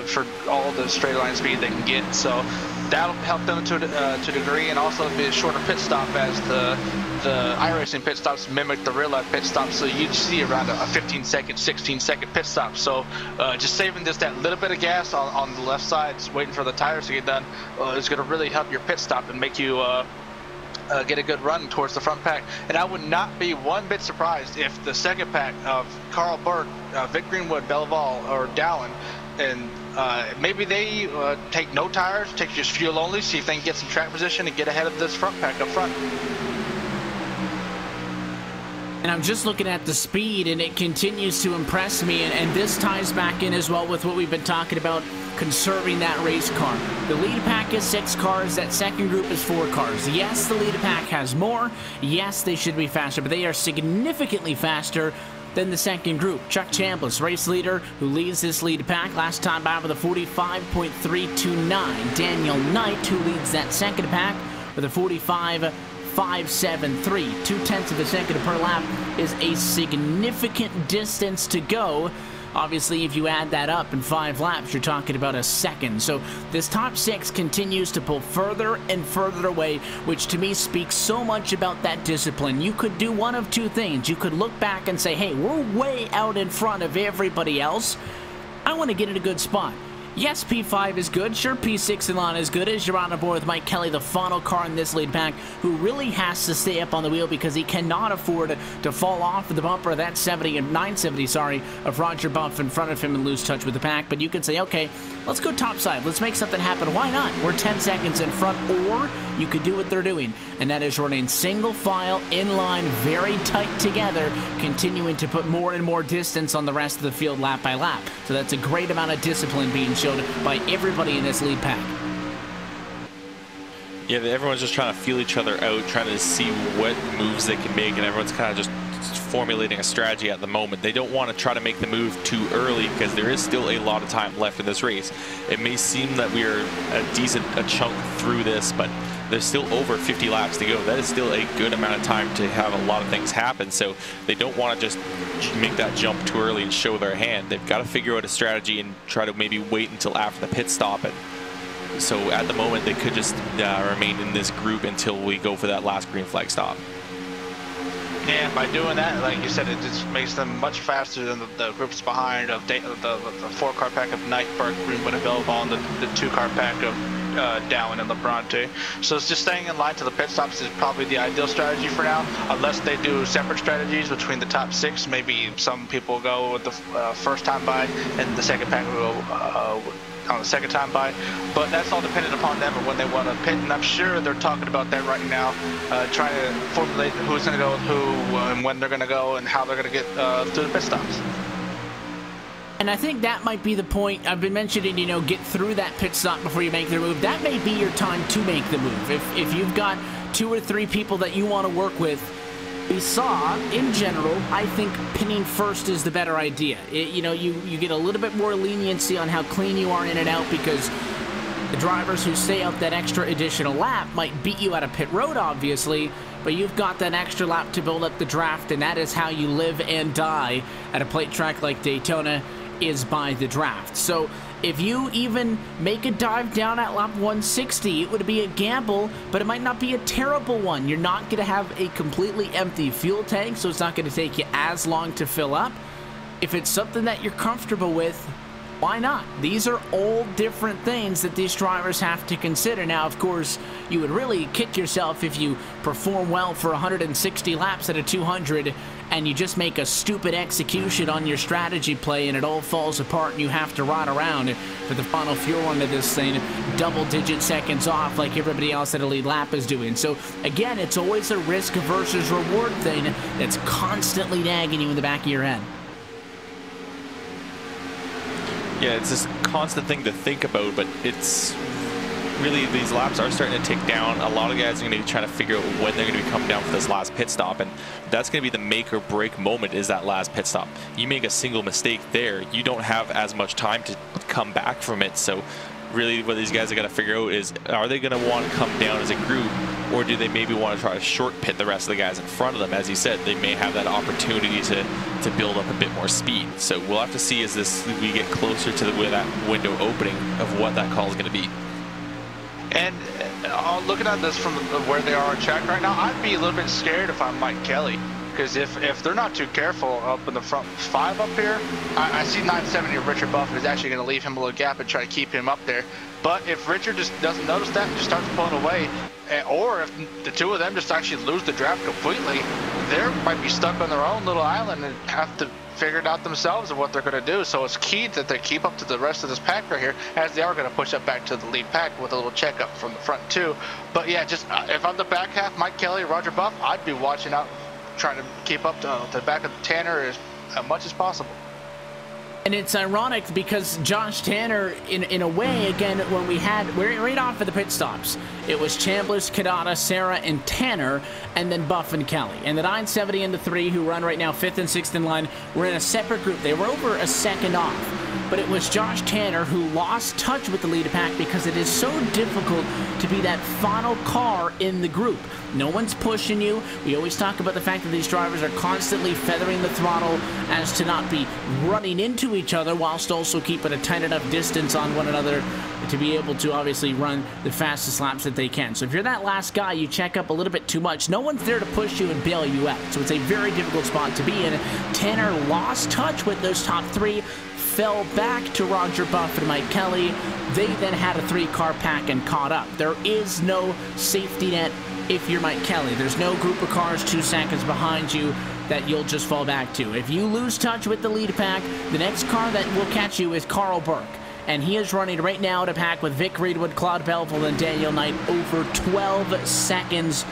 for all the straight line speed they can get. So that'll help them to a degree, and also be a shorter pit stop, as the iRacing pit stops mimic the real life pit stops. So you see around a 15-second, 16-second pit stop. So just saving just that little bit of gas on the left side, just waiting for the tires to get done, is going to really help your pit stop and make you get a good run towards the front pack. And I would not be one bit surprised if the second pack of Carl Burke, Vic Greenwood, Belval, or Dallin, and maybe they take no tires, take just fuel only, see if they can get some track position and get ahead of this front pack up front. And I'm just looking at the speed, and it continues to impress me, and this ties back in as well with what we've been talking about, conserving that race car. The lead pack is 6 cars, that second group is 4 cars. Yes, the lead pack has more. Yes, they should be faster, but they are significantly faster than the second group. Chuck Chambliss, race leader, who leads this lead pack, last time by with a 45.329. Daniel Knight, who leads that second pack, with a 45.573. 0.2 of a second per lap is a significant distance to go. Obviously, if you add that up in 5 laps, you're talking about a second. So this top 6 continues to pull further and further away, which to me speaks so much about that discipline. You could do one of 2 things. You could look back and say, hey, we're way out in front of everybody else. I want to get in a good spot. Yes, P5 is good. Sure, P6 and Lana is good, as you're on board with Mike Kelly, the final car in this lead pack, who really has to stay up on the wheel because he cannot afford to fall off of the bumper of that 970, of Roger Buff in front of him and lose touch with the pack. But you could say, okay, let's go topside. Let's make something happen. Why not? We're 10 seconds in front. Or you could do what they're doing, and that is running single file, in line, very tight together, continuing to put more and more distance on the rest of the field lap by lap. So that's a great amount of discipline being shown by everybody in this lead pack. Yeah, everyone's just trying to feel each other out, trying to see what moves they can make, and everyone's kind of just formulating a strategy at the moment. They don't want to try to make the move too early because there is still a lot of time left in this race. It may seem that we are a chunk through this, but there's still over 50 laps to go. That is still a good amount of time to have a lot of things happen, so they don't want to just make that jump too early and show their hand. They've got to figure out a strategy and try to maybe wait until after the pit stop. And so at the moment, they could just remain in this group until we go for that last green flag stop. Yeah, by doing that, like you said, it just makes them much faster than the groups behind of the 4-car pack of Knight, Burke, Greenwood, and Belval, and the 2-car pack of Dallin and LeBron too. So it's just staying in line to the pit stops is probably the ideal strategy for now, unless they do separate strategies between the top 6. Maybe some people go with the first time by, and the second pack will go on the second time by, but that's all dependent upon them and when they want to pit, and I'm sure they're talking about that right now, trying to formulate who's going to go with who and when they're going to go and how they're going to get through the pit stops. And I think that might be the point. I've been mentioning, you know, get through that pit stop before you make the move. That may be your time to make the move. If you've got 2 or 3 people that you want to work with, we saw, in general, I think pinning first is the better idea. You get a little bit more leniency on how clean you are in and out, because the drivers who stay out that extra additional lap might beat you out of pit road, obviously, but you've got that extra lap to build up the draft, and that is how you live and die at a plate track like Daytona, is by the draft. So if you even make a dive down at lap 160, it would be a gamble, but it might not be a terrible one. You're not going to have a completely empty fuel tank, so it's not going to take you as long to fill up. If it's something that you're comfortable with, Why not? These are all different things that these drivers have to consider. Now, of course, you would really kick yourself if you perform well for 160 laps at a 200 and you just make a stupid execution on your strategy play and it all falls apart and you have to ride around for the final fuel under this thing double-digit seconds off like everybody else at a lead lap is doing. So, again, it's always a risk versus reward thing that's constantly nagging you in the back of your head. Yeah, it's this constant thing to think about, but it's really, these laps are starting to tick down. A lot of guys are going to be trying to figure out when they're going to be coming down for this last pit stop, and that's going to be the make or break moment, is that last pit stop. You make a single mistake there, you don't have as much time to come back from it. So really what these guys are going to figure out is, are they going to want to come down as a group, or do they maybe want to try to short pit the rest of the guys in front of them? As you said, they may have that opportunity to build up a bit more speed. So we'll have to see as we get closer to where that window opening of what that call is going to be. And looking at this from where they are on track right now, I'd be a little bit scared if I'm Mike Kelly. Because if they're not too careful up in the front 5 up here, I see 970 of Richard Buffett is actually going to leave him a little gap and try to keep him up there. But if Richard just doesn't notice that and just starts pulling away, or if the two of them just actually lose the draft completely, they might be stuck on their own little island and have to figure it out themselves of what they're going to do. So it's key that they keep up to the rest of this pack right here, as they are going to push up back to the lead pack with a little checkup from the front too. But yeah, just if I'm the back half, Mike Kelly, Roger Buff, I'd be watching out, trying to keep up to the back of Tanner as much as possible. And it's ironic because Josh Tanner, in a way, again, when we had, right off of the pit stops, it was Chambliss, Kadada, Sarah, and Tanner, and then Buff and Kelly. And the 970 and the 3, who run right now 5th and 6th in line, were in a separate group. They were over a second off. But it was Josh Tanner who lost touch with the lead pack because it is so difficult to be that final car in the group. No one's pushing you. We always talk about the fact that these drivers are constantly feathering the throttle as to not be running into each other, whilst also keeping a tight enough distance on one another to be able to obviously run the fastest laps that they can. So if you're that last guy, you check up a little bit too much. No one's there to push you and bail you out. So it's a very difficult spot to be in. Tanner lost touch with those top 3, fell back to Roger Buff and Mike Kelly. They then had a 3-car pack and caught up. There is no safety net if you're Mike Kelly. There's no group of cars 2 seconds behind you that you'll just fall back to. If you lose touch with the lead pack, the next car that will catch you is Carl Burke. And he is running right now to pack with Vic Reedwood, Claude Belleville, and Daniel Knight, over 12 seconds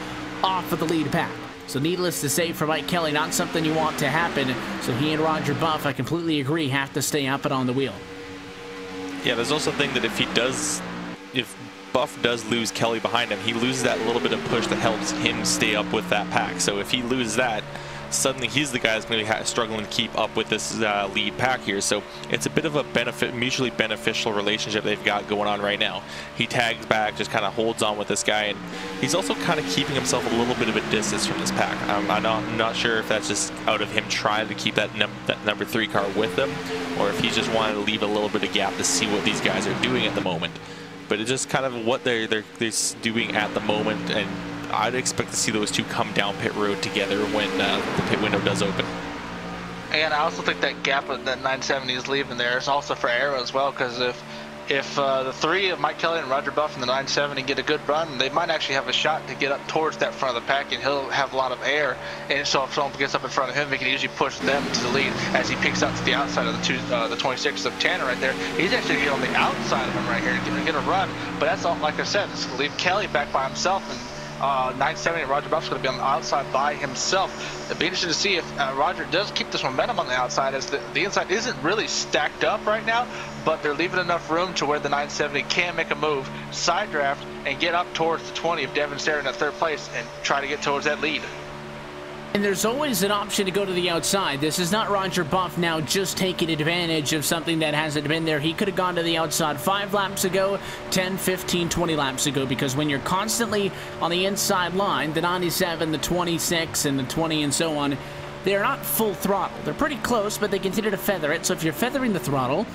off of the lead pack. So needless to say, for Mike Kelly, not something you want to happen. So he and Roger Buff, I completely agree, have to stay up and on the wheel. Yeah, there's also a thing that if Buff does lose Kelly behind him, he loses that little bit of push that helps him stay up with that pack. So if he loses that, suddenly he's the guy that's going to be struggling to keep up with this lead pack here. So it's a bit of a mutually beneficial relationship they've got going on right now. He tags back, just kind of holds on with this guy, and he's also kind of keeping himself a little bit of a distance from this pack. I'm not sure if that's just out of him trying to keep that number 3 car with them, or if he's just wanting to leave a little bit of gap to see what these guys are doing at the moment. But it's just kind of what they're doing at the moment, and I'd expect to see those two come down pit road together when the pit window does open. And I also think that gap that 970 is leaving there is also for Arrow as well, because if the 3 of Mike Kelly and Roger Buff and the 970 get a good run, they might actually have a shot to get up towards that front of the pack, and he'll have a lot of air. And so if someone gets up in front of him, he can usually push them to the lead as he peeks out to the outside of the 26 of Tanner right there. He's actually getting on the outside of him right here and get a run. But that's all, like I said, it's going to leave Kelly back by himself, and 970 and Roger Buff's going to be on the outside by himself. It'll be interesting to see if Roger does keep this momentum on the outside, as the inside isn't really stacked up right now, but they're leaving enough room to where the 970 can make a move, side draft, and get up towards the 20 of Devin Starr in that 3rd place and try to get towards that lead. And there's always an option to go to the outside. This is not Roger Buff now just taking advantage of something that hasn't been there. He could have gone to the outside 5 laps ago, 10, 15, 20 laps ago, because when you're constantly on the inside line, the 97, the 26, and the 20 and so on, they're not full throttle. They're pretty close, but they continue to feather it. So if you're feathering the throttle,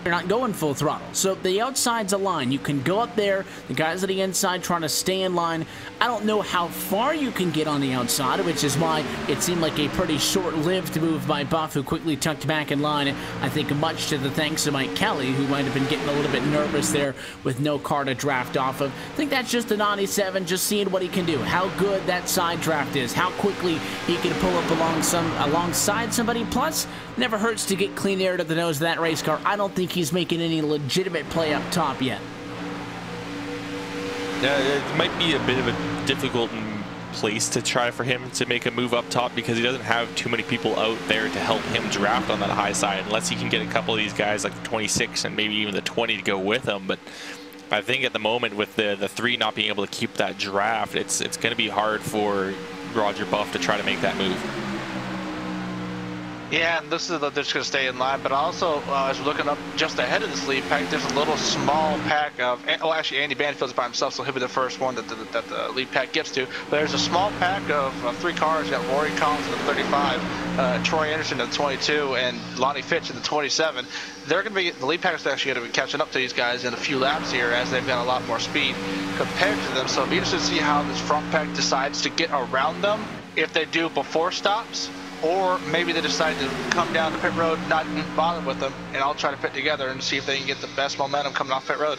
You're not going full throttle. So the outside's a line. You can go up there. The guys on the inside trying to stay in line. I don't know how far you can get on the outside, which is why it seemed like a pretty short-lived move by Buff, who quickly tucked back in line. I think much to the thanks of Mike Kelly, who might have been getting a little bit nervous there with no car to draft off of. I think that's just a 97, just seeing what he can do, how good that side draft is, how quickly he can pull up alongside somebody. Plus, never hurts to get clean air to the nose of that race car. I don't think he's making any legitimate play up top yet. Yeah, it might be a bit of a difficult place to try for him to make a move up top, because he doesn't have too many people out there to help him draft on that high side, unless he can get a couple of these guys like the 26 and maybe even the 20 to go with him. But I think at the moment, with the 3 not being able to keep that draft, it's going to be hard for Roger Buff to try to make that move. Yeah, and this is they're just going to stay in line. But also, as we're looking up just ahead of this lead pack, there's a little small pack of, oh, actually, Andy Banfield's by himself, so he'll be the first one that the lead pack gets to. But there's a small pack of 3 cars. You got Rory Collins in the 35, Troy Anderson in the 22, and Lonnie Fitch in the 27. They're going to be, the lead pack is actually going to be catching up to these guys in a few laps here, as they've got a lot more speed compared to them. So it'll be interesting to see how this front pack decides to get around them, if they do before stops, or maybe they decide to come down the pit road, not bother with them, and I'll try to pit together and see if they can get the best momentum coming off pit road.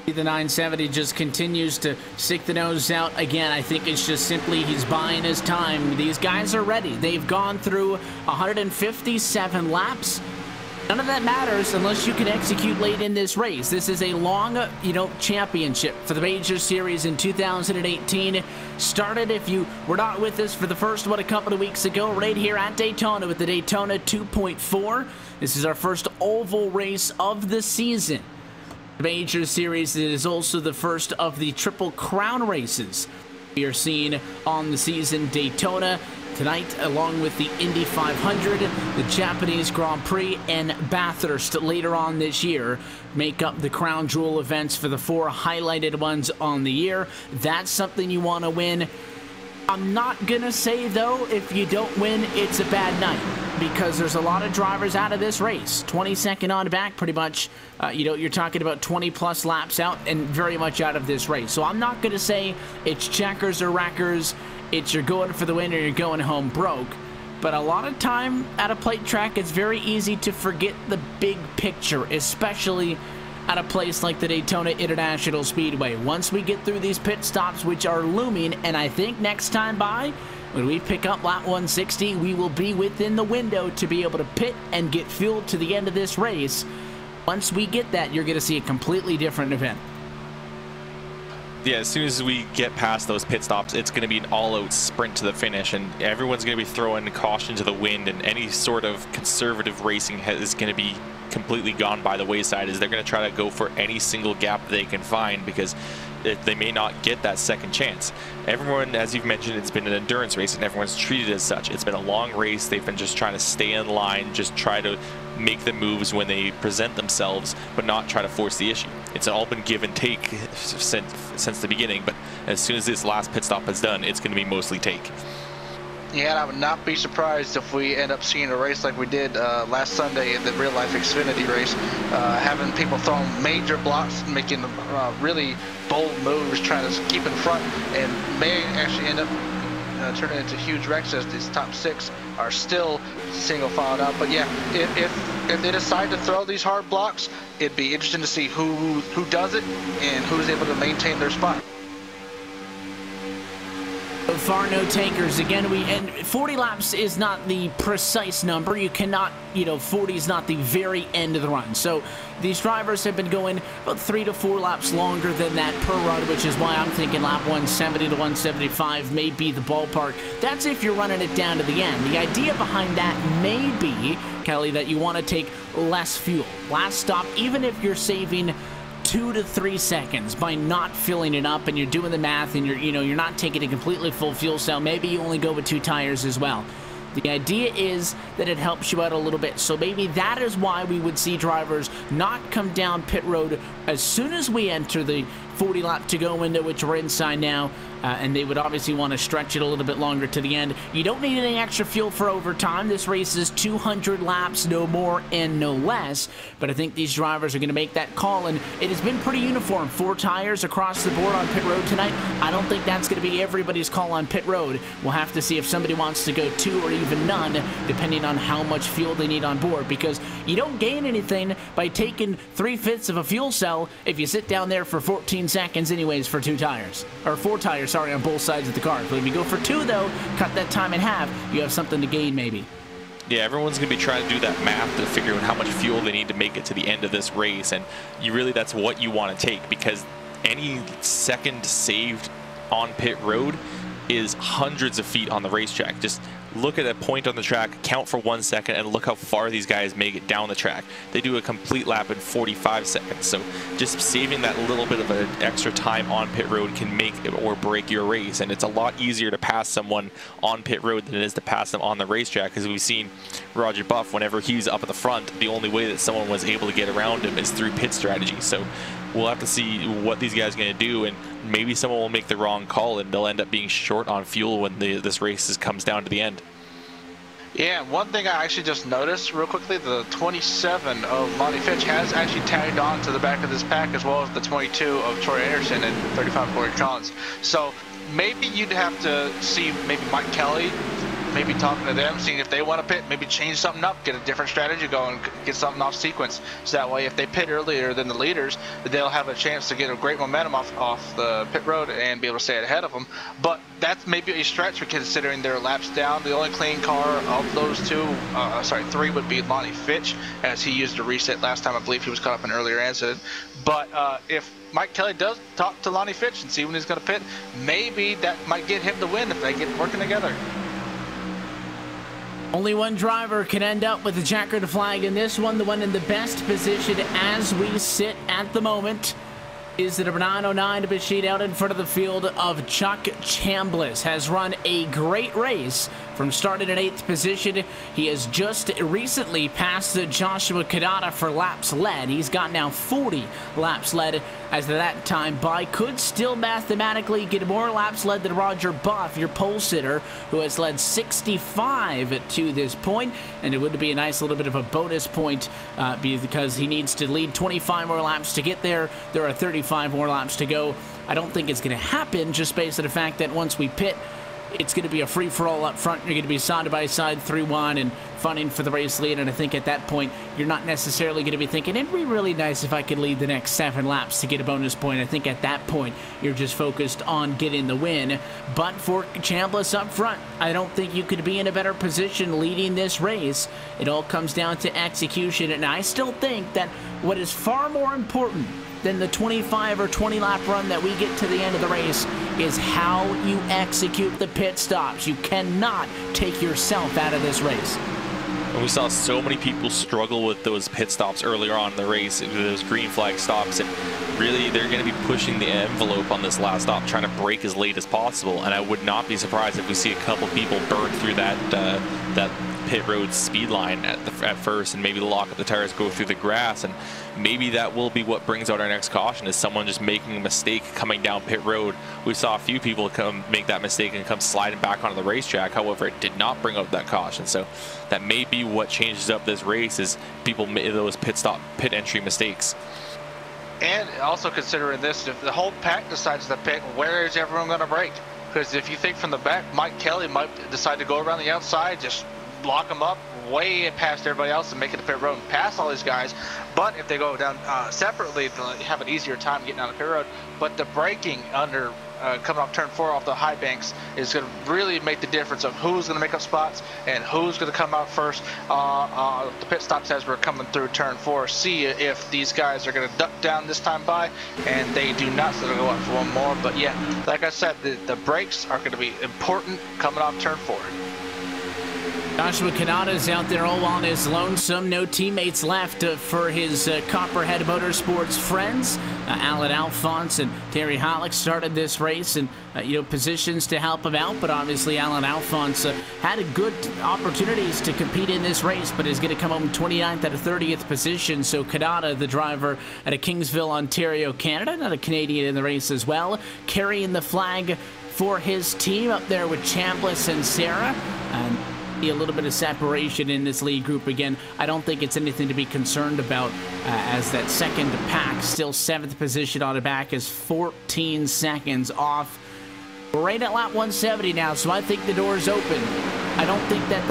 The 970 just continues to stick the nose out. Again, I think it's just simply he's buying his time. These guys are ready. They've gone through 157 laps. None of that matters unless you can execute late in this race. This is a long, championship for the Major Series in 2018. Started, if you were not with us for the first one a couple of weeks ago, right here at Daytona with the Daytona 2.4. This is our first oval race of the season. The Major Series is also the first of the Triple Crown races we are seeing on the season. Daytona tonight, along with the Indy 500, the Japanese Grand Prix, and Bathurst later on this year, make up the crown jewel events for the 4 highlighted ones on the year. That's something you want to win. I'm not going to say, though, if you don't win, it's a bad night, because there's a lot of drivers out of this race. 22nd on back, pretty much. You're talking about 20-plus laps out and very much out of this race. So I'm not going to say it's checkers or wreckers. It's you're going for the win or you're going home broke. But a lot of time at a plate track, it's very easy to forget the big picture, especially at a place like the Daytona International Speedway. Once we get through these pit stops, which are looming, and I think next time by, when we pick up lap 160, we will be within the window to be able to pit and get fuel to the end of this race. Once we get that, you're going to see a completely different event. Yeah, as soon as we get past those pit stops, it's going to be an all-out sprint to the finish, and everyone's going to be throwing caution to the wind, and any sort of conservative racing is going to be completely gone by the wayside, as they're going to try to go for any single gap they can find, because they may not get that second chance. Everyone, as you've mentioned, it's been an endurance race, and everyone's treated as such. It's been a long race. They've been just trying to stay in line, just try to make the moves when they present themselves, but not try to force the issue. It's all been give and take since the beginning, but as soon as this last pit stop is done, it's going to be mostly take. Yeah, and I would not be surprised if we end up seeing a race like we did last Sunday in the real-life Xfinity race, having people throwing major blocks, making really bold moves, trying to keep in front, and may actually end up turning into huge wrecks, as these top 6 are still single-filed out. But yeah, if they decide to throw these hard blocks, it'd be interesting to see who does it and who's able to maintain their spot. So far, no takers. Again, and 40 laps is not the precise number. You cannot, 40 is not the very end of the run. So these drivers have been going about 3 to 4 laps longer than that per run, which is why I'm thinking lap 170 to 175 may be the ballpark. That's if you're running it down to the end. The idea behind that may be, Kelly, that you want to take less fuel. Last stop, even if you're saving 2 to 3 seconds by not filling it up, and you're doing the math, and you're not taking a completely full fuel cell. Maybe you only go with 2 tires as well. The idea is that it helps you out a little bit. So maybe that is why we would see drivers not come down pit road as soon as we enter the 40 lap to go window, which we're inside now. and they would obviously want to stretch it a little bit longer to the end. You don't need any extra fuel for overtime. This race is 200 laps, no more and no less, but I think these drivers are going to make that call, and it has been pretty uniform. 4 tires across the board on pit road tonight. I don't think that's going to be everybody's call on pit road. We'll have to see if somebody wants to go 2 or even none, depending on how much fuel they need on board, because you don't gain anything by taking 3/5 of a fuel cell if you sit down there for 14 seconds anyways for 2 tires, or 4 tires, sorry, on both sides of the car. But if you go for 2, though, cut that time in half, you have something to gain maybe. Yeah, everyone's going to be trying to do that math to figure out how much fuel they need to make it to the end of this race, and that's what you want to take, because any second saved on pit road is hundreds of feet on the racetrack. Just look at a point on the track, count for 1 second, and look how far these guys make it down the track. They do a complete lap in 45 seconds. So just saving that little bit of an extra time on pit road can make or break your race. And it's a lot easier to pass someone on pit road than it is to pass them on the racetrack, because we've seen Roger Buff, whenever he's up at the front, the only way that someone was able to get around him is through pit strategy. So we'll have to see what these guys are going to do, and maybe someone will make the wrong call and they'll end up being short on fuel when this race comes down to the end. Yeah, one thing I actually just noticed real quickly, the 27 of Lonnie Fitch has actually tagged on to the back of this pack, as well as the 22 of Troy Anderson and 35 Corey Collins. So maybe you'd have to see maybe Mike Kelly, maybe talking to them, seeing if they want to pit, maybe change something up, get a different strategy going, get something off sequence. So that way, if they pit earlier than the leaders, they'll have a chance to get a great momentum off the pit road and be able to stay ahead of them. But that's maybe a stretch, considering their laps down. The only clean car of those 3 would be Lonnie Fitch, as he used a reset last time. I believe he was caught up in an earlier incident. But if Mike Kelly does talk to Lonnie Fitch and see when he's going to pit, maybe that might get him the win if they get working together. Only one driver can end up with the checkered flag in this one. The one in the best position as we sit at the moment is the number 909 to be sheet out in front of the field of Chuck Chambliss. Has run a great race from starting in 8th position. He has just recently passed Joshua Kadada for laps led. He's got now 40 laps led as of that time by. Could still mathematically get more laps led than Roger Buff, your pole sitter, who has led 65 to this point. And it would be a nice little bit of a bonus point because he needs to lead 25 more laps to get there. There are 35 more laps to go. I don't think it's going to happen, just based on the fact that once we pit, it's going to be a free-for-all up front. You're going to be side-by-side 3-1 and funning for the race lead. And I think at that point, you're not necessarily going to be thinking, it'd be really nice if I could lead the next 7 laps to get a bonus point. I think at that point, you're just focused on getting the win. But for Chambliss up front, I don't think you could be in a better position leading this race. It all comes down to execution. And I still think that what is far more important than the 25 or 20 lap run that we get to the end of the race is how you execute the pit stops. You cannot take yourself out of this race. And we saw so many people struggle with those pit stops earlier on in the race, those green flag stops, and really they're going to be pushing the envelope on this last stop, trying to break as late as possible. And I would not be surprised if we see a couple people burn through that pit road speed line at first, and maybe lock up the tires, go through the grass, and maybe that will be what brings out our next caution, is someone just making a mistake coming down pit road. We saw a few people come make that mistake and come sliding back onto the racetrack. However, it did not bring out that caution. So that may be what changes up this race, is people make those pit entry mistakes. And also considering this, if the whole pack decides to pit, where is everyone going to break? Because if you think from the back, Mike Kelly might decide to go around the outside, just block them up way past everybody else and make it to pit road and pass all these guys. But if they go down separately, they'll have an easier time getting down the pit road. But the braking under coming off turn 4 off the high banks is going to really make the difference of who's going to make up spots and who's going to come out first. The pit stops as we're coming through turn 4. See if these guys are going to duck down this time by, and they do not, so they'll go up for one more. But yeah, like I said, the brakes are going to be important coming off turn 4. Joshua Kadada is out there all on his lonesome. No teammates left for his Copperhead Motorsports friends. Alan Alphonse and Terry Hollick started this race, and positions to help him out. But obviously, Alan Alphonse had a good opportunities to compete in this race, but is going to come home 29th out of 30th position. So Kadada, the driver out of Kingsville, Ontario, Canada, not a Canadian in the race as well, carrying the flag for his team up there with Chambliss and Sarah. And a little bit of separation in this lead group again. I don't think it's anything to be concerned about as that second pack, still 7th position on the back, is 14 seconds off. We're right at lap 170 now, so I think the door's open. I don't think that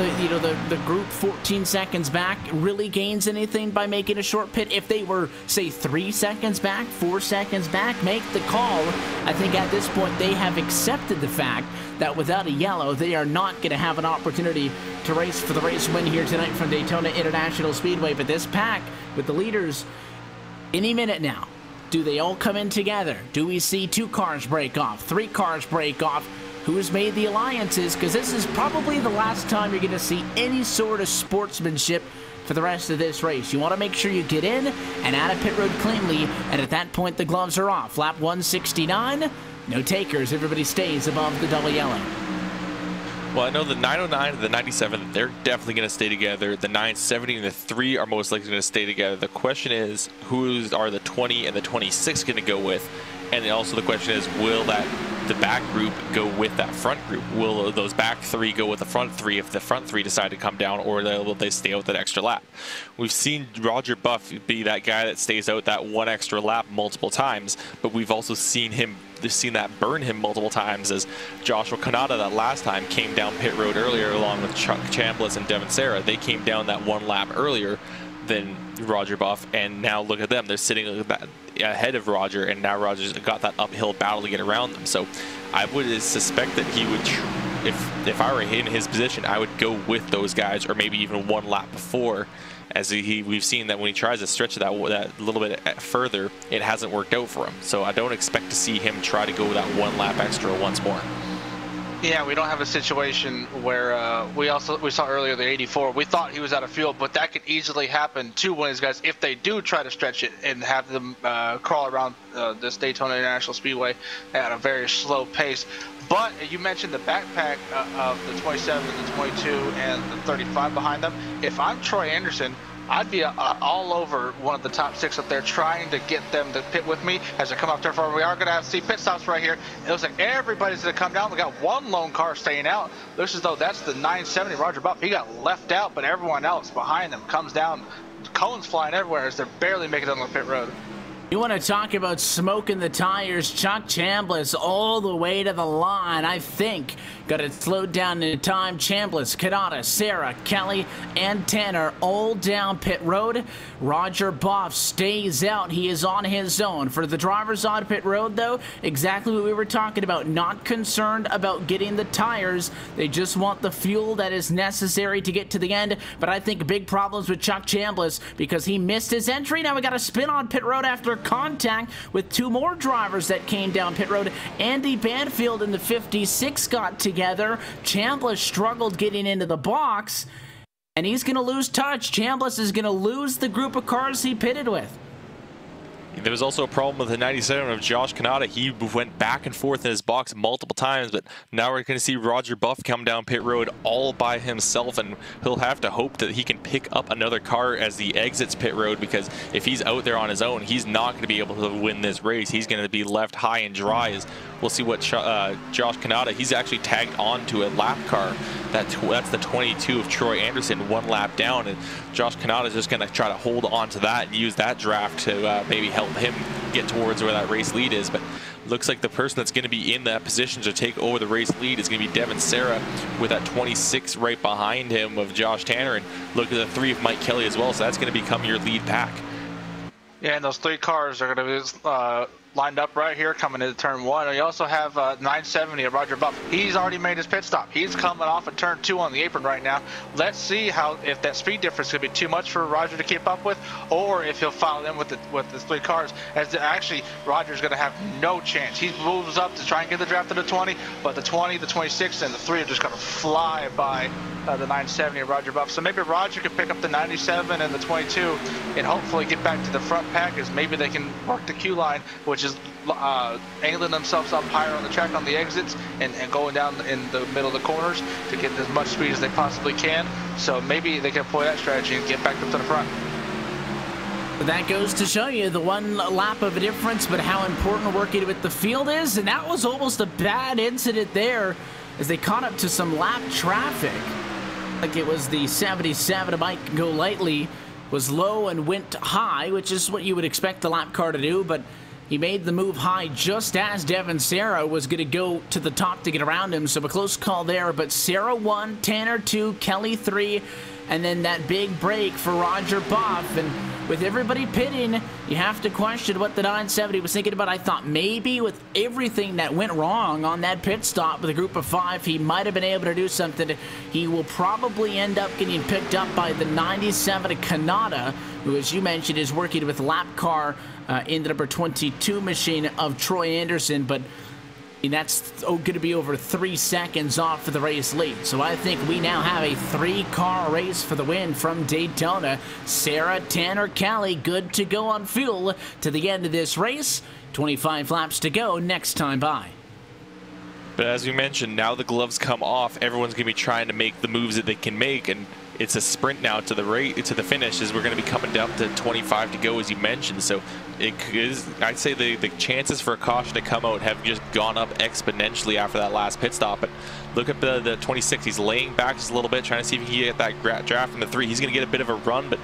the group 14 seconds back really gains anything by making a short pit. If they were, say, 3 seconds back, 4 seconds back, make the call. I think at this point they have accepted the fact that without a yellow, they are not going to have an opportunity to race for the race win here tonight from Daytona International Speedway. But this pack with the leaders any minute now. Do they all come in together? Do we see 2 cars break off, 3 cars break off? Who's made the alliances? Because this is probably the last time you're going to see any sort of sportsmanship for the rest of this race. You want to make sure you get in and out of pit road cleanly, and at that point the gloves are off. Lap 169, no takers. Everybody stays above the double yellow. Well, I know the 909 and the 97, they're definitely going to stay together. The 970 and the 3 are most likely going to stay together. The question is, who are the 20 and the 26 going to go with? And then also the question is, will the back group go with that front group? Will those back 3 go with the front 3 if the front 3 decide to come down, or will they stay out that extra lap? We've seen Roger Buff be that guy that stays out that 1 extra lap multiple times, but we've also seen that burn him multiple times, as Joshua Kanata that last time came down pit road earlier along with Chuck Chambliss and Devin Sarah. They came down that 1 lap earlier than Roger Buff, and now look at them. They're sitting ahead of Roger, and now Roger's got that uphill battle to get around them. So I would suspect that he would, if I were in his position, I would go with those guys, or maybe even 1 lap before, as we've seen that when he tries to stretch that little bit further, it hasn't worked out for him. So I don't expect to see him try to go that 1 lap extra once more. Yeah, we don't have a situation where we saw earlier the 84. We thought he was out of fuel, but that could easily happen to one of these guys if they do try to stretch it and have them crawl around this Daytona International Speedway at a very slow pace. But you mentioned the backpack of the 27, the 22, and the 35 behind them. If I'm Troy Anderson, I'd be all over one of the top 6 up there, trying to get them to pit with me as I come up there. For we are going to see pit stops right here. It looks like everybody's going to come down. We got 1 lone car staying out. Looks as though that's the 970 Roger Buff. He got left out, but everyone else behind them comes down. Cones flying everywhere as they're barely making it on the pit road. You want to talk about smoking the tires? Chuck Chambliss all the way to the line. I think got it slowed down in time. Chambliss, Kanata, Sarah, Kelly, and Tanner all down pit road. Roger Buff stays out. He is on his own. For the drivers on pit road, though, exactly what we were talking about. Not concerned about getting the tires. They just want the fuel that is necessary to get to the end. But I think big problems with Chuck Chambliss because he missed his entry. Now we got a spin on pit road after contact with 2 more drivers that came down pit road. Andy Banfield and the 56 got together. Chambliss struggled getting into the box, and he's going to lose touch. Chambliss is going to lose the group of cars he pitted with. There was also a problem with the 97 of Josh Kanata. He went back and forth in his box multiple times, but now we're going to see Roger Buff come down pit road all by himself, and he'll have to hope that he can pick up another car as he exits pit road, because if he's out there on his own, he's not going to be able to win this race. He's going to be left high and dry. As we'll see what Josh Kanata, he's actually tagged on to a lap car. That's the 22 of Troy Anderson, 1 lap down, and Josh Kanata is just going to try to hold on to that and use that draft to maybe help him get towards where that race lead is. But looks like the person that's going to be in that position to take over the race lead is going to be Devin Sarah, with that 26 right behind him of Josh Tanner, and look at the 3 of Mike Kelly as well. So that's going to become your lead pack. Yeah, and those 3 cars are going to be lined up right here coming into turn 1. And you also have 970 of Roger Buff. He's already made his pit stop. He's coming off of turn 2 on the apron right now. Let's see if that speed difference is going to be too much for Roger to keep up with, or if he'll follow them with the 3 cars. As actually, Roger's going to have no chance. He moves up to try and get the draft to the 20, but the 20, the 26, and the 3 are just going to fly by the 970 of Roger Buff. So maybe Roger could pick up the 97 and the 22 and hopefully get back to the front pack, as maybe they can work the queue line, which is angling themselves up higher on the track on the exits and going down in the middle of the corners to get as much speed as they possibly can. So maybe they can employ that strategy and get back up to the front. But that goes to show you the one lap of a difference, but how important working with the field is. And that was almost a bad incident there as they caught up to some lap traffic. Like it was the 77 Mike Go Lightly was low and went high, which is what you would expect the lap car to do, but he made the move high just as Devin Serra was going to go to the top to get around him, so a close call there. But Serra 1, Tanner 2, Kelly 3, and then that big break for Roger Boff. And with everybody pitting, you have to question what the 970 was thinking about. I thought maybe with everything that went wrong on that pit stop with a group of 5, he might have been able to do something. He will probably end up getting picked up by the 97 Kanata, who, as you mentioned, is working with lap car in the number 22 machine of Troy Anderson, but that's going to be over 3 seconds off for the race lead. So I think we now have a 3-car race for the win from Daytona. Serra, Tanner, Kelly, good to go on fuel to the end of this race. 25 laps to go next time by. But as we mentioned, now the gloves come off. Everyone's going to be trying to make the moves that they can make, and it's a sprint now to the finish, as we're going to be coming down to 25 to go, as you mentioned. So it is, I'd say the chances for a caution to come out have just gone up exponentially after that last pit stop. But look at the 26. He's laying back just a little bit, trying to see if he can get that draft from the 3. He's going to get a bit of a run, but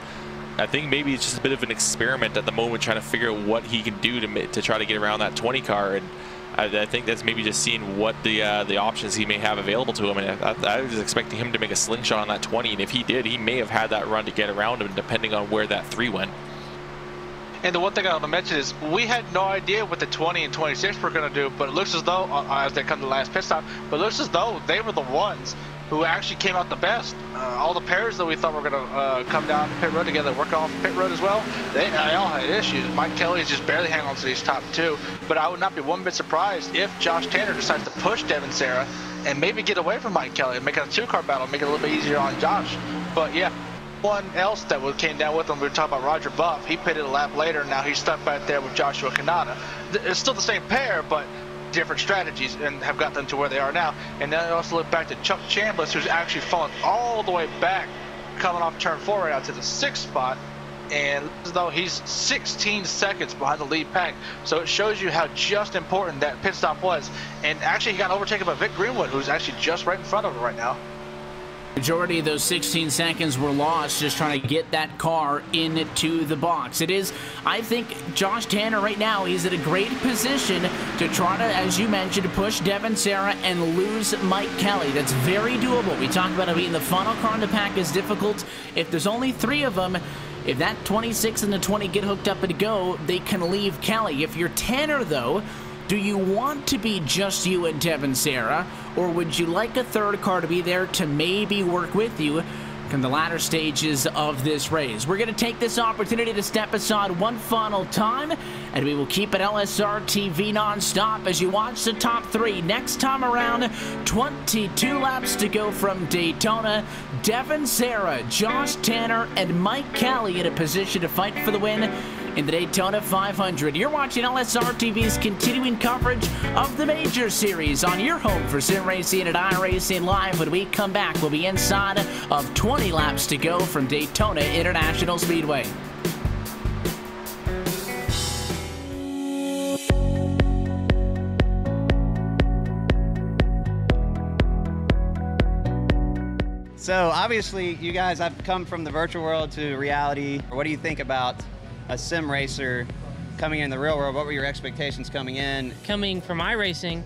I think maybe it's just a bit of an experiment at the moment, trying to figure out what he can do to try to get around that 20 car. And I think that's maybe just seeing what the options he may have available to him. And I was expecting him to make a slingshot on that 20, and if he did, he may have had that run to get around him, depending on where that 3 went. And the one thing I want to mention is we had no idea what the 20 and 26 were going to do, but it looks as though, as they come to the last pit stop, but it looks as though they were the ones who actually came out the best. All the pairs that we thought were going to come down pit road together, work off pit road as well, they all had issues. Mike Kelly is just barely hanging on to these top 2, but I would not be one bit surprised if Josh Tanner decides to push Devin Serra and maybe get away from Mike Kelly and make it a 2-car battle, make it a little bit easier on Josh. But yeah, one else that came down with him, we were talking about Roger Buff. He pitted a lap later, now he's stuck back there with Joshua Kanata. It's still the same pair, but different strategies, and have got them to where they are now. And then I also look back to Chuck Chambliss, who's actually fallen all the way back, coming off turn 4 right out to the 6th spot, and as though he's 16 seconds behind the lead pack. So it shows you how just important that pit stop was. And actually he got overtaken by Vic Greenwood, who's actually just right in front of him right now. Majority of those 16 seconds were lost just trying to get that car into the box. It is, I think, Josh Tanner right now, he's in a great position to try to, as you mentioned, push Devin Serra and lose Mike Kelly. That's very doable. We talked about it being the final car in the pack is difficult. If there's only 3 of them, if that 26 and the 20 get hooked up and go, they can leave Kelly. If you're Tanner, though, do you want to be just you and Devin Serra, or would you like a 3rd car to be there to maybe work with you in the latter stages of this race? We're going to take this opportunity to step aside one final time, and we will keep it LSRTV non-stop as you watch the top 3. Next time around, 22 laps to go from Daytona. Devin Serra, Josh Tanner, and Mike Kelly in a position to fight for the win in the Daytona 500. You're watching LSRTV's continuing coverage of the Major Series on your home for sim racing at iRacing Live. When we come back, we'll be inside of 20 laps to go from Daytona International Speedway. So obviously you guys have come from the virtual world to reality. What do you think about a sim racer coming in the real world? What were your expectations coming in? Coming from iRacing,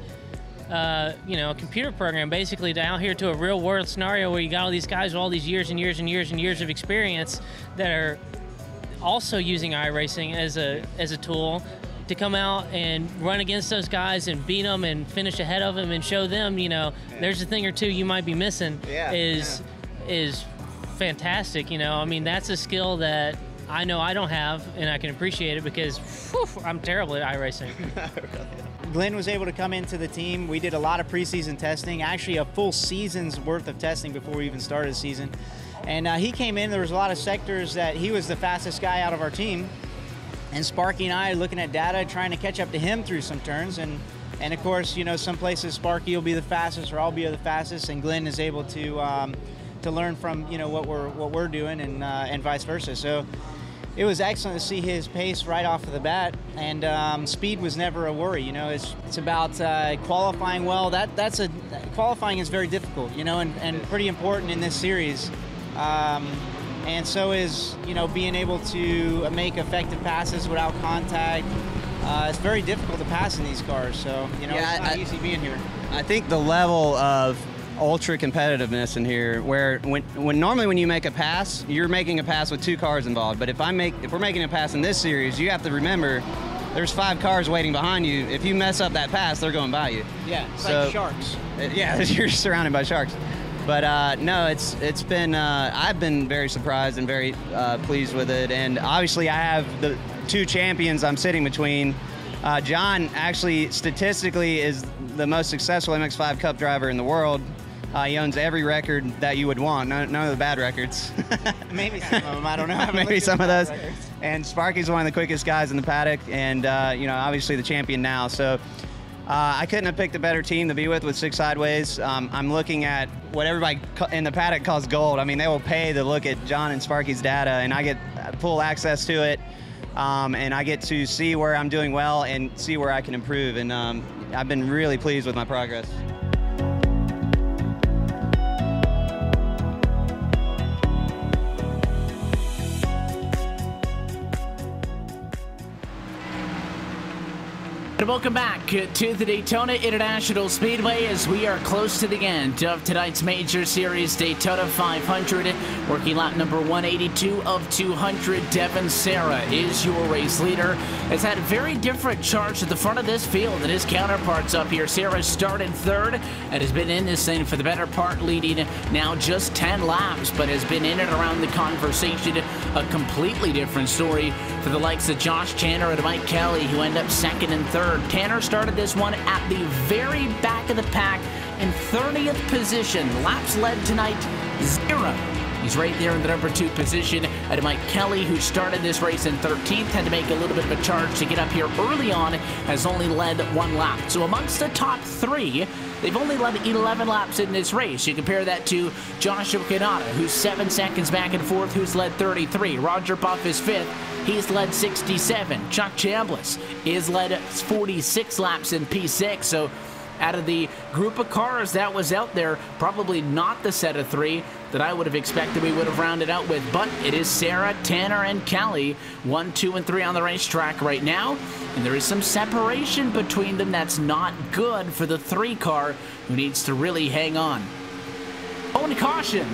you know, a computer program basically down here to a real world scenario where you got all these guys with all these years and years and years and years of experience that are also using iRacing as a tool to come out and run against those guys and beat them and finish ahead of them and show them, you know, there's a thing or two you might be missing is fantastic. You know, I mean, that's a skill that I know I don't have, and I can appreciate it because whew, I'm terrible at iRacing. Glenn was able to come into the team. We did a lot of preseason testing, actually a full season's worth of testing before we even started the season. And he came in, there was a lot of sectors that he was the fastest guy out of our team. And Sparky and I are looking at data, trying to catch up to him through some turns. And of course, you know, some places Sparky will be the fastest or I'll be the fastest, and Glenn is able to learn from, you know, what we're doing, and vice versa. So it was excellent to see his pace right off of the bat, and speed was never a worry. You know, it's about qualifying well. Qualifying is very difficult, you know, and pretty important in this series. And so is, you know, being able to make effective passes without contact. It's very difficult to pass in these cars, so, you know, it's not easy being here. I think the level of ultra competitiveness in here, where when normally when you make a pass, you're making a pass with 2 cars involved. But if we're making a pass in this series, you have to remember there's 5 cars waiting behind you. If you mess up that pass, they're going by you. Yeah, it's like sharks. Yeah, you're surrounded by sharks. But no, it's been I've been very surprised and very pleased with it. And obviously I have the 2 champions I'm sitting between. John actually statistically is the most successful MX-5 Cup driver in the world. He owns every record that you would want, none of the bad records. Maybe some of them, I don't know. Maybe some of those. And Sparky's one of the quickest guys in the paddock, and you know, obviously the champion now. So I couldn't have picked a better team to be with 6 Sideways. I'm looking at what everybody in the paddock calls gold. I mean, they will pay to look at John and Sparky's data, and I get full access to it. And I get to see where I'm doing well and see where I can improve. And I've been really pleased with my progress. And welcome back to the Daytona International Speedway as we are close to the end of tonight's Major Series Daytona 500. Working lap number 182 of 200, Devin Serra is your race leader. Has had a very different charge at the front of this field than his counterparts up here. Serra started 3rd and has been in this thing for the better part, leading now just 10 laps, but has been in and around the conversation. A completely different story for the likes of Josh Tanner and Mike Kelly, who end up 2nd and 3rd. Tanner started this one at the very back of the pack in 30th position. Laps led tonight, 0. He's right there in the number 2 position. And Mike Kelly, who started this race in 13th, had to make a little bit of a charge to get up here early on, has only led 1 lap. So amongst the top 3, they've only led 11 laps in this race. You compare that to Joshua Kanata, who's 7 seconds back and forth, who's led 33. Roger Buff is 5th. He's led 67. Chuck Chambliss is led 46 laps in P6. So out of the group of cars that was out there, probably not the set of 3 that I would have expected we would have rounded out with. But it is Serra, Tanner, and Kelly, 1, 2, and 3 on the racetrack right now. And there is some separation between them that's not good for the 3 car, who needs to really hang on. Oh, and caution.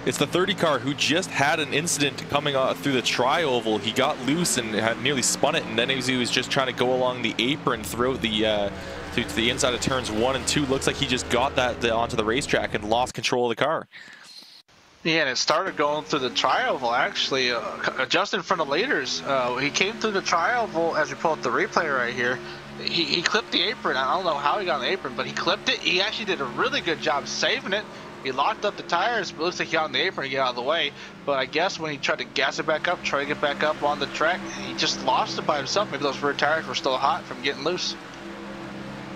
It's the 30 car who just had an incident coming through the tri-oval. He got loose and had nearly spun it, and then he was just trying to go along the apron throughout the to the inside of turns 1 and 2. Looks like he just got that onto the racetrack and lost control of the car. Yeah, and it started going through the tri-oval, actually, just in front of leaders. He came through the tri-oval, as we pull up the replay right here. He clipped the apron. I don't know how he got on the apron, but he clipped it. He actually did a really good job saving it. He locked up the tires, but it looks like he got on the apron to get out of the way. But I guess when he tried to gas it back up, try to get back up on the track, he just lost it by himself. Maybe those rear tires were still hot from getting loose.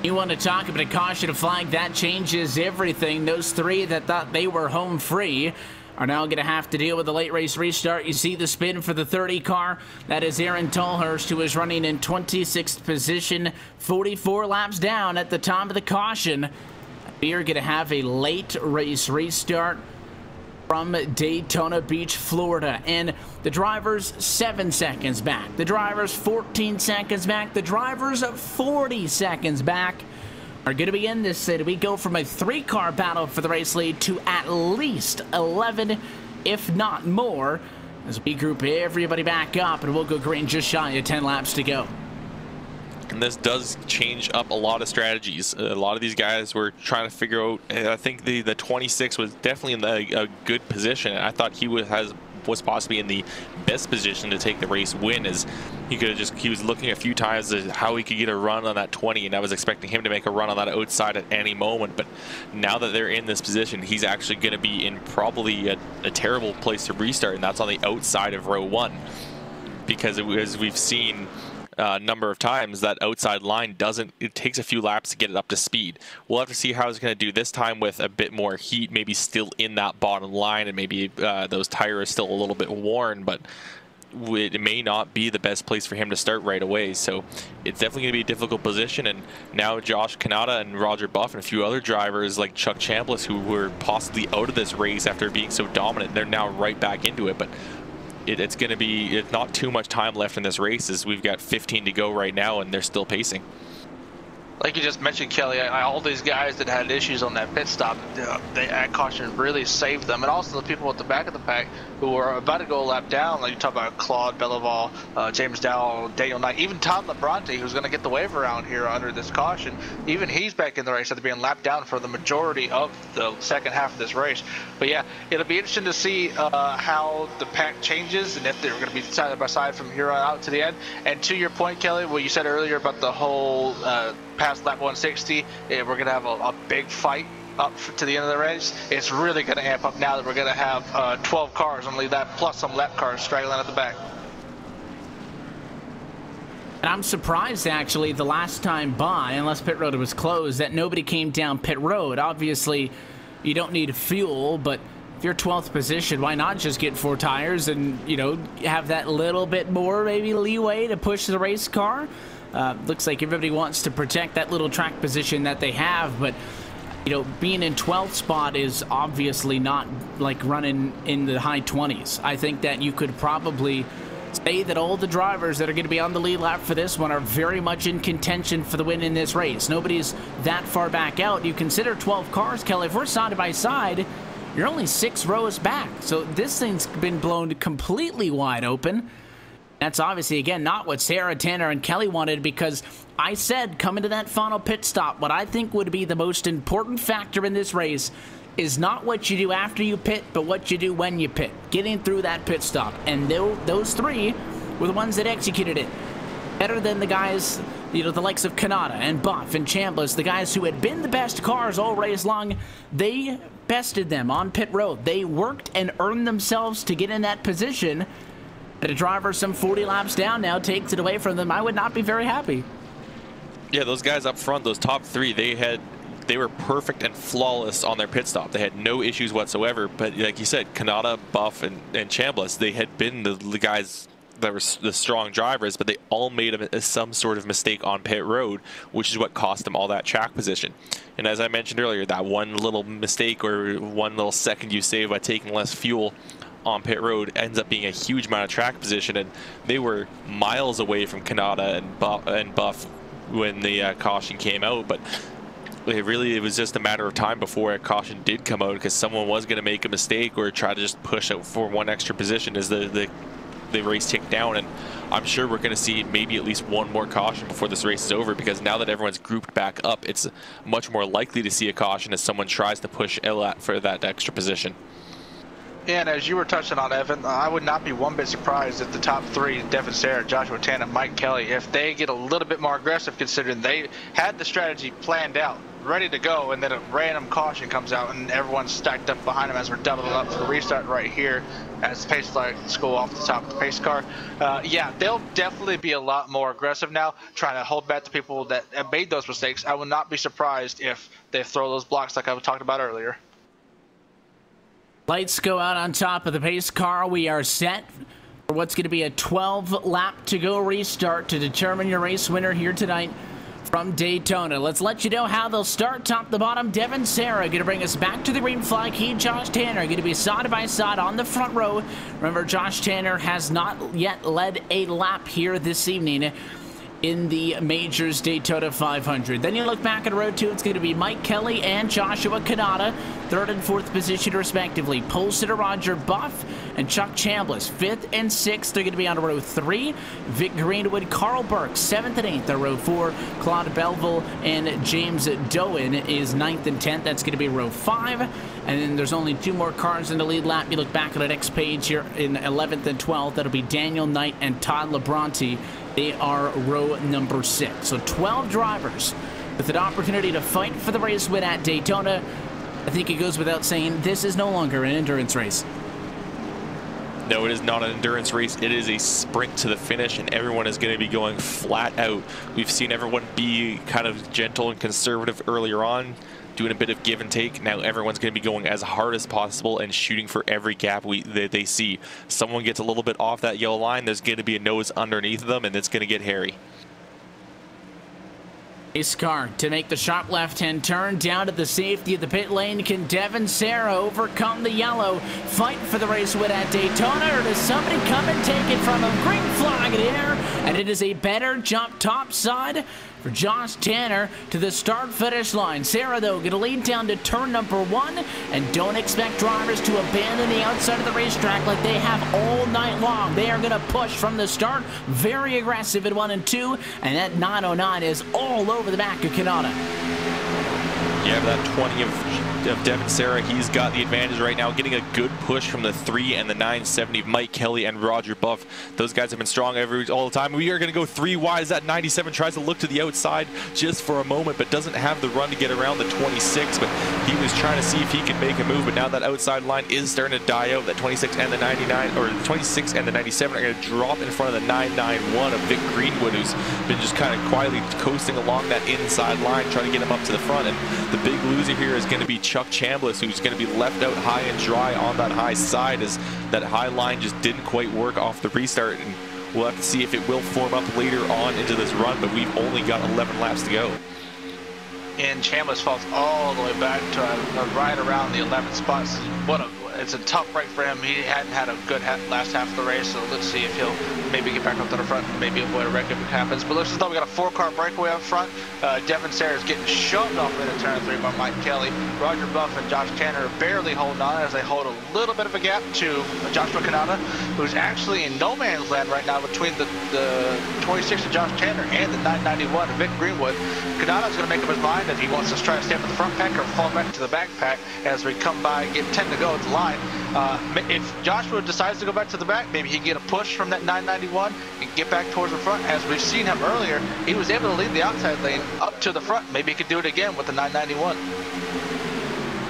You want to talk about a caution flag, that changes everything. Those 3 that thought they were home free are now going to have to deal with a late race restart. You see the spin for the 30 car. That is Aaron Tolhurst, who is running in 26th position, 44 laps down at the top of the caution. We are going to have a late race restart from Daytona Beach, Florida. And the drivers 7 seconds back. The drivers 14 seconds back. The drivers 40 seconds back are going to be in this city. We go from a 3-car battle for the race lead to at least 11, if not more, as we group everybody back up, and we'll go green just shy of 10 laps to go. And this does change up a lot of strategies. A lot of these guys were trying to figure out. I think the 26 was definitely in a good position. I thought he was possibly in the best position to take the race win, as he was looking a few times at how he could get a run on that 20, and I was expecting him to make a run on that outside at any moment. But now that they're in this position, he's actually going to be in probably a terrible place to restart, and that's on the outside of row 1, because as we've seen, number of times, that outside line it takes a few laps to get it up to speed. We'll have to see how it's going to do this time with a bit more heat, maybe still in that bottom line, and maybe those tires still a little bit worn, but it may not be the best place for him to start right away. So it's definitely going to be a difficult position. And now Josh Kanata and Roger Buff and a few other drivers like Chuck Chambliss, who were possibly out of this race after being so dominant, they're now right back into it. But it's going to be not too much time left in this race, as we've got 15 to go right now, and they're still pacing. Like you just mentioned, Kelly, all these guys that had issues on that pit stop, that caution really saved them. And also the people at the back of the pack who were about to go a lap down, like you talk about Claude Belival, James Dowell, Daniel Knight, even Todd Labronte, who's going to get the wave around here under this caution. Even he's back in the race after being lapped down for the majority of the second half of this race. But yeah, it'll be interesting to see how the pack changes and if they're going to be side by side from here on out to the end. And to your point, Kelly, what you said earlier about the whole past lap 160, we're going to have a big fight up to the end of the race. It's really going to amp up now that we're going to have 12 cars, only that plus some lap cars straggling at the back. And I'm surprised, actually, the last time by, unless pit road was closed, that nobody came down pit road. Obviously, you don't need fuel, but if you're 12th position, why not just get 4 tires and, you know, have that little bit more maybe leeway to push the race car? Looks like everybody wants to protect that little track position that they have, but you know, being in 12th spot is obviously not like running in the high 20s. I think that you could probably say that all the drivers that are going to be on the lead lap for this one are very much in contention for the win in this race. Nobody's that far back out. You consider 12 cars, Kelly, if we're side by side, you're only 6 rows back. So this thing's been blown completely wide open. That's obviously, again, not what Sarah, Tanner, and Kelly wanted, because I said coming to that final pit stop, what I think would be the most important factor in this race is not what you do after you pit, but what you do when you pit. Getting through that pit stop. And those 3 were the ones that executed it. Better than the guys, you know, the likes of Kanata and Buff and Chambliss, the guys who had been the best cars all race long. They bested them on pit road. They worked and earned themselves to get in that position. That a driver some 40 laps down now takes it away from them, I would not be very happy. Yeah, those guys up front, those top 3, they were perfect and flawless on their pit stop. They had no issues whatsoever. But like you said, Kanata, Buff, and Chambliss, they had been the guys that were the strong drivers, but they all made some sort of mistake on pit road, which is what cost them all that track position. And as I mentioned earlier, that one little mistake or one little second you save by taking less fuel on pit road ends up being a huge amount of track position, and they were miles away from Kanata and Buff when the caution came out. But it was just a matter of time before a caution did come out, because someone was going to make a mistake or try to just push out for one extra position as the race ticked down. And I'm sure we're going to see maybe at least one more caution before this race is over, because now that everyone's grouped back up, it's much more likely to see a caution as someone tries to push Elat for that extra position. Yeah, and as you were touching on, Evan, I would not be one bit surprised if the top 3, Devin Sarah, Joshua Tan, and Mike Kelly, if they get a little bit more aggressive, considering they had the strategy planned out, ready to go, and then a random caution comes out and everyone's stacked up behind them as we're doubling up for the restart right here as the pace lights go off the top of the pace car. Yeah, they'll definitely be a lot more aggressive now, trying to hold back the people that have made those mistakes. I would not be surprised if they throw those blocks like I was talking about earlier. Lights go out on top of the pace car. We are set for what's going to be a 12 lap to go restart to determine your race winner here tonight from Daytona. Let's let you know how they'll start. Top to bottom, Devin Sarah going to bring us back to the green flag. He, Josh Tanner, going to be side by side on the front row. Remember, Josh Tanner has not yet led a lap here this evening in the Majors Daytona 500. Then you look back at row 2, it's going to be Mike Kelly and Joshua Kanata, 3rd and 4th position respectively. Pole sitter Roger Buff and Chuck Chambliss, 5th and 6th. They're going to be on row 3. Vic Greenwood, Carl Burke, 7th and 8th. Row 4, Claude Belleville and James Doan is 9th and 10th. That's going to be row 5. And then there's only 2 more cars in the lead lap. You look back at the next page here in 11th and 12th. That'll be Daniel Knight and Todd Labronte. They are row number 6. So 12 drivers with an opportunity to fight for the race win at Daytona. I think it goes without saying, this is no longer an endurance race. No, it is not an endurance race. It is a sprint to the finish, and everyone is going to be going flat out. We've seen everyone be kind of gentle and conservative earlier on, doing a bit of give and take. Now everyone's going to be going as hard as possible and shooting for every gap they see. Someone gets a little bit off that yellow line, there's going to be a nose underneath them, and it's going to get hairy. Race car to make the sharp left-hand turn down to the safety of the pit lane. Can Devin Serra overcome the yellow, fight for the race win at Daytona, or does somebody come and take it from him? Green flag in the air, and it is a better jump topside for Josh Tanner to the start-finish line. Serra, though, going to lead down to turn number 1, and don't expect drivers to abandon the outside of the racetrack like they have all night long. They are going to push from the start, very aggressive at 1 and 2, and that 909 is all over the back of Kanata. Yeah, that 20 of Devin Serra, he's got the advantage right now, getting a good push from the 3 and the 970 of Mike Kelly and Roger Buff. Those guys have been strong all the time. We are going to go 3 wide as that 97 tries to look to the outside just for a moment, but doesn't have the run to get around the 26. But he was trying to see if he could make a move, but now that outside line is starting to die out. That 26 and the 99, or the 26 and the 97 are going to drop in front of the 991 of Vic Greenwood, who's been just kind of quietly coasting along that inside line, trying to get him up to the front. And the big loser here is going to be Chuck Chambliss, who's going to be left out high and dry on that high side, as that high line just didn't quite work off the restart. And we'll have to see if it will form up later on into this run, but we've only got 11 laps to go. And Chambliss falls all the way back to right around the 11th spot. It's a tough break for him. He hadn't had a good last half of the race, so let's see if he'll maybe get back up to the front and maybe avoid a wreck if it happens. But looks as though we got a 4-car breakaway up front. Devin Serra is getting shoved off into turn 3 by Mike Kelly. Roger Buff and Josh Tanner are barely holding on as they hold a little bit of a gap to Joshua Kanata, who's actually in no man's land right now between the 26 of Josh Tanner and the 991 of Vic Greenwood. Kanata's going to make up his mind if he wants to try to stay up in the front pack or fall back to the back pack as we come by and get 10 to go at the line. If Joshua decides to go back to the back, maybe he can get a push from that 991 and get back towards the front. As we've seen him earlier, he was able to lead the outside lane up to the front. Maybe he could do it again with the 991.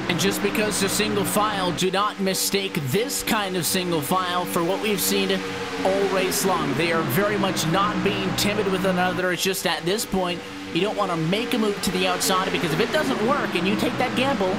And just because they're single file, do not mistake this kind of single file for what we've seen all race long. They are very much not being timid with another. It's just at this point, you don't want to make a move to the outside, because if it doesn't work and you take that gamble,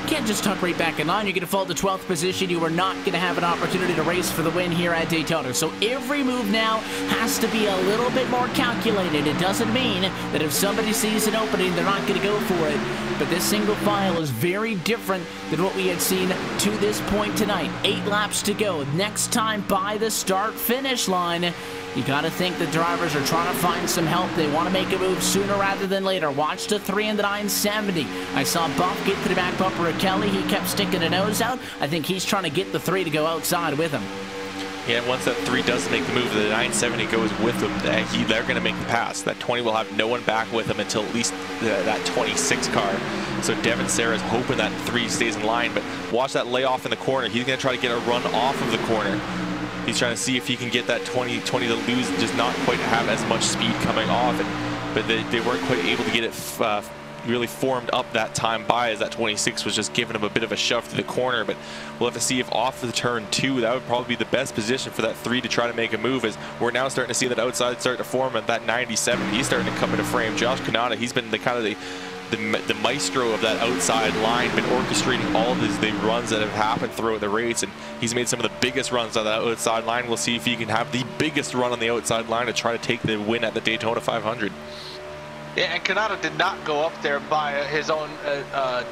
you can't just tuck right back in line. You're going to fall to 12th position. You are not going to have an opportunity to race for the win here at Daytona. So every move now has to be a little bit more calculated. It doesn't mean that if somebody sees an opening, they're not going to go for it. But this single file is very different than what we had seen to this point tonight. 8 laps to go. Next time by the start-finish line, you got to think the drivers are trying to find some help. They want to make a move sooner rather than later. Watch the 3 and the 970. I saw Buff get to the back bumper of Kelly. He kept sticking a nose out. I think he's trying to get the 3 to go outside with him. Yeah, once that 3 does make the move, the 970 goes with them. They're going to make the pass. That 20 will have no one back with him until at least that 26 car. So Devin Serra is hoping that 3 stays in line, but watch that layoff in the corner. He's going to try to get a run off of the corner. He's trying to see if he can get that 20 to lose, just not quite have as much speed coming off. But they weren't quite able to get it really formed up that time by, as that 26 was just giving him a bit of a shove to the corner. But we'll have to see if off the turn 2, that would probably be the best position for that 3 to try to make a move, as we're now starting to see that outside start to form at that 97. He's starting to come into frame. Josh Kanata, he's been the maestro of that outside line, been orchestrating all of the runs that have happened throughout the race, and he's made some of the biggest runs on that outside line. We'll see if he can have the biggest run on the outside line to try to take the win at the Daytona 500. Yeah, and Kanata did not go up there by his own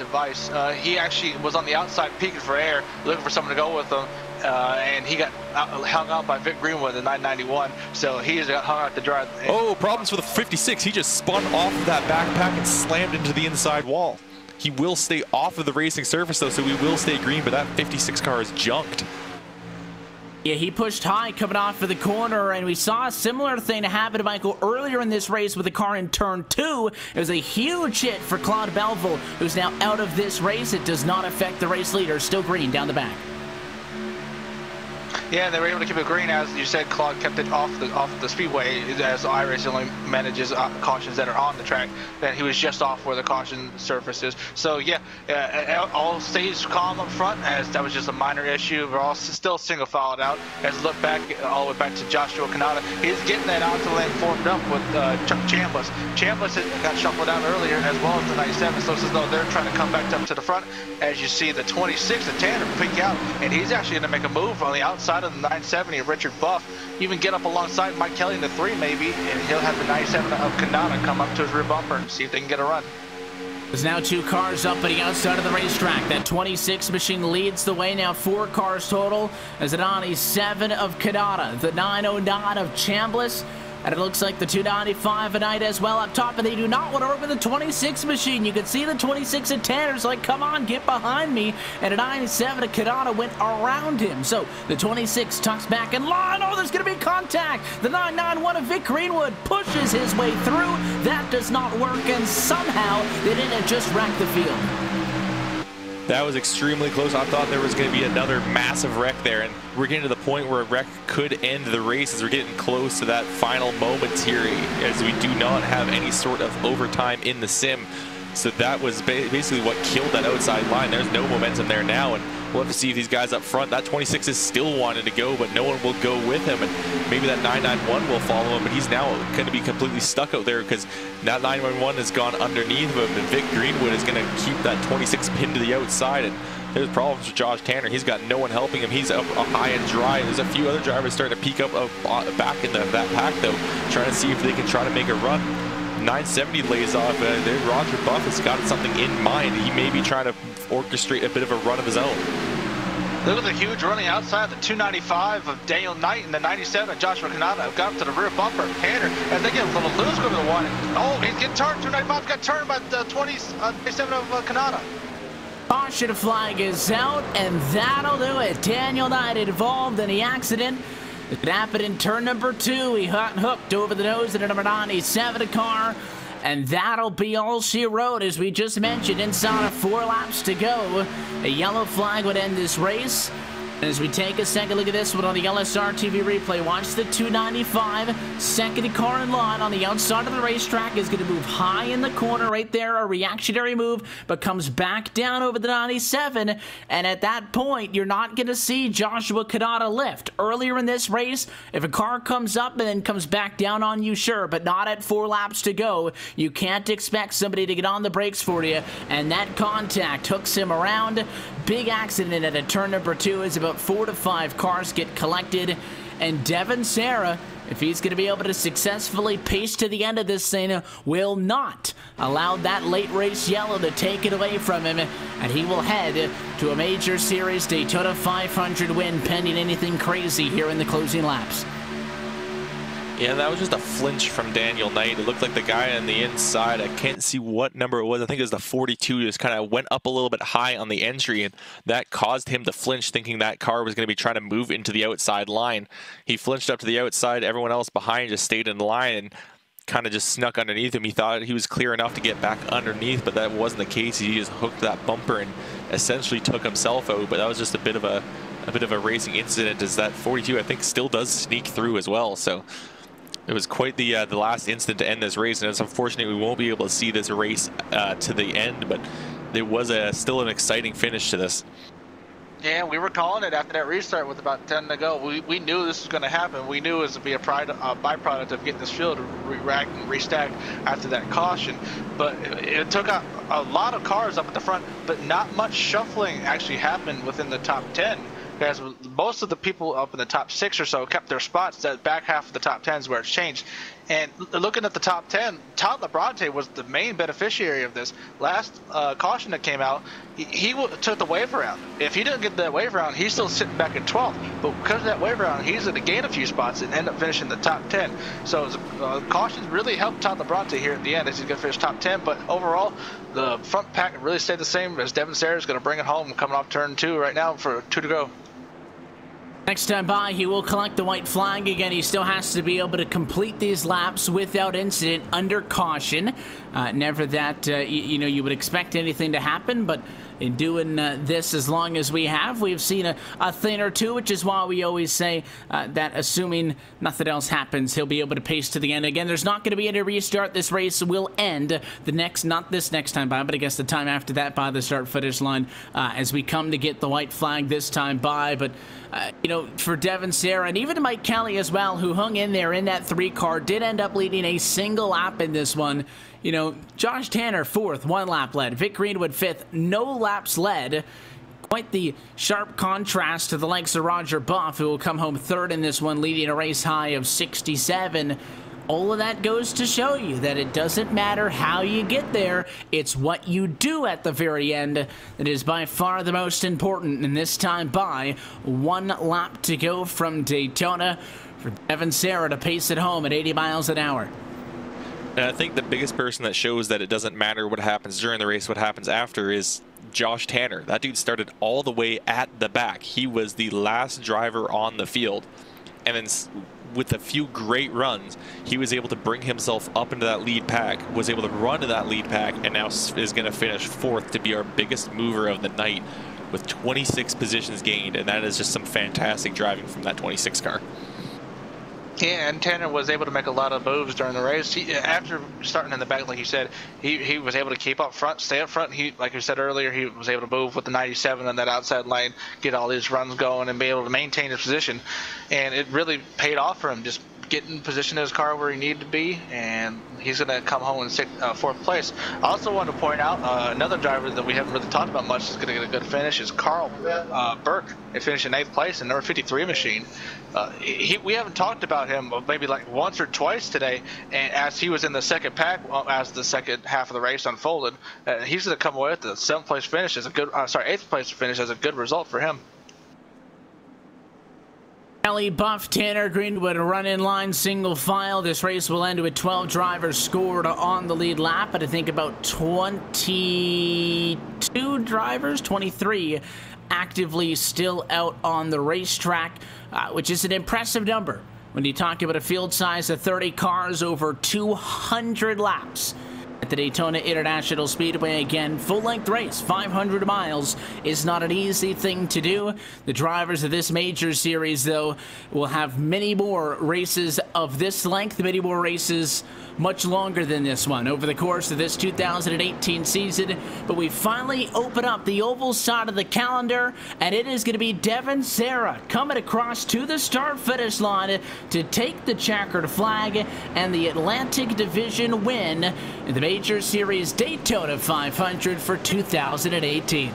device. He actually was on the outside peeking for air, looking for someone to go with him, and he got hung out by Vic Greenwood, the 991, so he just got hung out to dry. Oh, problems for the 56. He just spun off of that backpack and slammed into the inside wall. He will stay off of the racing surface, though, so we will stay green, but that 56 car is junked. Yeah, he pushed high coming off of the corner, and we saw a similar thing to happen to Michael earlier in this race with the car in turn 2. It was a huge hit for Claude Belleville, who's now out of this race. It does not affect the race leader. Still green down the back. Yeah, they were able to keep it green, as you said. Claude kept it off the speedway, as iRacing only manages cautions that are on the track. That he was just off where the caution surface is. So yeah, all stays calm up front, as that was just a minor issue. We're all still single filed out. As we look back all the way back to Joshua Canada, he's getting that onto the lane formed up with Chuck Chambliss. Chambliss got shuffled out earlier, as well as the 97. So it's as though they're trying to come back up to the front. As you see the 26 of Tanner peek out, and he's actually going to make a move on the outside of the 970 of Richard Buff, even get up alongside Mike Kelly in the 3 maybe, and he'll have the 97 of Kanata come up to his rear bumper and see if they can get a run. There's now 2 cars up on the outside of the racetrack. That 26 machine leads the way. Now 4 cars total as the 97 of Kanata, the 909 of Chambliss, and it looks like the 295 a night as well up top, and they do not want to work with the 26 machine. You can see the 26 at Tanner's like, come on, get behind me. And a 97 of Kanata went around him. So the 26 tucks back in line. Oh, there's going to be contact. The 991 of Vic Greenwood pushes his way through. That does not work, and somehow they didn't just wreck the field. That was extremely close. I thought there was going to be another massive wreck there, and we're getting to the point where a wreck could end the race as we're getting close to that final moments here, as we do not have any sort of overtime in the sim. So that was basically what killed that outside line. There's no momentum there now, and we'll have to see if these guys up front, that 26 is still wanting to go, but no one will go with him, and maybe that 991 will follow him, but he's now going to be completely stuck out there because that 911 has gone underneath him, and Vic Greenwood is going to keep that 26 pinned to the outside, and there's problems with Josh Tanner. He's got no one helping him. He's up high and dry. There's a few other drivers starting to peek up back in that pack, though, trying to see if they can try to make a run. 970 lays off. Roger Buff has got something in mind. He may be trying to orchestrate a bit of a run of his own. Look at the huge running outside, the 295 of Daniel Knight and the 97 of Joshua Kanata got up to the rear bumper of Tanner, and they get a little loose going to the one. Oh, he's getting turned. 295 got turned by the 27 of Kanata. Caution flag is out, and that'll do it. Daniel Knight involved in the accident. It happened in turn number 2. He hooked over the nose of the number 97 car, and that'll be all she wrote. As we just mentioned, inside of 4 laps to go, a yellow flag would end this race. As we take a second look at this one on the LSRTV replay, watch the 295, second car in line on the outside of the racetrack, is going to move high in the corner right there, a reactionary move, but comes back down over the 97, and at that point, you're not going to see Joshua Kanata lift. Earlier in this race, if a car comes up and then comes back down on you, sure, but not at 4 laps to go. You can't expect somebody to get on the brakes for you, and that contact hooks him around. Big accident at a turn number 2 as about 4 to 5 cars get collected, and Devin Serra, if he's going to be able to successfully pace to the end of this thing, will not allow that late race yellow to take it away from him, and he will head to a major series Daytona 500 win pending anything crazy here in the closing laps. Yeah, that was just a flinch from Daniel Knight. It looked like the guy on the inside, I can't see what number it was. I think it was the 42, just kind of went up a little bit high on the entry, and that caused him to flinch, thinking that car was going to be trying to move into the outside line. He flinched up to the outside. Everyone else behind just stayed in line and kind of just snuck underneath him. He thought he was clear enough to get back underneath, but that wasn't the case. He just hooked that bumper and essentially took himself out, but that was just a bit of a racing incident, as that 42, I think, still does sneak through as well. So it was quite the last instant to end this race, and it's unfortunate we won't be able to see this race to the end, but there was still an exciting finish to this. Yeah, we were calling it after that restart with about 10 to go. We knew this was going to happen. We knew it was to be a byproduct of getting this field re-racked and restacked after that caution. But it took a lot of cars up at the front, but not much shuffling actually happened within the top 10. Because most of the people up in the top 6 or so kept their spots. That back half of the top 10 is where it's changed. And looking at the top 10, Todd Labronte was the main beneficiary of this. Last caution that came out, he took the wave around. If he didn't get that wave around, he's still sitting back in 12th. But because of that wave around, he's going to gain a few spots and end up finishing the top 10. So cautions really helped Todd Labronte here at the end, as he's going to finish top 10. But overall, the front pack really stayed the same, as Devin Serra is going to bring it home coming off turn 2 right now for 2 to go. Next time by, he will collect the white flag again. He still has to be able to complete these laps without incident under caution. Never that, you would expect anything to happen, but in doing this as long as we have. We've seen a thing or two, which is why we always say that assuming nothing else happens, he'll be able to pace to the end. Again, there's not going to be any restart. This race will end not this next time by, but I guess the time after that by the start-finish line as we come to get the white flag this time by. But you know, for Devin Serra and even Mike Kelly as well, who hung in there in that 3 car, did end up leading a single lap in this one. You know, Josh Tanner 4th, 1 lap led. Vic Greenwood 5th, no laps led. Quite the sharp contrast to the likes of Roger Buff, who will come home 3rd in this one, leading a race high of 67. All of that goes to show you that it doesn't matter how you get there. It's what you do at the very end that is by far the most important. And this time by 1 lap to go from Daytona for Devin Serra to pace it home at 80 miles an hour. And I think the biggest person that shows that it doesn't matter what happens during the race, what happens after, is Josh Tanner. That dude started all the way at the back. He was the last driver on the field. And then with a few great runs, he was able to bring himself up into that lead pack, was able to run to that lead pack, and now is going to finish 4th to be our biggest mover of the night with 26 positions gained. And that is just some fantastic driving from that 26 car. Yeah, and Tanner was able to make a lot of moves during the race. After starting in the back, like you said, he was able to keep up front, stay up front. He, like you said earlier, he was able to move with the 97 on that outside lane, get all these runs going, and be able to maintain his position. And it really paid off for him, just getting position in his car where he needed to be, and he's going to come home in 4th place. I also want to point out another driver that we haven't really talked about much is going to get a good finish is Carl Burke. He finished in 8th place in number 53 machine. We haven't talked about him maybe like once or twice today, and as he was in the second pack as the second half of the race unfolded. He's going to come away with the 7th place finish as a good, 8th place finish as a good result for him. Kelly, Buff, Tanner, Greenwood run in line single file. This race will end with 12 drivers scored on the lead lap, but I think about 22 drivers, 23 actively still out on the racetrack, which is an impressive number when you talk about a field size of 30 cars over 200 laps. At the Daytona International Speedway, again, full-length race, 500 miles, is not an easy thing to do. The drivers of this major series, though, will have many more races of this length, many more races much longer than this one over the course of this 2018 season. But we finally open up the oval side of the calendar, and it is going to be Devin Serra coming across to the start-finish line to take the checkered flag and the Atlantic Division win in the Major Series Daytona 500 for 2018.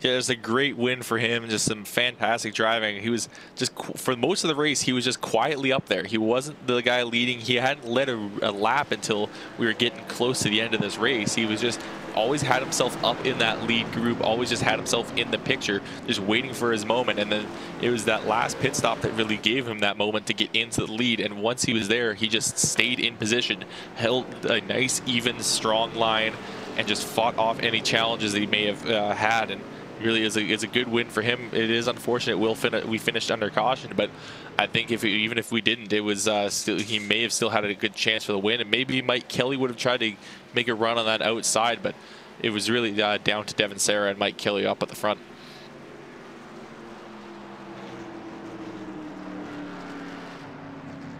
Yeah, it was a great win for him. Just some fantastic driving. He was just, for most of the race, he was just quietly up there. He wasn't the guy leading. He hadn't led a lap until we were getting close to the end of this race. He was just always had himself up in that lead group, always just had himself in the picture, just waiting for his moment. And then it was that last pit stop that really gave him that moment to get into the lead. And once he was there, he just stayed in position, held a nice, even, strong line, and just fought off any challenges that he may have had. And really is a good win for him. It is unfortunate we finished under caution, but I think even if we didn't, it was still, he may have still had a good chance for the win, and maybe Mike Kelly would have tried to make a run on that outside, but it was really down to Devin Serra and Mike Kelly up at the front.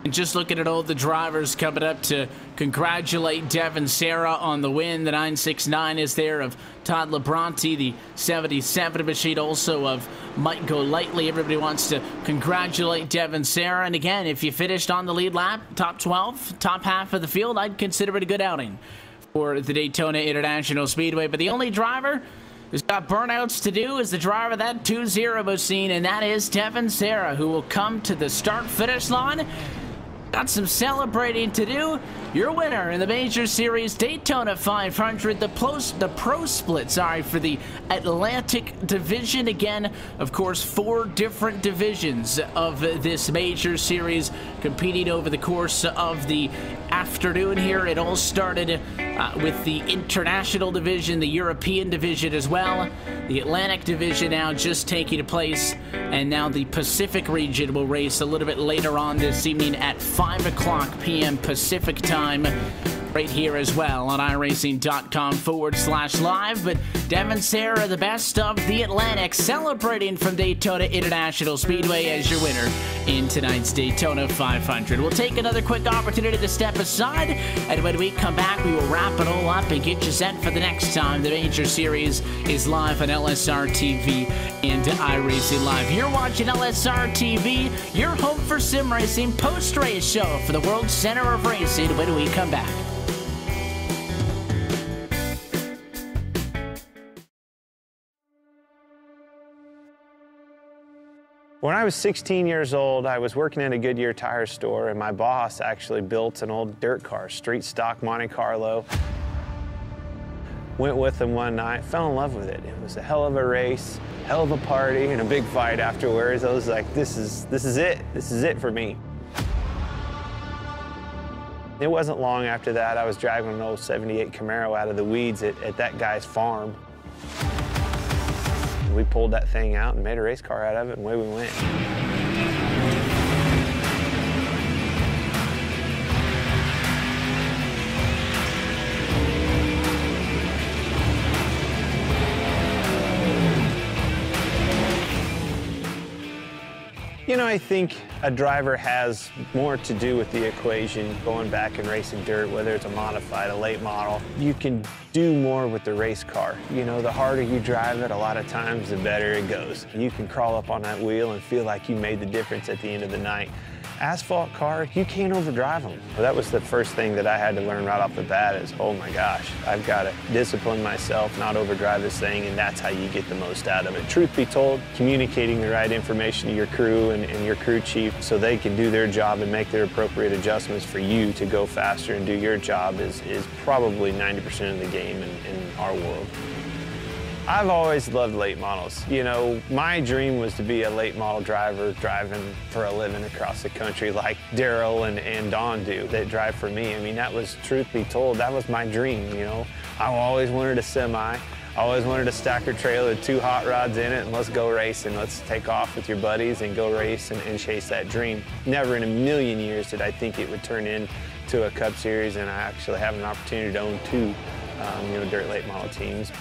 And just looking at all the drivers coming up to congratulate Devin Serra on the win. The 969 is there of Todd Labronte, the 77 machine also of Mike Golightly. Everybody wants to congratulate Devin Serra. And again, if you finished on the lead lap, top 12, top half of the field, I'd consider it a good outing for the Daytona International Speedway. But the only driver who's got burnouts to do is the driver of that 2-0 machine, and that is Devin Serra, who will come to the start-finish line. Got some celebrating to do. Your winner in the Major Series Daytona 500, the pro split, for the Atlantic Division. Again, of course, 4 different divisions of this Major Series competing over the course of the afternoon here. It all started with the International Division, the European Division as well. The Atlantic Division now just taking place, and now the Pacific region will race a little bit later on this evening at 5 o'clock p.m. Pacific time. right here as well on iRacing.com/live. But Devin Sarah, the best of the Atlantic, celebrating from Daytona International Speedway as your winner in tonight's Daytona 500. We'll take another quick opportunity to step aside, and when we come back, we will wrap it all up and get you set for the next time the Major Series is live on LSRTV and iRacing Live. You're watching LSRTV, your home for sim racing post-race show for the World Center of Racing when we come back. When I was 16 years old, I was working in a Goodyear tire store, and my boss actually built an old dirt car, street stock Monte Carlo. Went with him one night, fell in love with it. It was a hell of a race, hell of a party, and a big fight afterwards. I was like, this is it. This is it for me. It wasn't long after that, I was driving an old 78 Camaro out of the weeds at that guy's farm. We pulled that thing out and made a race car out of it, and away we went. You know, I think a driver has more to do with the equation going back and racing dirt, whether it's a modified, a late model. You can do more with the race car. You know, the harder you drive it, a lot of times, the better it goes. You can crawl up on that wheel and feel like you made the difference at the end of the night. Asphalt car, you can't overdrive them. Well, that was the first thing that I had to learn right off the bat is, oh my gosh, I've got to discipline myself, not overdrive this thing, and that's how you get the most out of it. Truth be told, communicating the right information to your crew and your crew chief so they can do their job and make their appropriate adjustments for you to go faster and do your job is probably 90% of the game in our world. I've always loved late models. You know, my dream was to be a late model driver driving for a living across the country like Daryl and Don do that drive for me. I mean, that was, truth be told, that was my dream, you know. I always wanted a semi. I always wanted a stacker trailer with 2 hot rods in it, and let's go racing. Let's take off with your buddies and go race and chase that dream. Never in a million years did I think it would turn into a Cup Series, and I actually have an opportunity to own 2 you know, dirt late model teams.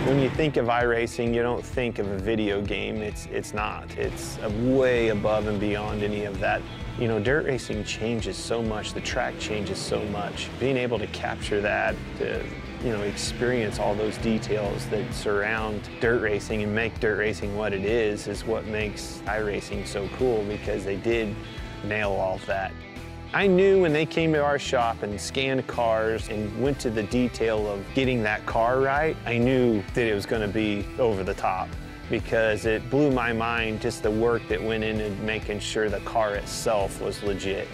When you think of iRacing, you don't think of a video game. It's not. It's way above and beyond any of that. You know, dirt racing changes so much. The track changes so much. Being able to capture that, to, you know, experience all those details that surround dirt racing and make dirt racing what it is what makes iRacing so cool, because they did nail all of that. I knew when they came to our shop and scanned cars and went to the detail of getting that car right, I knew that it was going to be over the top, because it blew my mind just the work that went into making sure the car itself was legit.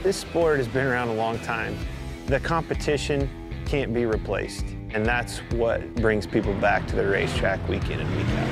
This sport has been around a long time. The competition can't be replaced, and that's what brings people back to the racetrack week in and week out.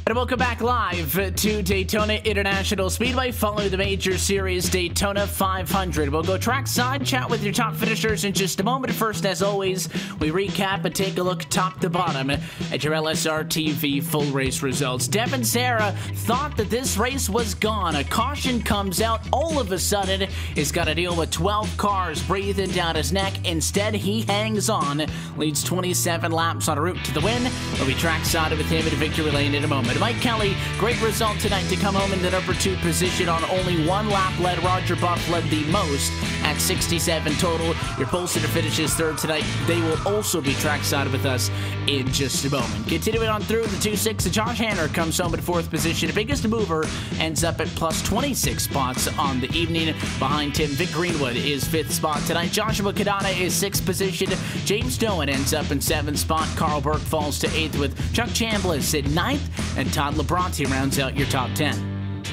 And welcome back live to Daytona International Speedway following the Major Series Daytona 500. We'll go trackside, chat with your top finishers in just a moment. First, as always, we recap and take a look top to bottom at your LSRTV full race results. Devin Sarah thought that this race was gone. A caution comes out. All of a sudden, he's got to deal with 12 cars breathing down his neck. Instead, he hangs on, leads 27 laps on route to the win. We'll be trackside with him in victory lane in a moment. Mike Kelly, great result tonight to come home in the number 2 position on only 1 lap led. Roger Buff led the most at 67 total. Your pole sitter finishes 3rd tonight. They will also be trackside with us in just a moment. Continuing on through the 2-6, Josh Hanner comes home in 4th position. The biggest mover ends up at plus 26 spots on the evening. Behind him, Vic Greenwood is 5th spot tonight. Joshua Kadana is 6th position. James Doan ends up in 7th spot. Carl Burke falls to 8th with Chuck Chambliss at 9th. and Todd Labronte rounds out your top 10.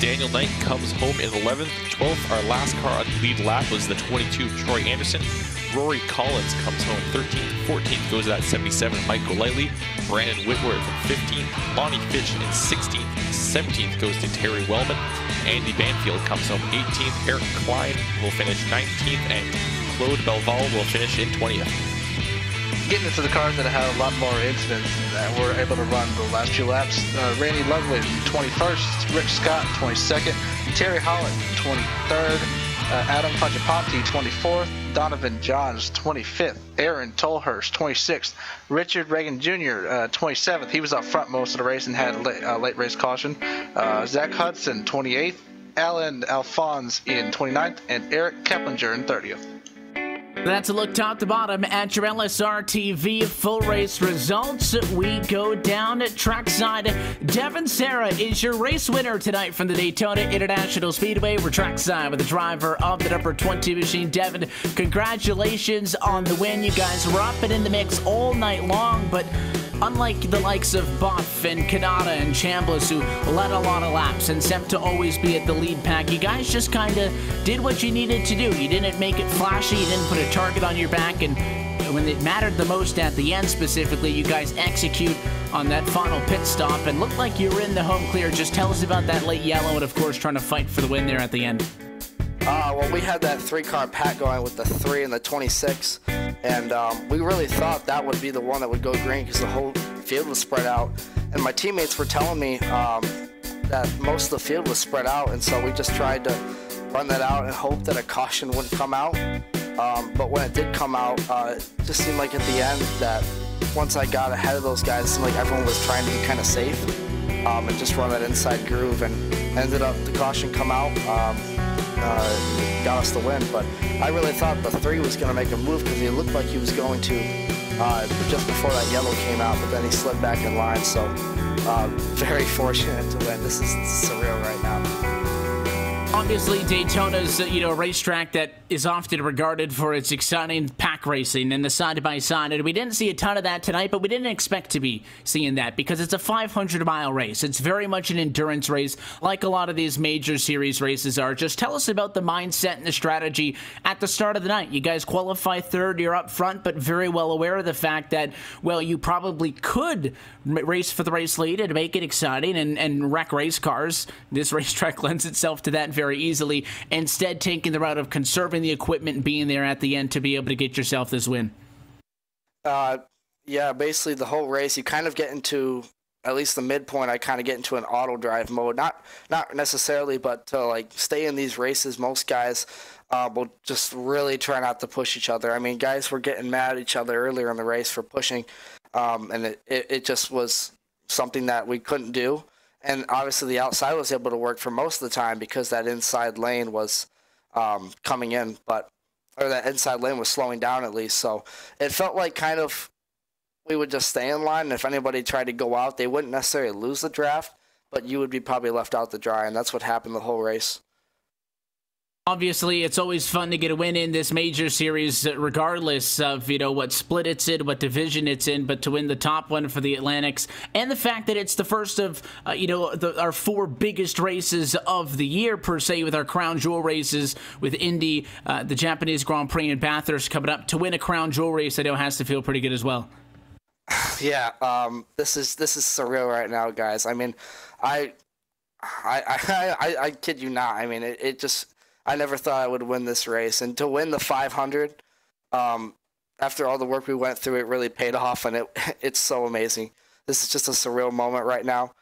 Daniel Knight comes home in 11th. 12th, our last car on the lead lap was the 22 of Troy Anderson. Rory Collins comes home 13th. 14th goes to that 77 Mike Golightly. Brandon Whitworth in 15th. Lonnie Fitch in 16th. 17th goes to Terry Wellman. Andy Banfield comes home 18th. Eric Klein will finish 19th. And Claude Belval will finish in 20th. Getting into the cars that had a lot more incidents that were able to run the last few laps. Randy Ludwig, 21st. Rick Scott, 22nd. Terry Holland, 23rd. Adam Pachapanti, 24th. Donovan Johns, 25th. Aaron Tolhurst, 26th. Richard Reagan Jr., 27th. He was up front most of the race and had a late race caution. Zach Hudson, 28th. Alan Alphonse in 29th. And Eric Keplinger in 30th. That's a look top to bottom at your LSRTV full race results. We go down at trackside. Devin Serra is your race winner tonight from the Daytona International Speedway. We're trackside with the driver of the number 20 machine. Devin, congratulations on the win. You guys were up and in the mix all night long, but unlike the likes of Buff and Kanata and Chambliss, who led a lot of laps and seemed to always be at the lead pack, you guys just kind of did what you needed to do. You didn't make it flashy, you didn't put a target on your back, and when it mattered the most at the end specifically, you guys execute on that final pit stop and looked like you were in the home clear. Just tell us about that late yellow and, of course, trying to fight for the win there at the end. Well, we had that 3-car pack going with the 3 and the 26, and we really thought that would be the one that would go green because the whole field was spread out. And my teammates were telling me that most of the field was spread out, and so we just tried to run that out and hope that a caution wouldn't come out. But when it did come out, it just seemed like at the end that once I got ahead of those guys, it seemed like everyone was trying to be kind of safe and just run that inside groove, and ended up the caution come out. Got us the win, but I really thought the 3 was going to make a move because he looked like he was going to just before that yellow came out, but then he slid back in line, so very fortunate to win. This is surreal right now. Obviously, Daytona's a racetrack that is often regarded for its exciting pack racing and the side-by-side. And we didn't see a ton of that tonight, but we didn't expect to be seeing that because it's a 500-mile race. It's very much an endurance race, like a lot of these major series races are. Just tell us about the mindset and the strategy at the start of the night. You guys qualify third, you're up front, but very well aware of the fact that, well, you probably could race for the race lead and make it exciting and wreck race cars. This racetrack lends itself to that very easily, instead taking the route of conserving the equipment and being there at the end to be able to get yourself this win. Yeah, basically the whole race, you kind of get into, at least the midpoint, I kind of get into an auto drive mode. Not necessarily, but to like stay in these races, most guys will just really try not to push each other. I mean, guys were getting mad at each other earlier in the race for pushing, and it just was something that we couldn't do. And obviously the outside was able to work for most of the time because that inside lane was coming in, or that inside lane was slowing down at least. So it felt like kind of we would just stay in line, and if anybody tried to go out, they wouldn't necessarily lose the draft, but you would be probably left out to dry, and that's what happened the whole race. Obviously, it's always fun to get a win in this major series, regardless of, what split it's in, what division it's in, but to win the top one for the Atlantics, and the fact that it's the first of, our 4 biggest races of the year, per se, with our crown jewel races, with Indy, the Japanese Grand Prix, and Bathurst coming up. To win a crown jewel race, I know has to feel pretty good as well. Yeah, this is surreal right now, guys. I mean, I kid you not. I mean, it just... I never thought I would win this race, and to win the 500, after all the work we went through, it really paid off, and it's so amazing. This is just a surreal moment right now,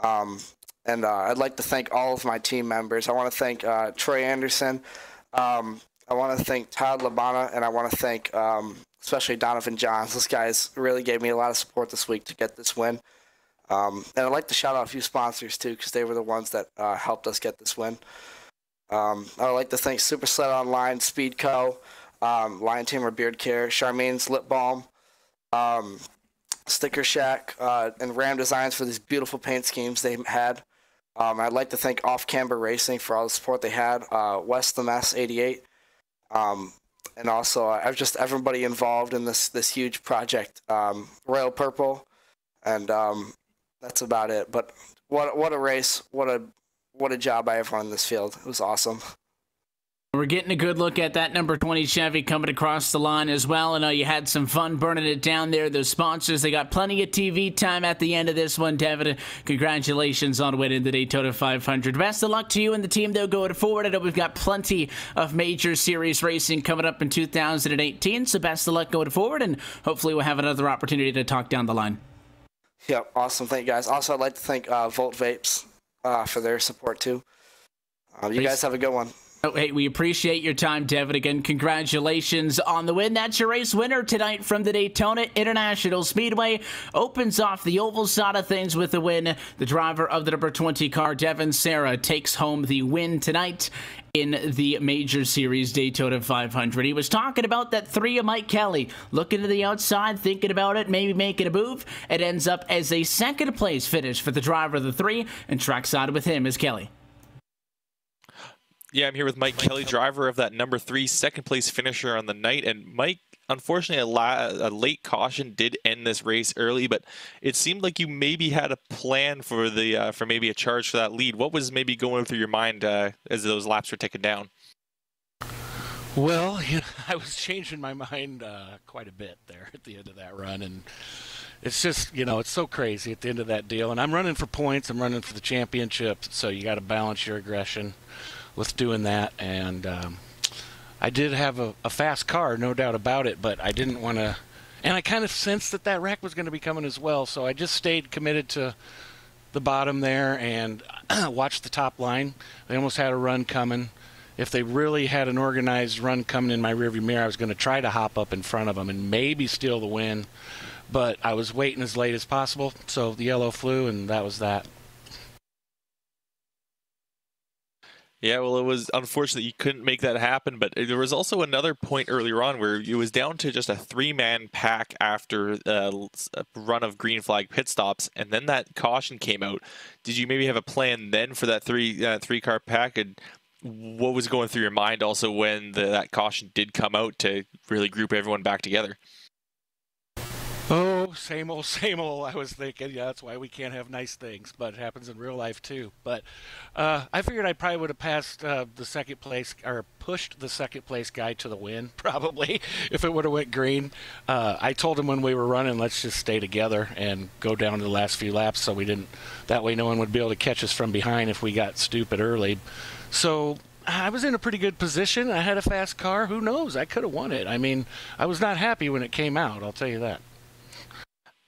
and I'd like to thank all of my team members. I want to thank Troy Anderson, I want to thank Todd Labana, and I want to thank especially Donovan Johns. Those guys really gave me a lot of support this week to get this win, and I'd like to shout out a few sponsors too, because they were the ones that helped us get this win. I would like to thank Super Sled Online, Speedco, Lion Tamer Beard Care, Charmaine's Lip Balm, Sticker Shack, and Ram Designs for these beautiful paint schemes they had. I'd like to thank Off Camber Racing for all the support they had, West the Mess 88, and also just everybody involved in this huge project, Royal Purple, and that's about it. But what a race! What a job by everyone in this field. It was awesome. We're getting a good look at that number 20 Chevy coming across the line as well. I know you had some fun burning it down there. Those sponsors, they got plenty of TV time at the end of this one, Devin. Congratulations on winning the Daytona 500. Best of luck to you and the team, though, going forward. I know we've got plenty of major series racing coming up in 2018, so best of luck going forward, and hopefully we'll have another opportunity to talk down the line. Yep, awesome. Thank you, guys. Also, I'd like to thank Volt Vapes for their support, too. You guys have a good one. Oh, hey, we appreciate your time, Devin. Again, congratulations on the win. That's your race winner tonight from the Daytona International Speedway. Opens off the oval side of things with the win. The driver of the number 20 car, Devin Serra, takes home the win tonight in the Major Series Daytona 500. He was talking about that 3 of Mike Kelly, looking to the outside, thinking about it, maybe making a move. It ends up as a second-place finish for the driver of the 3, and trackside with him is Kelly. Yeah, I'm here with Mike Kelly, driver of that number 3, second-place finisher on the night. And Mike, unfortunately, a late caution did end this race early, but it seemed like you maybe had a plan for for maybe a charge for that lead. What was maybe going through your mind as those laps were ticking down? Well, you know, I was changing my mind quite a bit there at the end of that run, and it's just, you know, it's so crazy at the end of that deal. And I'm running for points, I'm running for the championship, so you got to balance your aggression with doing that. And I did have a fast car, no doubt about it, but I didn't want to, and I kind of sensed that that wreck was going to be coming as well, so I just stayed committed to the bottom there and watched the top line. They almost had a run coming. If they really had an organized run coming in my rearview mirror, I was going to try to hop up in front of them and maybe steal the win, but I was waiting as late as possible, so the yellow flew, and that was that. Yeah, well, it was unfortunate you couldn't make that happen, but there was also another point earlier on where it was down to just a 3-man pack after a run of green flag pit stops, and then that caution came out. Did you maybe have a plan then for that three-car pack, and what was going through your mind also when that caution did come out to really group everyone back together? Oh, same old, same old. I was thinking, yeah, that's why we can't have nice things, but it happens in real life too. But I figured I probably would have passed the second place, or pushed the second place guy to the win, probably, if it would have went green. I told him when we were running, let's just stay together and go down to the last few laps, so we didn't, that way no one would be able to catch us from behind if we got stupid early. So I was in a pretty good position. I had a fast car. Who knows? I could have won it. I mean, I was not happy when it came out, I'll tell you that.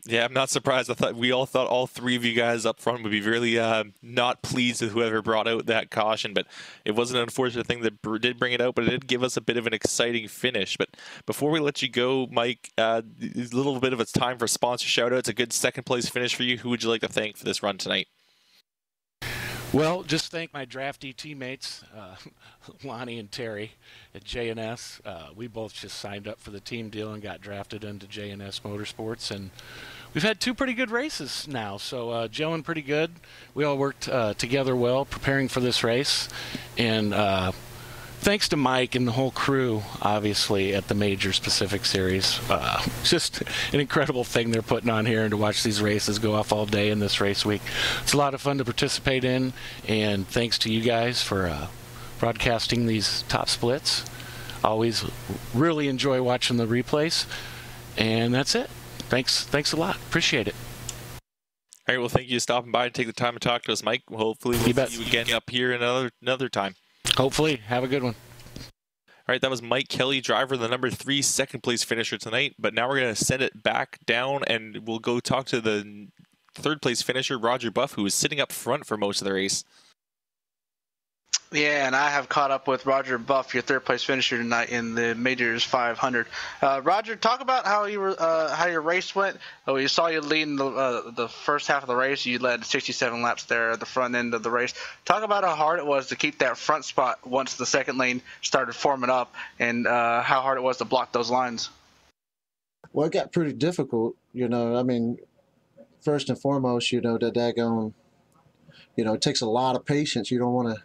Yeah, I'm not surprised. We all thought all 3 of you guys up front would be really not pleased with whoever brought out that caution, but it was an unfortunate thing that did bring it out, but it did give us a bit of an exciting finish. But before we let you go, Mike, a little bit of a time for sponsor shout-outs. A good second-place finish for you. Who would you like to thank for this run tonight? Well, just thank my drafty teammates, Lonnie and Terry at J&S. We both just signed up for the team deal and got drafted into J&S Motorsports, and we've had 2 pretty good races now, so gelling pretty good. We all worked together well preparing for this race, and thanks to Mike and the whole crew, obviously, at the Major Pacific Series. Just an incredible thing they're putting on here, and to watch these races go off all day in this race week. It's a lot of fun to participate in, and thanks to you guys for broadcasting these top splits. Always really enjoy watching the replays, and that's it. Thanks a lot. Appreciate it. All right, well, thank you for stopping by and take the time to talk to us, Mike. Hopefully we'll see you again up here another time. Hopefully. Have a good one. All right, that was Mike Kelly, driver of the number 3 second-place finisher tonight. But now we're going to send it back down, and we'll go talk to the third-place finisher, Roger Buff, who was sitting up front for most of the race. Yeah, and I have caught up with Roger Buff, your third-place finisher tonight in the Majors 500. Roger, talk about how your race went. We saw you leading the first half of the race. You led 67 laps there at the front end of the race. Talk about how hard it was to keep that front spot once the second lane started forming up, and how hard it was to block those lines. Well, it got pretty difficult, you know. I mean, first and foremost, you know, that daggone, you know, it takes a lot of patience. You don't want to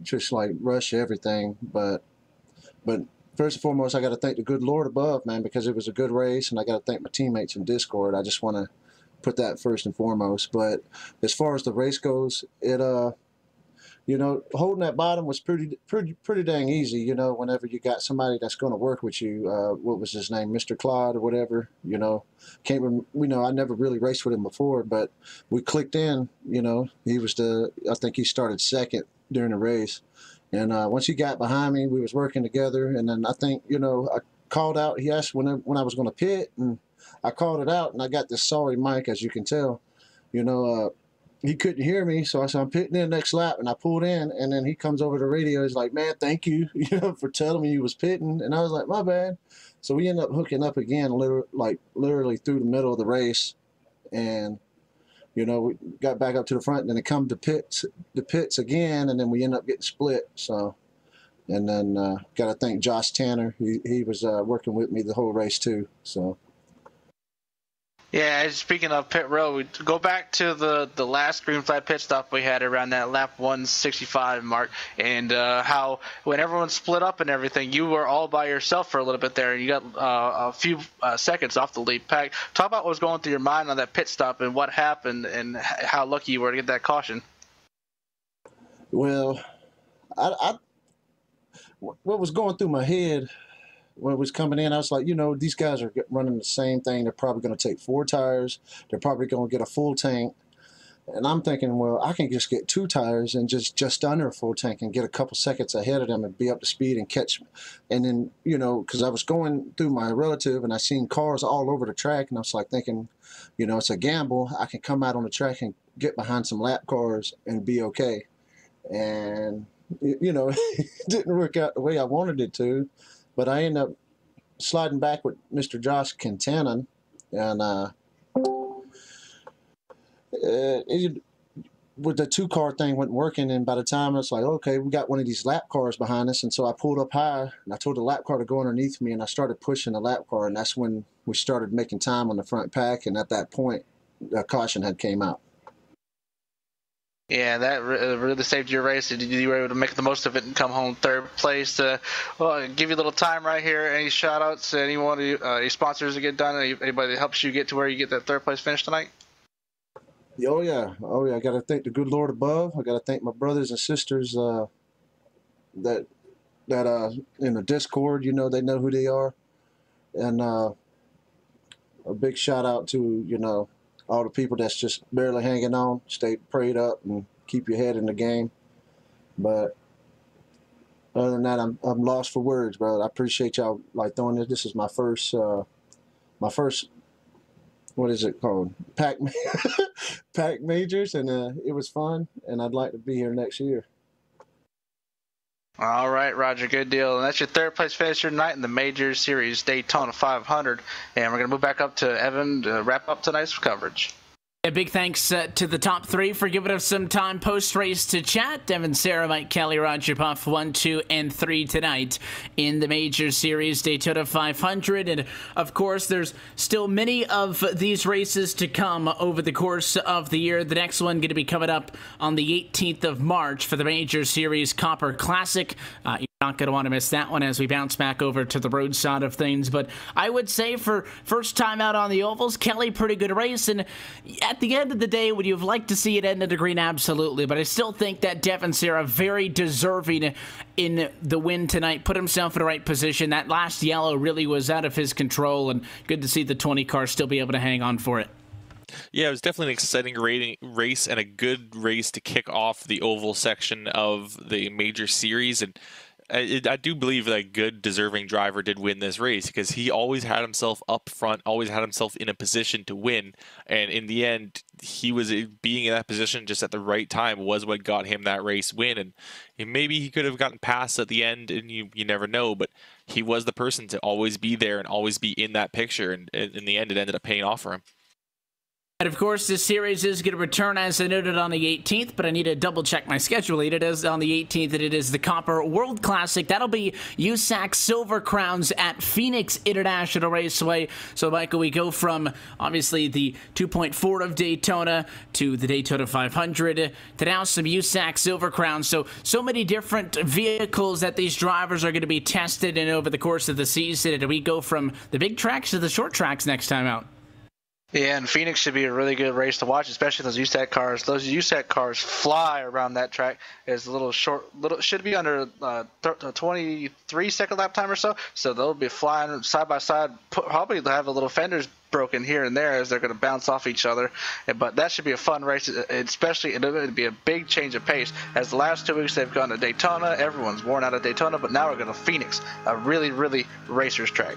just like rush everything, but first and foremost, I got to thank the good Lord above, man, because it was a good race, and I got to thank my teammates in Discord. I just want to put that first and foremost. But as far as the race goes, it you know, holding that bottom was pretty dang easy. You know, whenever you got somebody that's going to work with you. What was his name, Mr. Claude or whatever? You know, can't remember. You know, I never really raced with him before, but we clicked in. You know, he was I think he started second during the race, and once he got behind me, we was working together. And then I think, you know, I called out. He asked when I was going to pit, and I called it out, and I got this sorry mic, as you can tell. You know, he couldn't hear me, so I said, I'm pitting in next lap, and I pulled in, and then he comes over the radio. He's like, man, thank you, you know, for telling me you was pitting. And I was like, my bad. So we ended up hooking up again, literally through the middle of the race. And, you know, we got back up to the front, and then it come to the pits again, and then we ended up getting split. So, and then got to thank Josh Tanner. He was working with me the whole race too. So. Yeah, speaking of pit road, we go back to the last green flag pit stop we had around that lap 165 mark, and how when everyone split up and everything, you were all by yourself for a little bit there, and you got a few seconds off the lead pack. Talk about what was going through your mind on that pit stop and what happened and how lucky you were to get that caution. Well, what was going through my head when it was coming in, I was like, you know, these guys are running the same thing. They're probably going to take 4 tires. They're probably going to get a full tank. And I'm thinking, well, I can just get 2 tires and just under a full tank and get a couple seconds ahead of them and be up to speed and catch. And then, you know, because I was going through my relative and I seen cars all over the track, and I was like thinking, you know, it's a gamble. I can come out on the track and get behind some lap cars and be okay. And, you know, it didn't work out the way I wanted it to. But I ended up sliding back with Mr. Josh Quintanan, and with the 2-car thing wasn't working, and by the time it's like, okay, we got one of these lap cars behind us, and so I pulled up high, and I told the lap car to go underneath me, and I started pushing the lap car, and that's when we started making time on the front pack, and at that point, the caution had came out. Yeah, that really saved your race. You were able to make the most of it and come home third place. Well, give you a little time right here. Any shout-outs? Anyone, any sponsors that get done? Anybody that helps you get to where you get that third place finish tonight? Oh, yeah. I got to thank the good Lord above. I got to thank my brothers and sisters that in the Discord, you know, they know who they are. And a big shout-out to, you know, all the people that's just barely hanging on. Stay prayed up and keep your head in the game. But other than that, I'm lost for words, brother. I appreciate y'all like throwing this. This is my first what is it called? Pack majors, and it was fun, and I'd like to be here next year. All right, Roger, good deal. And that's your third place finisher tonight in the Major Series Daytona 500. And we're going to move back up to Evan to wrap up tonight's coverage. A big thanks to the top 3 for giving us some time post-race to chat. Evan, Sarah, Mike Kelly, Roger Puff, 1, 2, and 3 tonight in the Major Series Daytona 500. And, of course, there's still many of these races to come over the course of the year. The next one going to be coming up on the 18th of March for the Major Series Copper Classic. You're not going to want to miss that one as we bounce back over to the road side of things. But I would say for first time out on the ovals, Kelly, pretty good race. And at the end of the day, would you have liked to see it end at the green? Absolutely. But I still think that Devin Serra, very deserving in the win tonight, put himself in the right position. That last yellow really was out of his control, and good to see the 20 car still be able to hang on for it. Yeah, it was definitely an exciting race and a good race to kick off the oval section of the Major Series. And I do believe that a good, deserving driver did win this race because he always had himself up front, always had himself in a position to win. And in the end, he was being in that position just at the right time was what got him that race win. And maybe he could have gotten past at the end, and you never know. But he was the person to always be there and always be in that picture. And in the end, it ended up paying off for him. And of course, this series is going to return, as I noted, on the 18th, but I need to double-check my schedule. It is on the 18th, and it is the Copper World Classic. That'll be USAC Silver Crowns at Phoenix International Raceway. So, Michael, we go from, obviously, the 2.4 of Daytona to the Daytona 500 to now some USAC Silver Crowns. So many different vehicles that these drivers are going to be tested in over the course of the season. And we go from the big tracks to the short tracks next time out. Yeah, and Phoenix should be a really good race to watch, especially those USAC cars. Those USAC cars fly around that track. It's a little short, should be under 23-second lap time or so. So they'll be flying side by side. Probably have a little fenders broken here and there as they're going to bounce off each other. But that should be a fun race, especially it'll be a big change of pace. As the last 2 weeks they've gone to Daytona, everyone's worn out of Daytona, but now we're going to Phoenix, a really, really racer's track.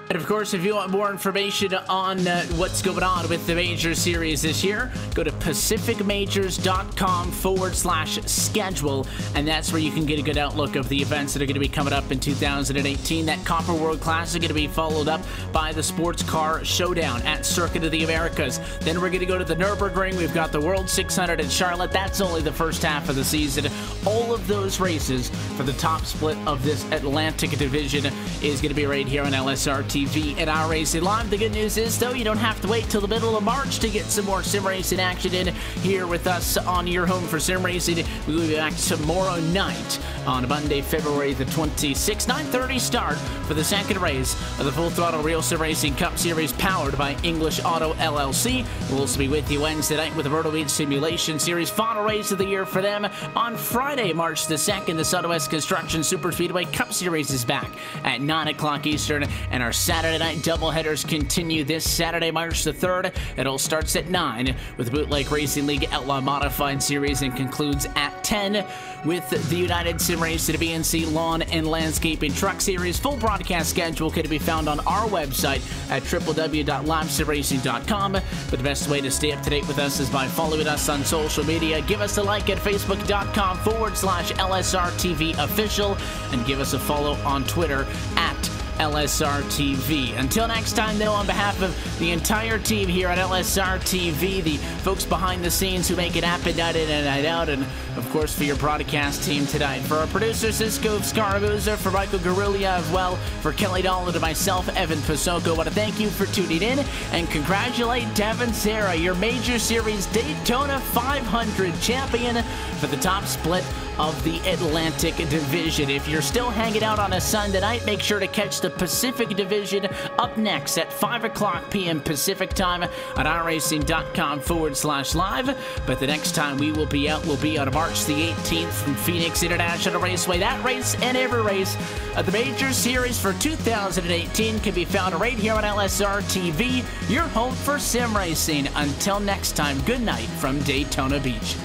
And of course, if you want more information on what's going on with the Major Series this year, go to pacificmajors.com/schedule, and that's where you can get a good outlook of the events that are going to be coming up in 2018. That Copper World Classic is going to be followed up by the Sports Car Showdown at Circuit of the Americas. Then we're going to go to the Nürburgring. We've got the World 600 in Charlotte. That's only the first half of the season. All of those races for the top split of this Atlantic division is going to be right here on LSRTV and our Racing Live. The good news is, though, you don't have to wait till the middle of March to get some more sim racing action in here with us on your home for sim racing. We will be back tomorrow night on Monday, February the 26th, 9:30 start for the second race of the Full Throttle Real Sim Racing Cup Series powered by English Auto LLC. We'll also be with you Wednesday night with the Myrtle Beach Simulation Series final race of the year for them. On Friday, March the 2nd, the Southwest Construction Super Speedway Cup Series is back at 9 o'clock Eastern, and our Saturday night doubleheaders continue this Saturday, March the 3rd. It all starts at 9 with the Bootleg Racing League Outlaw Modified Series and concludes at 10 with the United Sim Race to the BNC Lawn and Landscaping Truck Series. Full broadcast schedule can be found on our website at www.livesimracing.com. But the best way to stay up to date with us is by following us on social media. Give us a like at facebook.com/LSRTV official and give us a follow on Twitter at LSRTV. Until next time, though, on behalf of the entire team here at LSRTV, the folks behind the scenes who make it happen night in and night out, and of course for your broadcast team tonight, for our producer Cisco Scaramuza, for Michael Garulia as well, for Kelly Dolan, and myself, Evan Pasoko, I want to thank you for tuning in and congratulate Devin Serra, your Major Series Daytona 500 champion for the top split of the Atlantic Division. If you're still hanging out on a Sunday night, make sure to catch the Pacific Division up next at 5 o'clock p.m. Pacific time on iRacing.com/live. But the next time we will be out will be on March the 18th from Phoenix International Raceway. That race and every race of the Major Series for 2018 can be found right here on LSRTV, your home for sim racing. Until next time, good night from Daytona Beach.